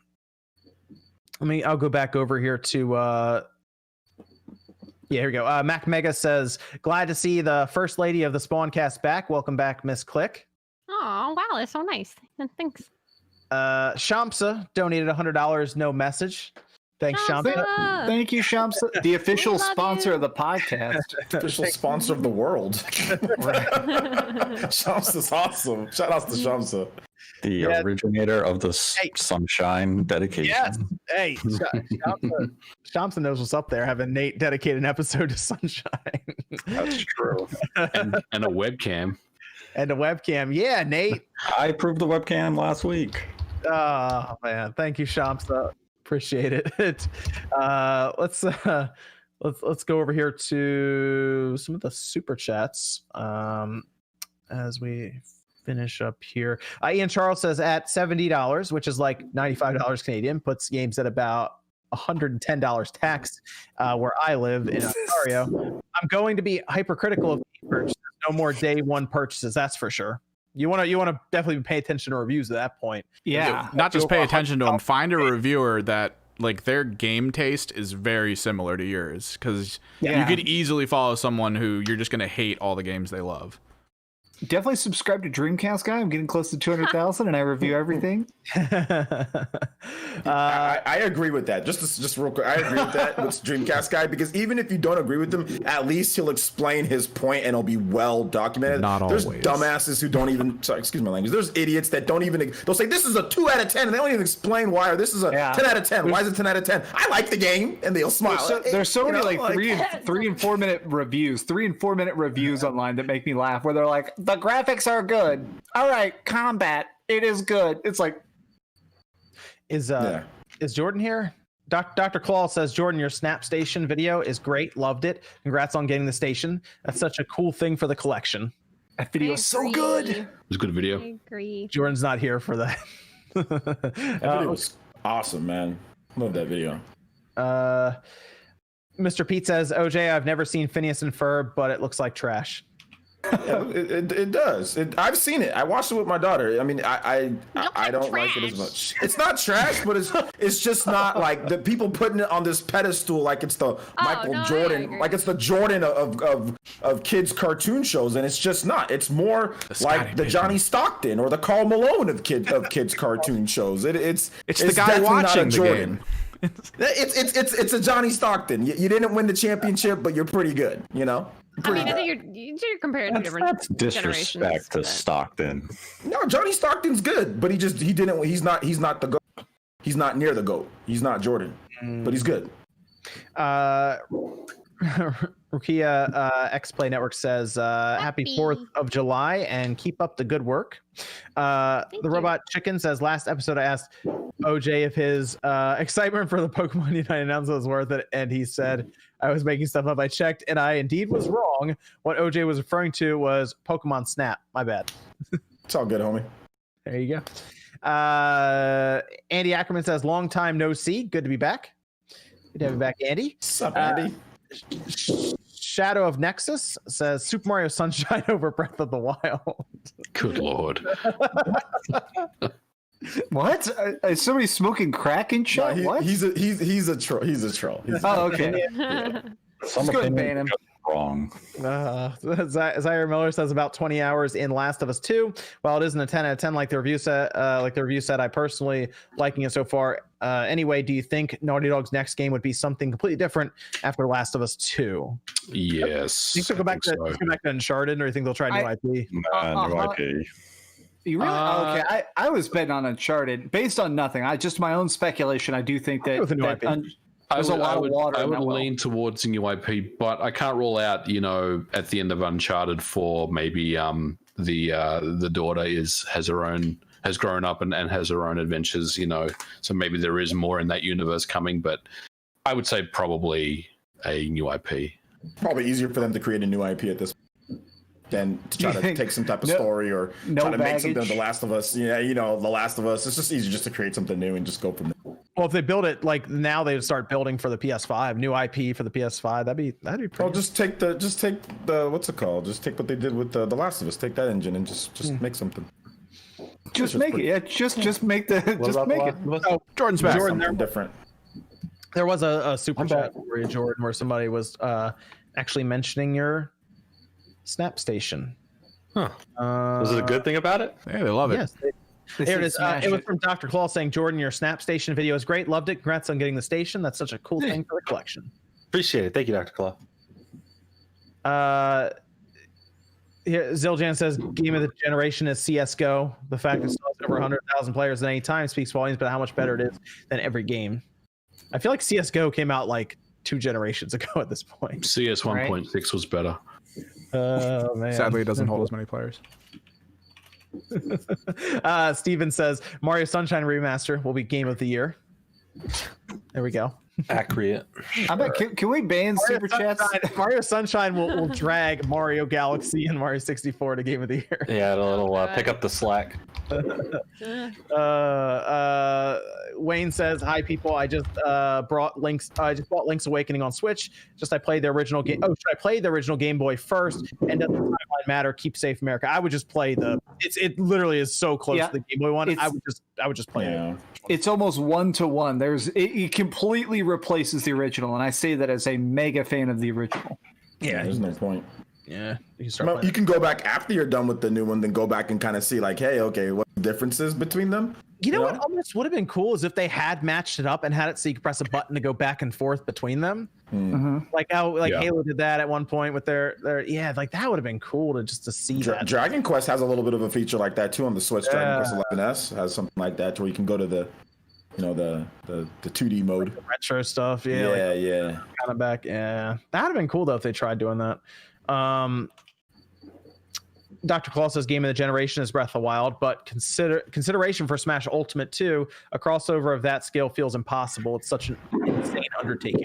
go back over here to. Here we go. Mac Mega says, "Glad to see the first lady of the Spawncast back. Welcome back, Miss Click." Oh wow, that's so nice. Thanks. Shamsa donated $100. No message. Thanks, Shamsa. Thank you, Shamsa, the official sponsor of the podcast. Official sponsor of the world. Shamsa's awesome. Shout out to Shamsa. The originator of the Sunshine dedication. Yes. Hey, Shamsa knows what's up there, having Nate dedicate an episode to Sunshine. That's true. And a webcam. Yeah, Nate. I approved the webcam last week. Oh, man. Thank you, Shamsa. Appreciate it. Let's go over here to some of the super chats as we finish up here. Ian Charles says at $70, which is like $95 Canadian, puts games at about $110 tax where I live in Ontario. I'm going to be hypercritical of gamers. no more day one purchases. That's for sure. You want to definitely pay attention to reviews at that point. Yeah. Not just pay attention to them. Find a reviewer that like their game taste is very similar to yours, because you could easily follow someone who you're just going to hate all the games they love. Definitely subscribe to Dreamcast Guy. I'm getting close to 200,000 and I review everything. I agree with that. Just real quick, I agree with that with Dreamcast Guy, because even if you don't agree with him, at least he'll explain his point and it'll be well documented. Not There's always. dumbasses who don't even, sorry, excuse my language. There's idiots that don't even, they'll say this is a 2 out of 10 and they don't even explain why, or this is a 10 out of 10. Why is it 10 out of 10? I like the game, and they'll smile. There's so many like three and 4 minute reviews, 3 and 4 minute reviews online that make me laugh, where they're like, the graphics are good. All right, combat, it is good. It's like, is Jordan here? Dr. Claw says, Jordan, your Snap Station video is great. Loved it. Congrats on getting the station. That's such a cool thing for the collection. that video is so good. It was a good video. I agree. Jordan's not here for that. That video was awesome, man. Love that video. Mr. Pete says, OJ, I've never seen Phineas and Ferb, but it looks like trash. Yeah, it does. I've seen it. I watched it with my daughter. I mean, I don't like it as much. It's not trash, but it's just not like the people putting it on this pedestal like it's the Michael Jordan, like it's the Jordan of kids cartoon shows, and it's just not. It's more like the Johnny Stockton or the Karl Malone of kids cartoon shows. It's the guy watching the game. It's a Johnny Stockton. You didn't win the championship, but you're pretty good. You know. I mean, I think you're comparing two different That's disrespect generations, to but- Stockton. No, Johnny Stockton's good, but he's not the GOAT. He's not near the GOAT. He's not Jordan, but he's good. Rukia X-Play Network says, happy 4th of July and keep up the good work. The Robot Chicken says, last episode I asked OJ if his excitement for the Pokemon Unite announcement was worth it, and he said, I was making stuff up. I checked, and I indeed was wrong. What OJ was referring to was Pokemon Snap. My bad. It's all good, homie. There you go. Andy Ackerman says, long time no see. Good to be back. Good to have you back, Andy. What's up, Andy? Shadow of Nexus says Super Mario Sunshine over Breath of the Wild. Good lord. What? Is somebody smoking crack in chat? What? He's a troll. He's a troll. Oh, okay. Some go ahead and ban him. Wrong. Zaire Miller says about 20 hours in Last of Us 2. While it isn't a 10 out of 10 like the review said, I personally liking it so far. Anyway, do you think Naughty Dog's next game would be something completely different after Last of Us 2? Yes. You think they'll go back to Uncharted, or you think they'll try new IP? New IP. You really? Okay, I was betting on Uncharted based on nothing. Just my own speculation. I do think that, there's a lot of water. I would lean towards a new IP, but I can't rule out, at the end of Uncharted 4, maybe the daughter has grown up and has her own adventures, so maybe there is more in that universe coming. But I would say probably a new IP. Probably easier for them to create a new IP at this point than to try to take some type of story or try to make something of The Last of Us. Yeah, The Last of Us. It's just easier just to create something new and just go from there. Well, if they build it like now, they would start building for the PS5, new IP for the PS5. That'd be pretty. Well, just take the what's it called? Just take what they did with the Last of Us. Take that engine and just make something. Just make it. Yeah, just make the. Just make it. Oh, Jordan's back. Something different. There was a super chat for you, Jordan, where somebody was actually mentioning your Snap Station. Huh. Was it a good thing about it? Yeah, they love it. Yes. Here it is. It was from Dr. Claw saying, Jordan, your Snap Station video is great. Loved it. Congrats on getting the station. That's such a cool thing for the collection. Appreciate it. Thank you, Dr. Claw. Here, Ziljan says, game of the generation is CSGO. The fact that it still has over 100,000 players at any time speaks volumes about how much better it is than every game. I feel like CSGO came out like 2 generations ago at this point. CS 1.6 was better. Oh, man. Sadly, it doesn't hold as many players. Steven says Mario Sunshine Remaster will be game of the year. There we go. Accurate. I bet. Can we ban super chats? Mario Sunshine will drag Mario Galaxy and Mario 64 to Game of the Year. Yeah, it'll pick up the slack. Wayne says, "Hi people, I just bought Link's Awakening on Switch. I played the original game. Oh, should I play the original Game Boy first? And does the timeline matter? Keep safe, America." I would just play it literally is so close to the Game Boy one. I would just play it. It's almost 1-to-1. It completely replaces the original, and I say that as a mega fan of the original. Yeah, there's no point. Yeah, you can go back after you're done with the new one, then go back and kind of see like, hey, okay, what the differences between them? You know what almost would have been cool is if they had matched it up and had it so you could press a button to go back and forth between them. Mm-hmm. Like how Halo did that at one point with their like that would have been cool to see that. Dragon Quest has a little bit of a feature like that too on the Switch. Dragon Quest 11S has something like that where you can go to the 2D mode, like the retro stuff. Yeah. Kind of back. Yeah, that would have been cool though if they tried doing that. Dr. Claus says game of the generation is Breath of the Wild, but consideration for Smash Ultimate 2, a crossover of that scale feels impossible. It's such an insane undertaking.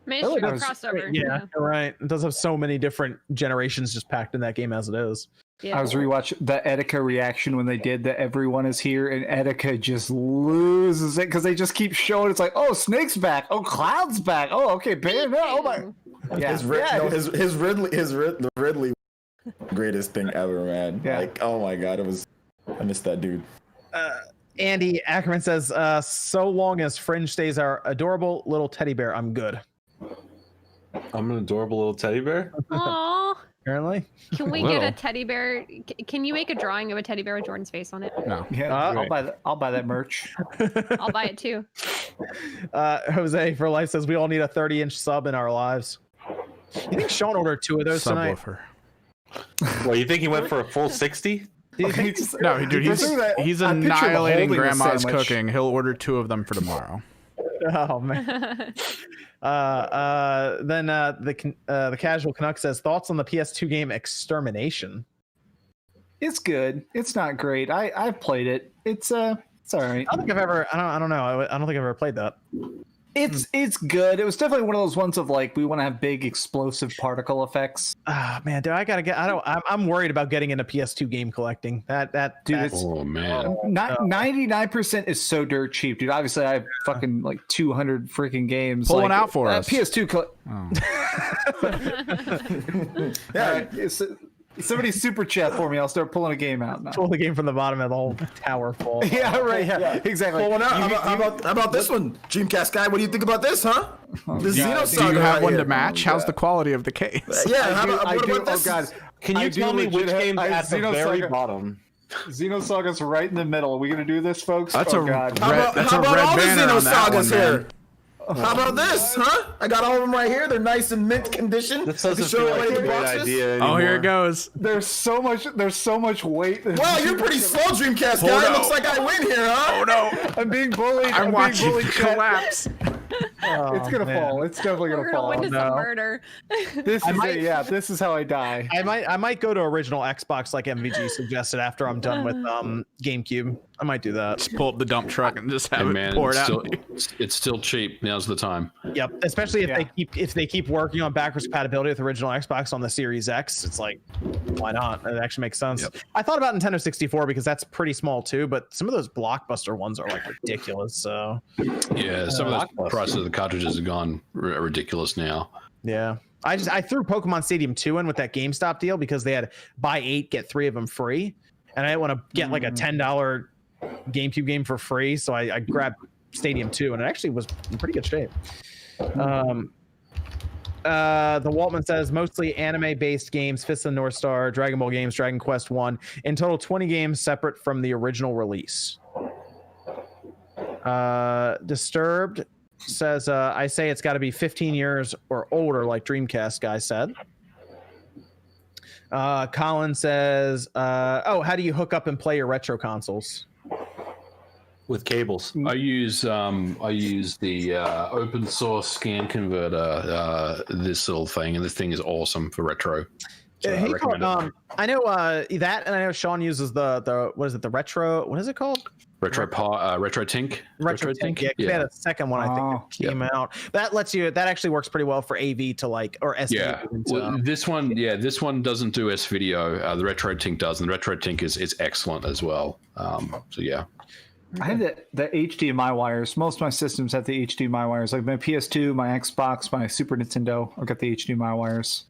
Maybe it's a crossover. Yeah, right. It does have so many different generations just packed in that game as it is. Yeah. I was rewatching the Etika reaction when they did the Everyone is Here, and Etika just loses it because they just keep showing. It's like, oh, Snake's back. Oh, Cloud's back. Oh, okay, Bayonetta. Oh my. Yeah. His Ridley greatest thing ever, man. Yeah. Like, oh my god, I missed that dude. Andy Ackerman says, so long as Fringe stays our adorable little teddy bear, I'm good. I'm an adorable little teddy bear. Aww. Apparently. Can we get a teddy bear? Can you make a drawing of a teddy bear with Jordan's face on it? No. Yeah, I'll buy that merch. I'll buy it too. Jose for Life says we all need a 30-inch sub in our lives. You think Sean ordered 2 of those tonight? Subwoofer. Well, you think he went for a full 60? No, dude, he's annihilating grandma's cooking. He'll order 2 of them for tomorrow. Oh man. Then the casual Canuck says thoughts on the PS2 game Extermination. It's good. It's not great. I've played it. It's all right. I don't think I've ever. I don't know. I don't think I've ever played that. It's good. It was definitely one of those ones of like we want to have big explosive particle effects. Ah man, dude, I'm worried about getting into PS2 game collecting. Oh man, 99% is so dirt cheap, dude. Obviously, I have fucking like 200 freaking games. Pull one out for us. PS2. Yeah. Somebody super chat for me. I'll start pulling a game out now. Pull the game from the bottom of the whole tower full. Yeah, right. Yeah, exactly. Pull one out. How about this one, Dreamcast guy? What do you think about this, huh? The Xenosaga. Do you have right one here. to match? How's the quality of the case? Yeah, I do. What about this? Oh god, Can you tell me which game's at the very bottom? Xenosaga's right in the middle. Are we gonna do this, folks? That's oh a god. red, that's how a about red all the banner on that one, Xenosagas here? man. How about this, huh? I got all of them right here. They're nice and mint condition. This doesn't feel like a great idea anymore. Oh, here it goes. There's so much weight. Wow, you're pretty slow, Dreamcast guy. It looks like I win here, huh? Oh no! I'm being bullied. I'm watching being it bullied, collapse. It's gonna fall. It's definitely gonna We're fall. gonna witness a murder. This is it. Yeah, this is how I die. I might go to original Xbox like MVG suggested after I'm done with GameCube. I might do that. Just pull up the dump truck and just have man, it poured out. It's still cheap. Now's the time. Yep, especially if they keep working on backwards compatibility with original Xbox on the Series X. It's like, why not? It actually makes sense. Yep. I thought about Nintendo 64 because that's pretty small too, but some of those blockbuster ones are like ridiculous. So yeah, some of the prices of the cartridges have gone ridiculous now. Yeah, I threw Pokemon Stadium 2 in with that GameStop deal because they had buy 8 get 3 of them free, and I didn't want to get like a $10 GameCube game for free, so I grabbed Stadium 2, and it actually was in pretty good shape. The Waltman says mostly anime-based games, Fist of the North Star, Dragon Ball games, Dragon Quest 1. In total, 20 games separate from the original release. Disturbed says, I say it's got to be 15 years or older, like Dreamcast guy said. Colin says, how do you hook up and play your retro consoles? With cables. I use the open source scan converter, this little thing, and this thing is awesome for retro. So I recommend it. I know that, and I know Sean uses the what is it? The retro. What is it called? RetroTink. RetroTink. Yeah, they had a second one I think that came out. That lets you. That actually works pretty well for AV to like or S. Yeah. Well, this one doesn't do S video. The RetroTink does, and the RetroTink is excellent as well. So yeah. I have the HDMI wires. Most of my systems have the HDMI wires. Like my PS2, my Xbox, my Super Nintendo. I've got the HDMI wires.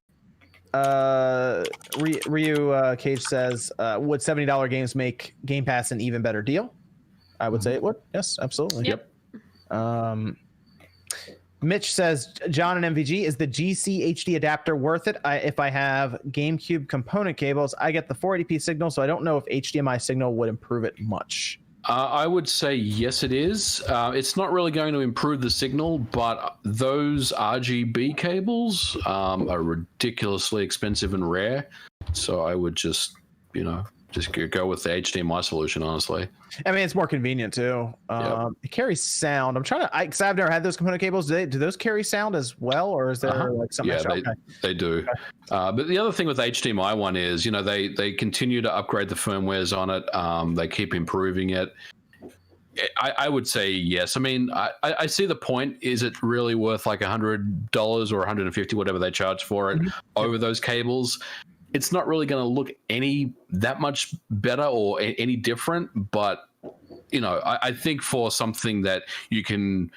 Ryu Cage says, would $70 games make Game Pass an even better deal? I would say it would. Yes, absolutely. Yep. Mitch says, John and MVG, is the GC HD adapter worth it? If I have GameCube component cables, I get the 480p signal, so I don't know if HDMI signal would improve it much. I would say yes, it is. It's not really going to improve the signal, but those RGB cables are ridiculously expensive and rare. So I would just go with the HDMI solution, honestly. I mean, it's more convenient too. It carries sound. I'm trying to, because I've never had those component cables. Do those carry sound as well, or is there like something? Yeah, they do. Okay. But the other thing with the HDMI one is, they continue to upgrade the firmwares on it. They keep improving it. I would say yes. I mean, I see the point. Is it really worth like $100 or $150, whatever they charge for it, over those cables? It's not really going to look that much better or any different, but I think for something that you can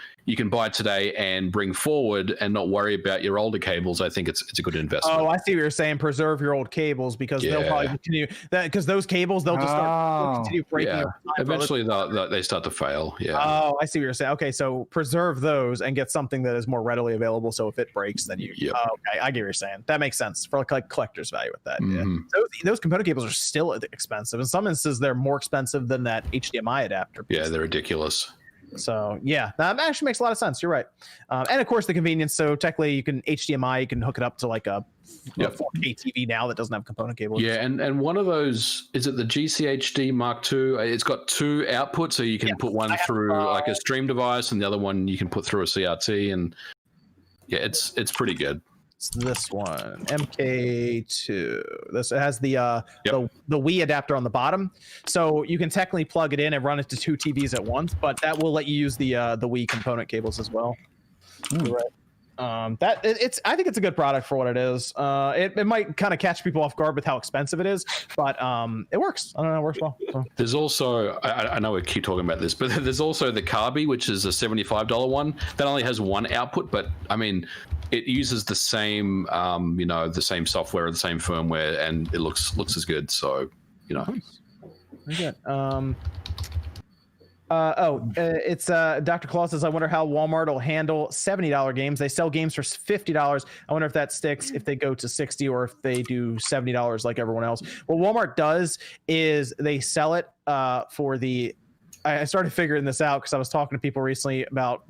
buy today and bring forward and not worry about your older cables, I think it's a good investment. Oh, I see what you're saying. Preserve your old cables because they'll probably continue that, because those cables they'll just continue breaking. Yeah. Eventually they start to fail. Yeah. Oh, I see what you're saying. Okay, so preserve those and get something that is more readily available. So if it breaks, then you. Yep. Okay, I get what you're saying. That makes sense for like collector's value with that. Mm-hmm. Yeah. Those component cables are still expensive. In some instances, they're more expensive than that HDMI adapter. Yeah, they're ridiculous. So yeah, that actually makes a lot of sense. You're right, and of course the convenience. So technically, you can HDMI, you can hook it up to like a 4K TV now that doesn't have component cables. Yeah, and one of those, is it the GCHD Mark II? It's got two outputs, so you can put one through like a stream device, and the other one you can put through a CRT, and yeah, it's pretty good. It's this one, MK2. It has the Wii adapter on the bottom, so you can technically plug it in and run it to two TVs at once. But that will let you use the Wii component cables as well. Right. I think it's a good product for what it is. It might kind of catch people off guard with how expensive it is, but it works. I don't know, it works well. So. There's also, I know we keep talking about this, but there's also the Carby, which is a $75 one that only has one output, but I mean, it uses the same, the same software, the same firmware, and it looks as good. So, Very good. It's Dr. Claus says, I wonder how Walmart will handle $70 games. They sell games for $50. I wonder if that sticks if they go to $60 or if they do $70 like everyone else. What Walmart does is they sell it for the. I started figuring this out because I was talking to people recently about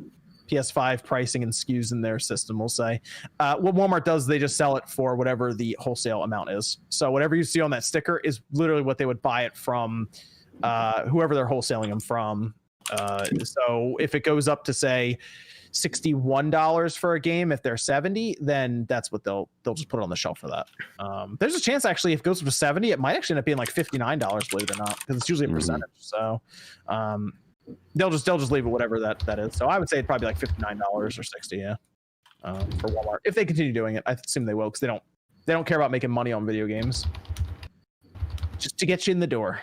PS5 pricing and SKUs in their system. We'll say what Walmart does, they just sell it for whatever the wholesale amount is. So whatever you see on that sticker is literally what they would buy it from. Whoever they're wholesaling them from. So if it goes up to say $61 for a game, if they're 70, then that's what they'll just put it on the shelf for that. There's a chance actually if it goes for 70, it might actually end up being like $59, believe it or not, because it's usually a percentage. So they'll just leave it whatever that is. So I would say it'd probably be like $59 or $60, yeah. For Walmart. If they continue doing it, I assume they will, because they don't care about making money on video games. Just to get you in the door.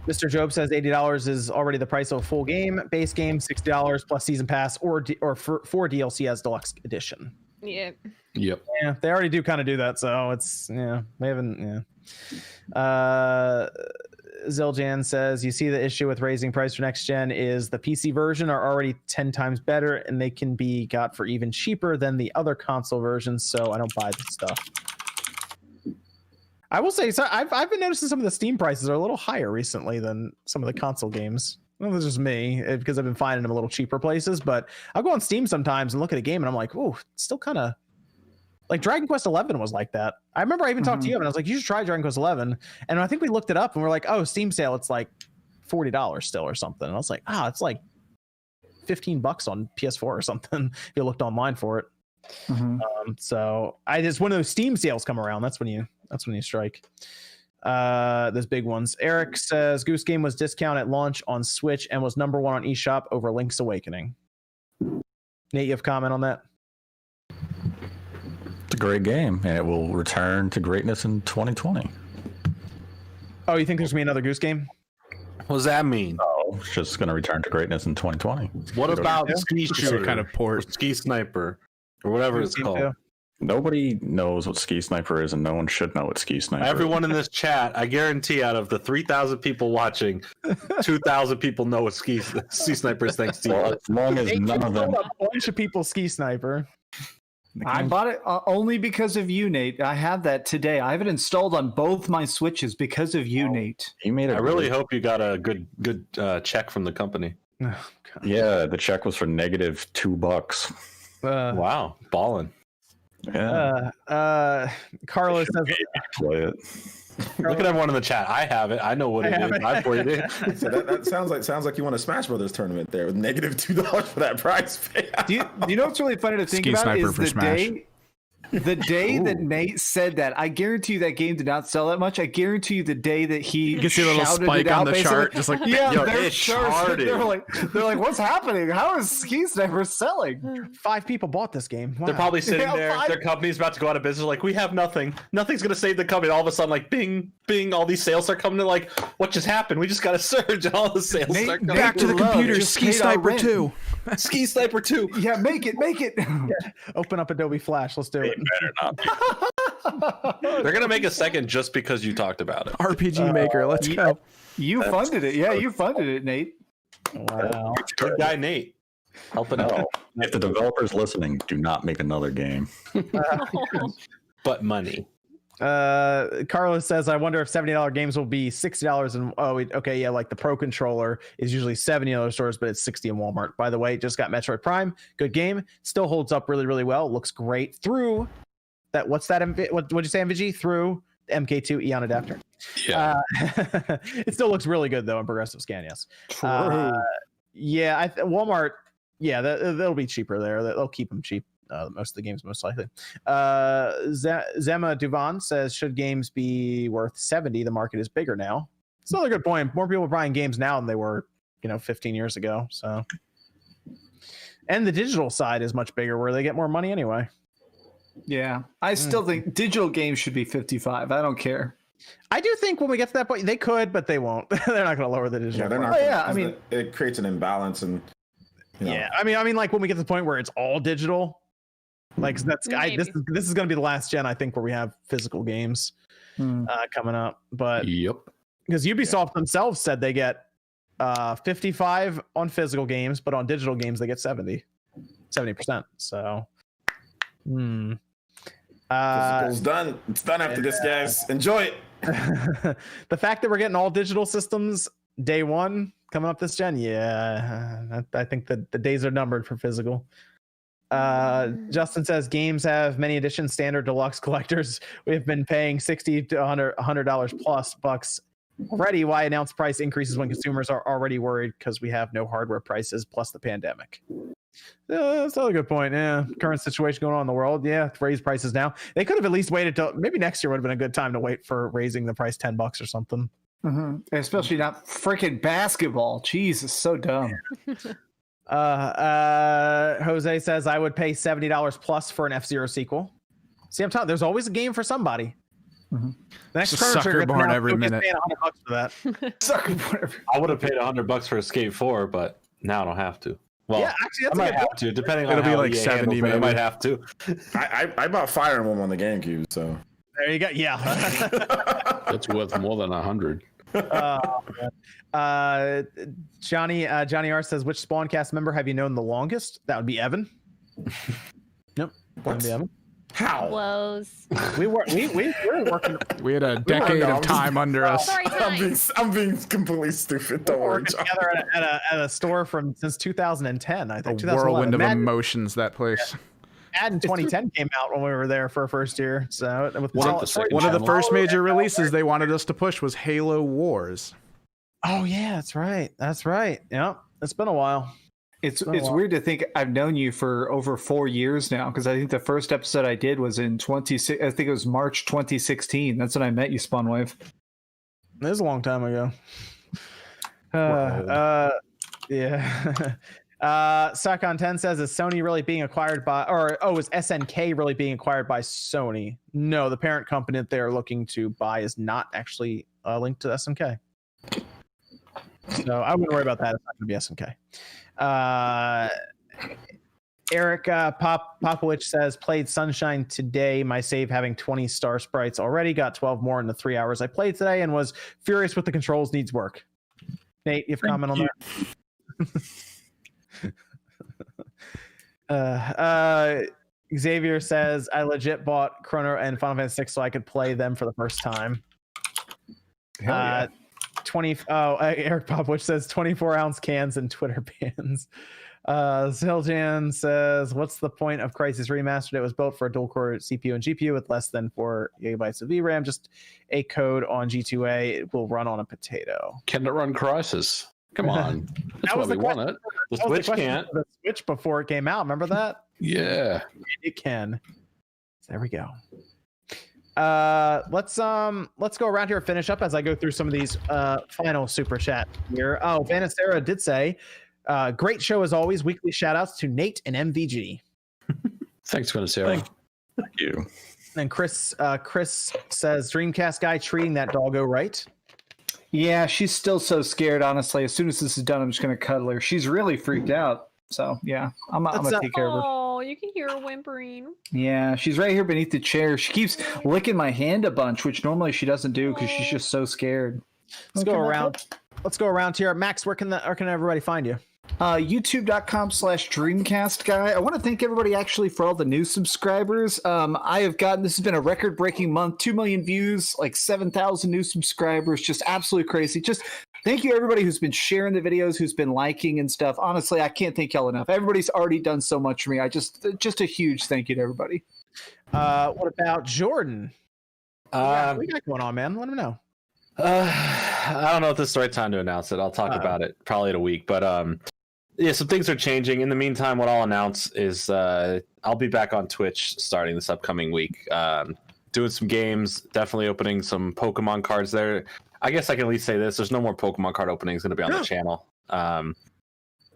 Mr. Job says $80 is already the price of a full game. Base game $60 plus season pass or for DLC as deluxe edition. Yeah. Yep. Yeah, they already do kind of do that, so it's they haven't. Ziljan says, you see the issue with raising price for next gen is the PC version are already 10 times better and they can be got for even cheaper than the other console versions, so I don't buy this stuff. I will say, so I've been noticing some of the Steam prices are a little higher recently than some of the console games. Well, this is just me because I've been finding them a little cheaper places, but I'll go on Steam sometimes and look at a game and I'm like, oh, it's still kind of like Dragon Quest 11 was like that. I remember I even talked to you and I was like, you should try Dragon Quest 11. And I think we looked it up and we're like, oh, Steam sale, it's like $40 still or something. And I was like, it's like $15 on PS4 or something if you looked online for it. So I just when those Steam sales come around, that's when you strike. Those big ones. Eric says Goose Game was discounted at launch on Switch and was #1 on eShop over Link's Awakening. Nate, you have a comment on that? It's a great game, and it will return to greatness in 2020. Oh, you think there's gonna be another Goose Game? What does that mean? Oh, it's just going to return to greatness in 2020. What about Ski Some Shooter? kind of port. Ski Sniper, or whatever it's called. Nobody knows what Ski Sniper is, and no one should know what Ski Sniper is. Everyone in this chat, I guarantee out of the 3,000 people watching, 2,000 people know what Ski Sniper is thanks to you. Well, as long as none of them... A bunch of people Ski Sniper. I bought it only because of you, Nate. I have that today. I have it installed on both my Switches because of you, Nate. You made it. I really hope you got a good check from the company. Oh, Yeah, the check was for -$2. Wow, ballin'. Yeah, Carlos says, play it. Look at everyone in the chat. I have it. I know what it is. I played it. So that sounds like you won a Smash Brothers tournament there with -$2 for that prize payout. Do you know what's really funny to think Ski about Sniper is for Smash. the day that Nate said that. I guarantee you that game did not sell that much. I guarantee you the day that he You can see a little shouted spike it out, on the basically, chart, just like yeah, Yo, their it charts, charted. they're like, what's happening? How is Ski Sniper selling? 5 people bought this game. Wow. They're probably sitting Yeah, there. fine. Their company's about to go out of business. Like, we have nothing. Nothing's going to save the company. All of a sudden, like, bing, bing, all these sales are coming to, like, what just happened? We just got a surge, and all the sales Nate, start coming. back to the Love computer. just Ski paid our Sniper rent. 2. Ski Sniper 2. Yeah, make it. Open up Adobe Flash. Let's do it. Better not be. They're going to make a second just because you talked about it. RPG Maker. Let's go. You funded it. Yeah, you funded it, Nate. Wow. Good guy, Nate. Helping out. No. If the developers listening, do not make another game. But money. Carlos says, I wonder if $70 games will be $60 and okay, yeah, like the Pro Controller is usually $70 in other stores, but it's $60 in Walmart. By the way, just got Metroid Prime. Good game. Still holds up really, really well. Looks great through that. What's that? What'd you say, MVG? Through the MK2 Eon adapter. Yeah. It still looks really good though in progressive scan. Yes. True. Yeah, Walmart. Yeah, they'll be cheaper there. They'll keep them cheap. Most of the games, most likely. Zema Duvan says, should games be worth 70? The market is bigger now. It's another good point. More people are buying games now than they were, 15 years ago. So, and the digital side is much bigger, where they get more money anyway. Yeah, I still think digital games should be 55. I don't care. I do think when we get to that point, they could, but they won't. They're not going to lower the digital. Yeah, they're not. Oh, yeah, I mean, it creates an imbalance, and yeah, I mean, like when we get to the point where it's all digital, like this is going to be the last gen, I think, where we have physical games coming up. But Yep. because Ubisoft themselves said they get 55 on physical games, but on digital games they get 70%. So, physical's done. It's done after this, guys. Enjoy it. the fact that we're getting all digital systems day one coming up this gen, yeah, I think that the days are numbered for physical. Justin says games have many editions, standard, deluxe, collectors. We've been paying $60 to $100 plus bucks already. Why announce price increases when consumers are already worried because we have no hardware prices plus the pandemic? That's a good point. Yeah, current situation going on in the world. Yeah, raise prices now. They could have at least waited till maybe next year would have been a good time to wait for raising the price $10 or something. Especially not freaking basketball. Jesus, so dumb. Jose says I would pay $70 plus for an F-Zero sequel. See, I'm telling you, there's always a game for somebody. The next Sucker born every minute. $100 for that. Sucker born. I would have paid $100 for Escape 4, but now I don't have to. Well, yeah, actually, I that's might have to, depending on It'll be how like EA 70 handles it, I maybe. might have to. I bought Fire Emblem on the GameCube, so There you go. Yeah. That's worth more than 100. Johnny R says, which Spawncast member have you known the longest? That would be Evan. Nope. That would be Evan. how? Woes. We were working. We had a decade of time under us. Sorry, I'm being completely stupid. Don't worry, working John. together at a store since 2010. I A think whirlwind 2011. of Madden emotions, that place. in 2010 came out when we were there for our first year. So with Was it the second One of the channel? first major releases they wanted us to push was Halo Wars. Oh yeah, that's right. Yeah, it's been a while. It's weird to think I've known you for over 4 years now, because I think the first episode I did was in I think it was March 2016. That's when I met you, Spawnwave. That was a long time ago. Yeah. Sakon10 says, is Sony really being acquired by, is SNK really being acquired by Sony? No, the parent company that they're looking to buy is not actually linked to SNK. So I wouldn't worry about that. It's not going to be SNK. Eric Popovich says, played Sunshine today. My save having 20 star sprites already. Got 12 more in the 3 hours I played today and was furious with the controls. Needs work. Nate, you have a comment on that? Xavier says, I legit bought Chrono and Final Fantasy 6 so I could play them for the first time. Yeah. Eric Popovich says 24-ounce cans and Twitter bans. Zildjian says, what's the point of Crysis Remastered? It was built for a dual-core CPU and GPU with less than 4 gigabytes of VRAM. Just a code on G2A. It will run on a potato. Can it run Crysis? Come on. That's why we want it. The Switch can't. The Switch before it came out. Remember that? Yeah. It can. There we go. Let's go around here and finish up as I go through some of these final super chat here. Oh, Vanessera did say, great show as always. Weekly shout outs to Nate and MVG. Thanks, Vanessera. Thank you. And Chris says, Dreamcast guy treating that doggo right. Yeah, she's still so scared, honestly. As soon as this is done, I'm just going to cuddle her. She's really freaked out. So, yeah, I'm going to take care of her. Oh, you can hear her whimpering. Yeah, she's right here beneath the chair. She keeps licking my hand a bunch, which normally she doesn't do because she's just so scared. Let's go around. Let's go around here. Max, where can everybody find you? YouTube.com/Dreamcast guy. I want to thank everybody actually for all the new subscribers. This has been a record-breaking month, 2 million views, like 7,000 new subscribers, just absolutely crazy. Just thank you everybody who's been sharing the videos, who's been liking and stuff. Honestly, I can't thank y'all enough. Everybody's already done so much for me. Just a huge thank you to everybody. What about Jordan? What you got going on, man? Let him know. I don't know if this is the right time to announce it. I'll talk about it probably in a week, but yeah, some things are changing. In the meantime, what I'll announce is I'll be back on Twitch starting this upcoming week, doing some games, definitely opening some Pokemon cards there. I guess I can at least say this: there's no more Pokemon card openings going to be on the channel.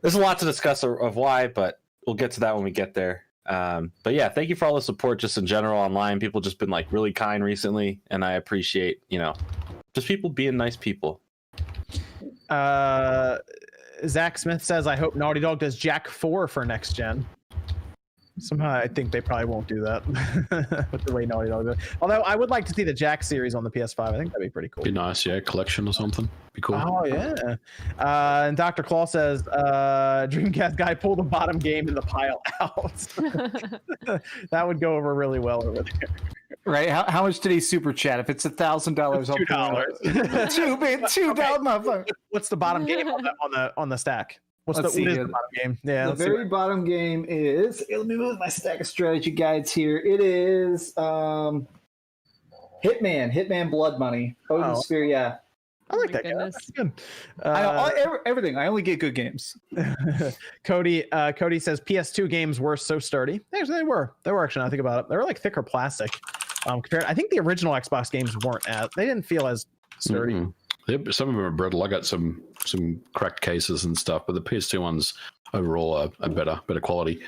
There's a lot to discuss of why, but we'll get to that when we get there. But yeah, thank you for all the support just in general online. People just been like really kind recently, and I appreciate, just people being nice people. Zach Smith says, I hope Naughty Dog does Jack 4 for next gen. Somehow I think they probably won't do that with the way Naughty Dog does. Although I would like to see the Jack series on the PS5. I think that'd be pretty cool. Be nice, yeah. Collection or something. Be cool. Oh, yeah. And Dr. Claw says, Dreamcast guy pull the bottom game in the pile out. That would go over really well over there. Right? How much did he super chat? If it's $1,000, $2. $2, motherfucker. What's the bottom game on the stack? What is the bottom game? Yeah, the very bottom game is. Let me move my stack of strategy guides here. It is Hitman Blood Money. Odin Sphere, yeah. I like that game. That's good. Everything. I only get good games. Cody says PS2 games were so sturdy. Actually, they were actually. Now I think about it, they were like thicker plastic. Compared, I think the original Xbox games weren't they didn't feel as sturdy. Mm-hmm. Some of them are brittle. I got some cracked cases and stuff, but the PS2 ones overall are better quality.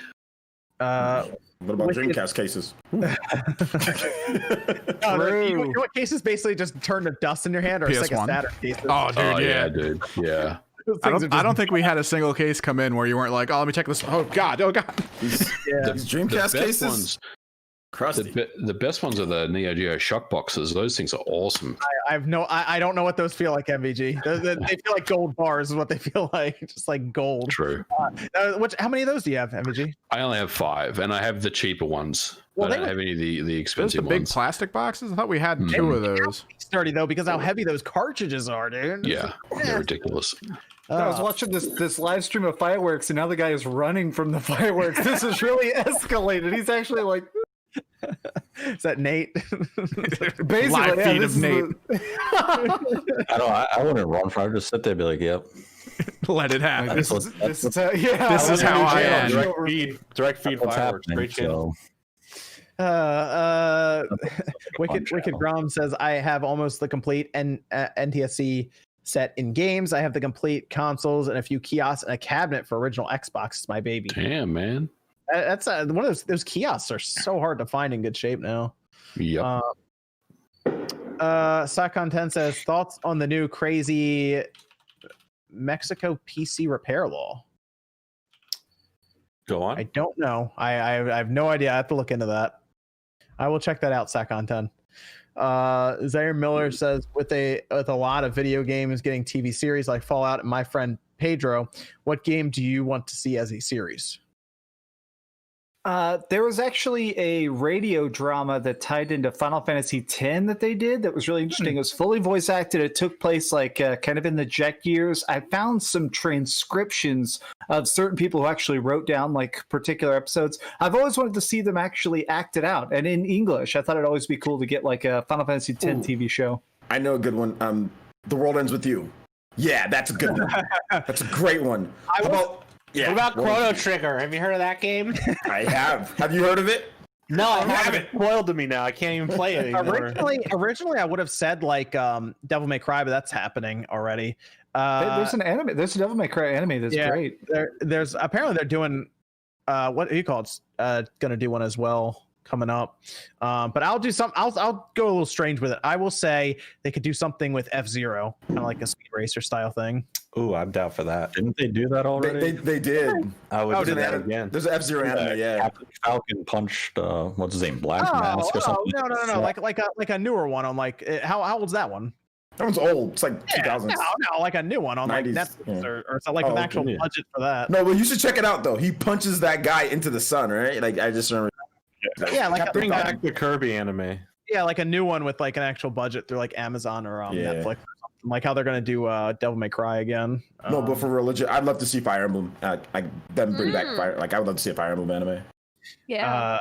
What about Dreamcast cases? What cases basically just turn to dust in your hand, or PS1. Sega Saturn cases? Oh, dude, yeah, dude, yeah. I don't think we had a single case come in where you weren't like, oh, let me check this. Oh god. Yeah. These Dreamcast cases. The best ones are the Neo Geo shock boxes. Those things are awesome. I don't know what those feel like, MVG. They feel like gold bars is what they feel like, just like gold. True. How many of those do you have, MVG? I only have 5, and I have the cheaper ones. I don't have any of the expensive those the big ones. Plastic boxes? I thought we had 2 of those. Sturdy though, because how heavy those cartridges are, dude. Yeah, they're ridiculous. I was watching this live stream of fireworks, and now the guy is running from the fireworks. This is really escalated. He's actually like. Is that Nate? Basically, live feed of Nate. I wouldn't run from. I'd just sit there and be like, "Yep." Let it happen. This is how I end. Direct feed What's fireworks. happening, Great channel. Wicked Grom says I have almost the complete NTSC set in games. I have the complete consoles and a few kiosks and a cabinet for original Xbox. It's my baby. Damn, man. That's one of those kiosks are so hard to find in good shape now. Yep. Sakon 10 says thoughts on the new crazy Mexico PC repair law. Go on. I don't know. I have no idea. I have to look into that. I will check that out. Sakon 10. Zaire Miller says with a lot of video games getting TV series like Fallout and My Friend Pedro, what game do you want to see as a series? There was actually a radio drama that tied into Final Fantasy X that they did that was really interesting. It was fully voice acted. It took place like kind of in the Jet years. I found some transcriptions of certain people who actually wrote down like particular episodes. I've always wanted to see them actually act it out, and in English. I thought it'd always be cool to get like a Final Fantasy X TV show. I know a good one. The World Ends With You. Yeah, that's a good one. That's a great one. What about Chrono Trigger? Have you heard of that game? I have. Have you heard of it? No, I haven't. It's spoiled to me now. I can't even play it anymore. Originally, I would have said like Devil May Cry, but that's happening already. There's an anime. There's a Devil May Cry anime that's great. There's apparently they're doing what do you call it? Going to do one as well coming up. But I'll do some. I'll go a little strange with it. I will say they could do something with F-Zero, kind of like a Speed Racer style thing. Ooh, I'm down for that. Didn't they do that already? They did. I would do that There's- again. There's an F-Zero anime, yeah. Captain Falcon punched what's his name, Black Mask or something. No. Like a newer one on like how old's that one? That one's old. It's like 2000s. No, like a new one on like 90s, Netflix yeah. or it's like an actual budget for that. No, but you should check it out though. He punches that guy into the sun, right? Like I just remember. Yeah, like Bring back the Kirby anime. Yeah, like a new one with like an actual budget through like Amazon or Netflix or something. Like how they're gonna do Devil May Cry again. No, but for real, legit, I'd love to see Fire Emblem. Like them bring back Fire. Like I would love to see a Fire Emblem anime. Yeah.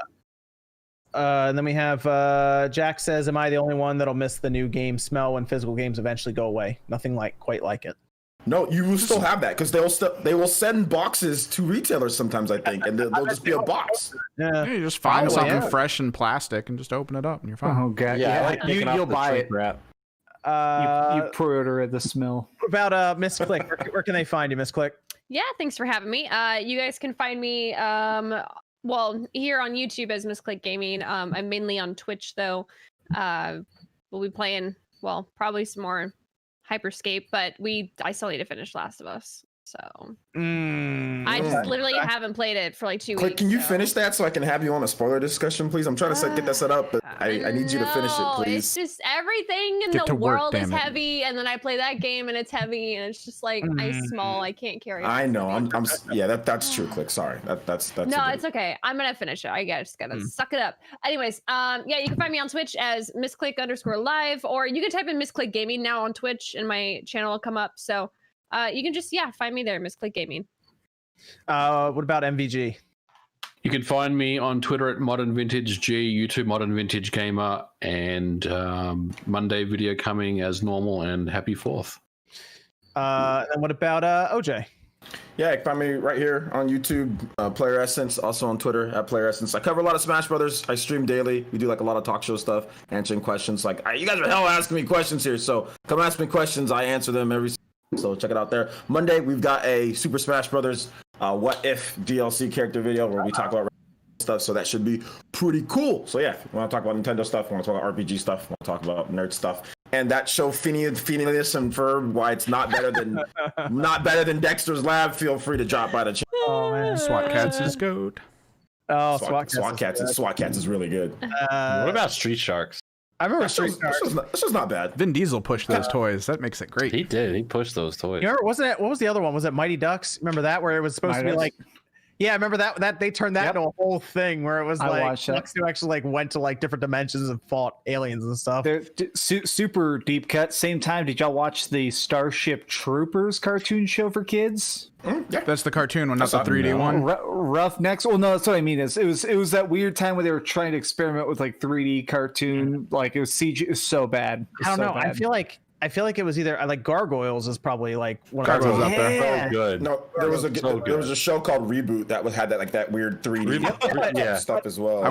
And then we have Jack says, "Am I the only one that'll miss the new game smell when physical games eventually go away? Nothing quite like it." No, you will still have that because they will send boxes to retailers sometimes. I think, and they'll just be a box. Yeah, you just find something fresh in plastic and just open it up, and you're fine. Oh god, you'll buy it. Wrap. You pre-order at the smell. What about Miss Click? Where can they find you, Miss Click? Yeah, thanks for having me. You guys can find me here on YouTube as Miss Click Gaming. I'm mainly on Twitch though. We'll be playing probably some more Hyperscape, but I still need to finish Last of Us. So I just literally haven't played it for like 2 weeks. Can you finish that so I can have you on a spoiler discussion, please? I'm trying to get that set up, but I need you to finish it, please. It's just everything in the world is heavy, and then I play that game and it's heavy, and it's just like I'm small. I can't carry it. I know. That's true. Click. Sorry. That's no, it's okay. I'm gonna finish it. I just gotta suck it up. Anyways, you can find me on Twitch as MissClick_live, or you can type in MissClick Gaming now on Twitch, and my channel will come up. So. You can just find me there, Miss Click Gaming. What about MVG? You can find me on Twitter at Modern Vintage G, YouTube Modern Vintage Gamer, and Monday video coming as normal. And happy 4th. And what about OJ? Yeah, you can find me right here on YouTube, Player Essence, also on Twitter at Player Essence. I cover a lot of Smash Brothers. I stream daily. We do like a lot of talk show stuff, answering questions. Like you guys are hell asking me questions here, so come ask me questions. I answer them every. So check it out there. Monday we've got a Super Smash Brothers What If DLC character video where we talk about stuff. So that should be pretty cool. So yeah, we want to talk about Nintendo stuff. We want to talk about RPG stuff. We want to talk about nerd stuff. And that show Phineas and Ferb, why it's not better than Dexter's Lab. Feel free to drop by the channel. Oh man, SWAT Cats is goat. Oh, SWAT Cats is really good. What about Street Sharks? I remember this was not bad. Vin Diesel pushed those toys. That makes it great. He did. He pushed those toys. You remember, wasn't it? What was the other one? Was it Mighty Ducks? Remember that, where it was supposed to be like? Yeah, I remember that they turned that into a whole thing where it was like Ducks who actually like went to like different dimensions and fought aliens and stuff. Super deep cut. Same time, did y'all watch the Starship Troopers cartoon show for kids? Yeah. That's the cartoon one, not the 3D one. Roughnecks. Well, no, that's what I mean. It was that weird time where they were trying to experiment with like 3D cartoon. Like it was CG. It was so bad. I don't know. I feel like I feel like it was either like Gargoyles is probably like one of Gargoyles those. up there. So good. No, there was a show called Reboot that had that weird 3D stuff as well.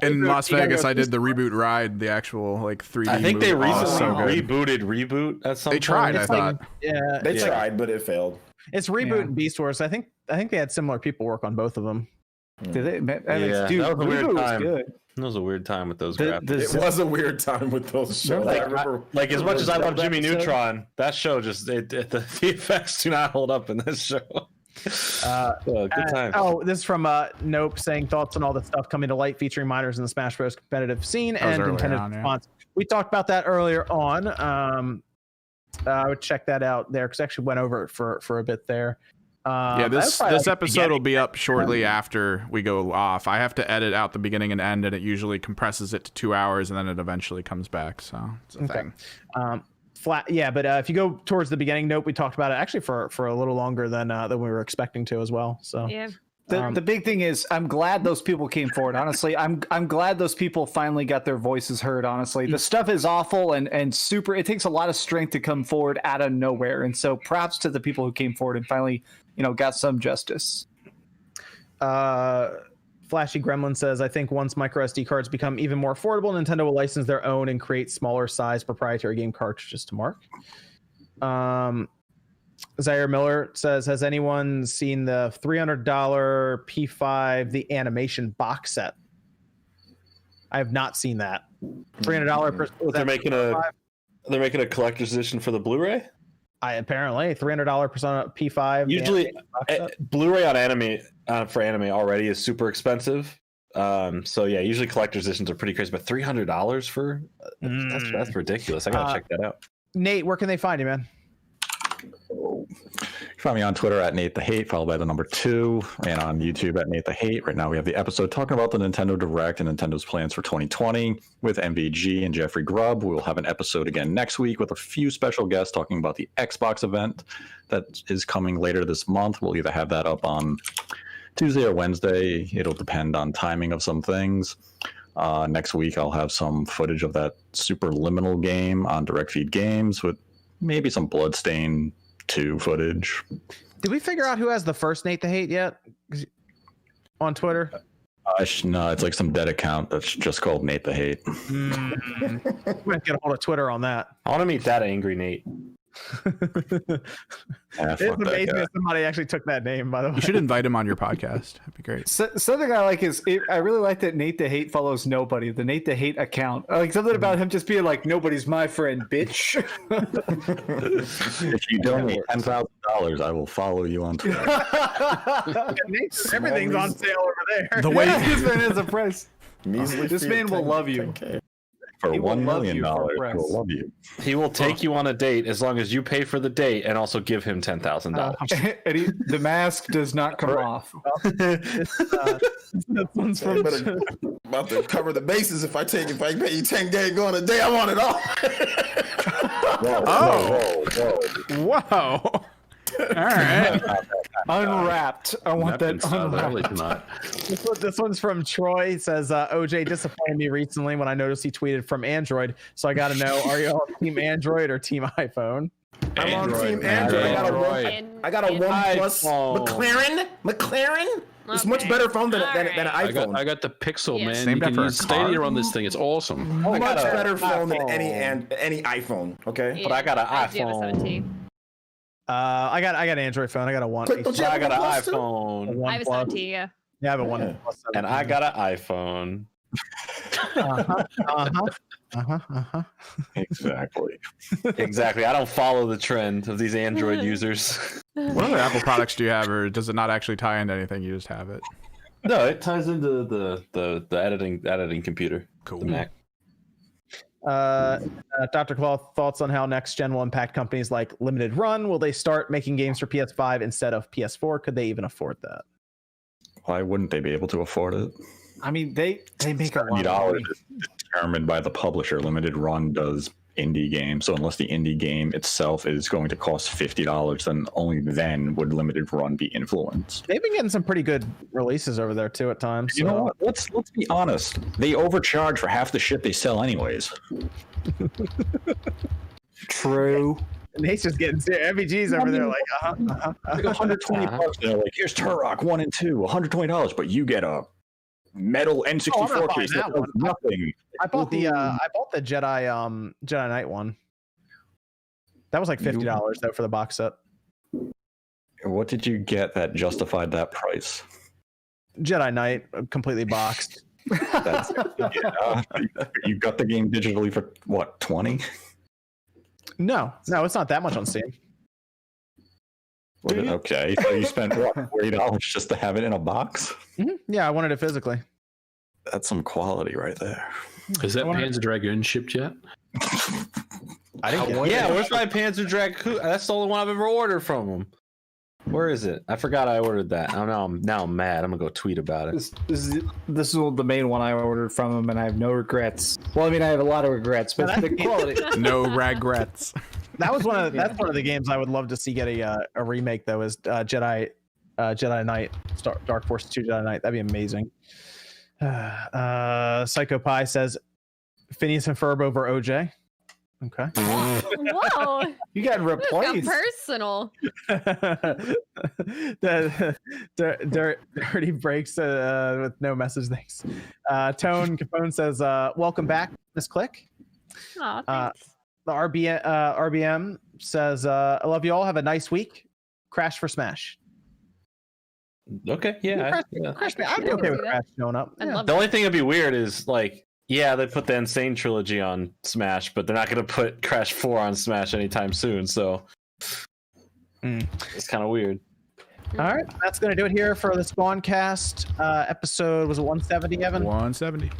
In Las Vegas, I did the Reboot ride, the actual like 3D. I think they movie. recently rebooted Reboot at some point. They tried, I thought. Yeah, They tried, but it failed. it's Reboot and Beast Wars. I think they had similar people work on both of them. Did they? Yeah, Dude, that was a weird Reboot was time. good. It was a weird time with those graphics. It was a weird time with those shows. I remember, Like as much as I love Jimmy episode? Neutron, that show just the effects do not hold up in this show. Good time. This is from Nope saying thoughts on all the stuff coming to light featuring minors in the Smash Bros. Competitive scene That was and earlier intended on, yeah. response. We talked about that earlier on. I would check that out there because I actually went over it for a bit there. This episode will be up shortly after we go off. I have to edit out the beginning and end, and it usually compresses it to 2 hours, and then it eventually comes back. So it's a thing. But if you go towards the beginning, Nope, we talked about it actually for a little longer than we were expecting to as well. So Yeah. The big thing is I'm glad those people came forward. Honestly, I'm glad those people finally got their voices heard. Honestly, the stuff is awful and super. It takes a lot of strength to come forward out of nowhere. And so props to the people who came forward and finally, got some justice. Flashy Gremlin says, I think once micro SD cards become even more affordable, Nintendo will license their own and create smaller size proprietary game cartridges to mark. Zaire Miller says, has anyone seen the $300 P5, the animation box set? I have not seen that. $300 per. They're making a collector's edition for the Blu-ray. Apparently $300 Persona P5. Usually, Blu-ray on anime for anime already is super expensive. So yeah, usually collector's editions are pretty crazy, but $300 for that's ridiculous. I gotta check that out. Nate, where can they find you, man? You can find me on Twitter at Nate the Hate, followed by the number 2, and on YouTube at Nate the Hate. Right now we have the episode talking about the Nintendo Direct and Nintendo's plans for 2020 with MVG and Jeffrey Grubb. We will have an episode again next week with a few special guests talking about the Xbox event that is coming later this month. We'll either have that up on Tuesday or Wednesday. It'll depend on timing of some things. Next week I'll have some footage of that super liminal game on Direct Feed Games with maybe some Bloodstain 2 footage. Did we figure out who has the first Nate the Hate yet on Twitter? No, it's like some dead account that's just called Nate the Hate. We might get a hold of Twitter on that. I want to meet that angry Nate. It's amazing that somebody actually took that name, by the way. You should invite him on your podcast. That'd be great. Something I like is I really like that Nate the Hate follows nobody. The Nate the Hate account. I like something about him just being like, nobody's my friend, bitch. If you donate $10,000, I will follow you on Twitter. Everything's on sale over there. The way This man has a price. measly This fee man of will 10K. love you. 10K. For He will $1 love million, you for press. he'll love you. He will take you on a date as long as you pay for the date and also give him $10,000. And the mask does not come off. This one's from Better about to cover the bases. If I pay you 10K going a day, I want it all. Whoa. All right. Unwrapped. I want that unwrapped. Not. This one's from Troy. It says, OJ disappointed me recently when I noticed he tweeted from Android. So I got to know, are you on Team Android or Team iPhone? I'm on Team Android. I got a OnePlus McLaren. It's much better phone than an iPhone. I got the Pixel, Yeah. man. Named You can after a use Stadia car? on this thing. It's awesome. Much better phone than any iPhone. Okay. But I got an I do have a iPhone. 17. I got an Android phone. I got a one. Quick, don't you I have got a an OnePlus too? iPhone. I have a 17, yeah. Yeah, I have a one. Yeah. Plus And I got an iPhone. Exactly. Exactly. I don't follow the trend of these Android users. What other Apple products do you have, or does it not actually tie into anything? You just have it. No, it ties into the editing computer. Cool. The Mac. Dr. Claw, thoughts on how next gen will impact companies like Limited Run? Will they start making games for PS5 instead of PS4? Could they even afford that? Why wouldn't they be able to afford it? I mean, they make a lot of $70 money. is determined by the publisher. Limited Run does indie games, so unless the indie game itself is going to cost $50, then only then would Limited Run be influenced. They've been getting some pretty good releases over there too at times. You know what? Let's be honest. They overcharge for half the shit they sell anyways. True. Nate's just getting serious. MVG's over there like, Like $120. They're like, here's Turok 1 and 2, $120, but you get a metal N64 case that does nothing. I bought the Jedi Knight one. That was like $50 though for the box set. What did you get that justified that price? Jedi Knight, completely boxed. That's, you got the game digitally for what, 20? No, it's not that much on Steam. Okay, so you spent what, $40 just to have it in a box? Mm-hmm. Yeah, I wanted it physically. That's some quality right there. Is that Panzer Dragoon shipped yet? I didn't get it. Yeah, where's my Panzer Dragoon? That's the only one I've ever ordered from him. Where is it? I forgot I ordered that. Oh, now I'm mad. I'm gonna go tweet about it. This is the main one I ordered from him, and I have no regrets. Well, I mean, I have a lot of regrets, but the quality. No regrets. That's one of the games I would love to see get a remake though. Is Jedi Knight, Dark Force 2 Jedi Knight. That'd be amazing. Psycho Pie says Phineas and Ferb over OJ. Okay. Whoa. You got replaced. Personal. Dirty breaks with no message. Thanks. Tone Capone says, "Welcome back, Miss Click." Oh, thanks. The RBM says, "I love you all. Have a nice week. Crash for Smash." Okay, yeah. Crash, I'd be okay with Crash showing up. Yeah. The only thing that'd be weird is like, yeah, they put the Insane trilogy on Smash, but they're not gonna put Crash 4 on Smash anytime soon. So it's kind of weird. All right, that's gonna do it here for the Spawncast episode. Was it 170, Evan? 170.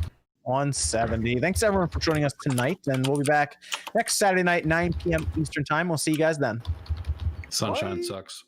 170. Thanks everyone for joining us tonight, and we'll be back next Saturday night, 9 p.m. Eastern time. We'll see you guys then. Sunshine sucks.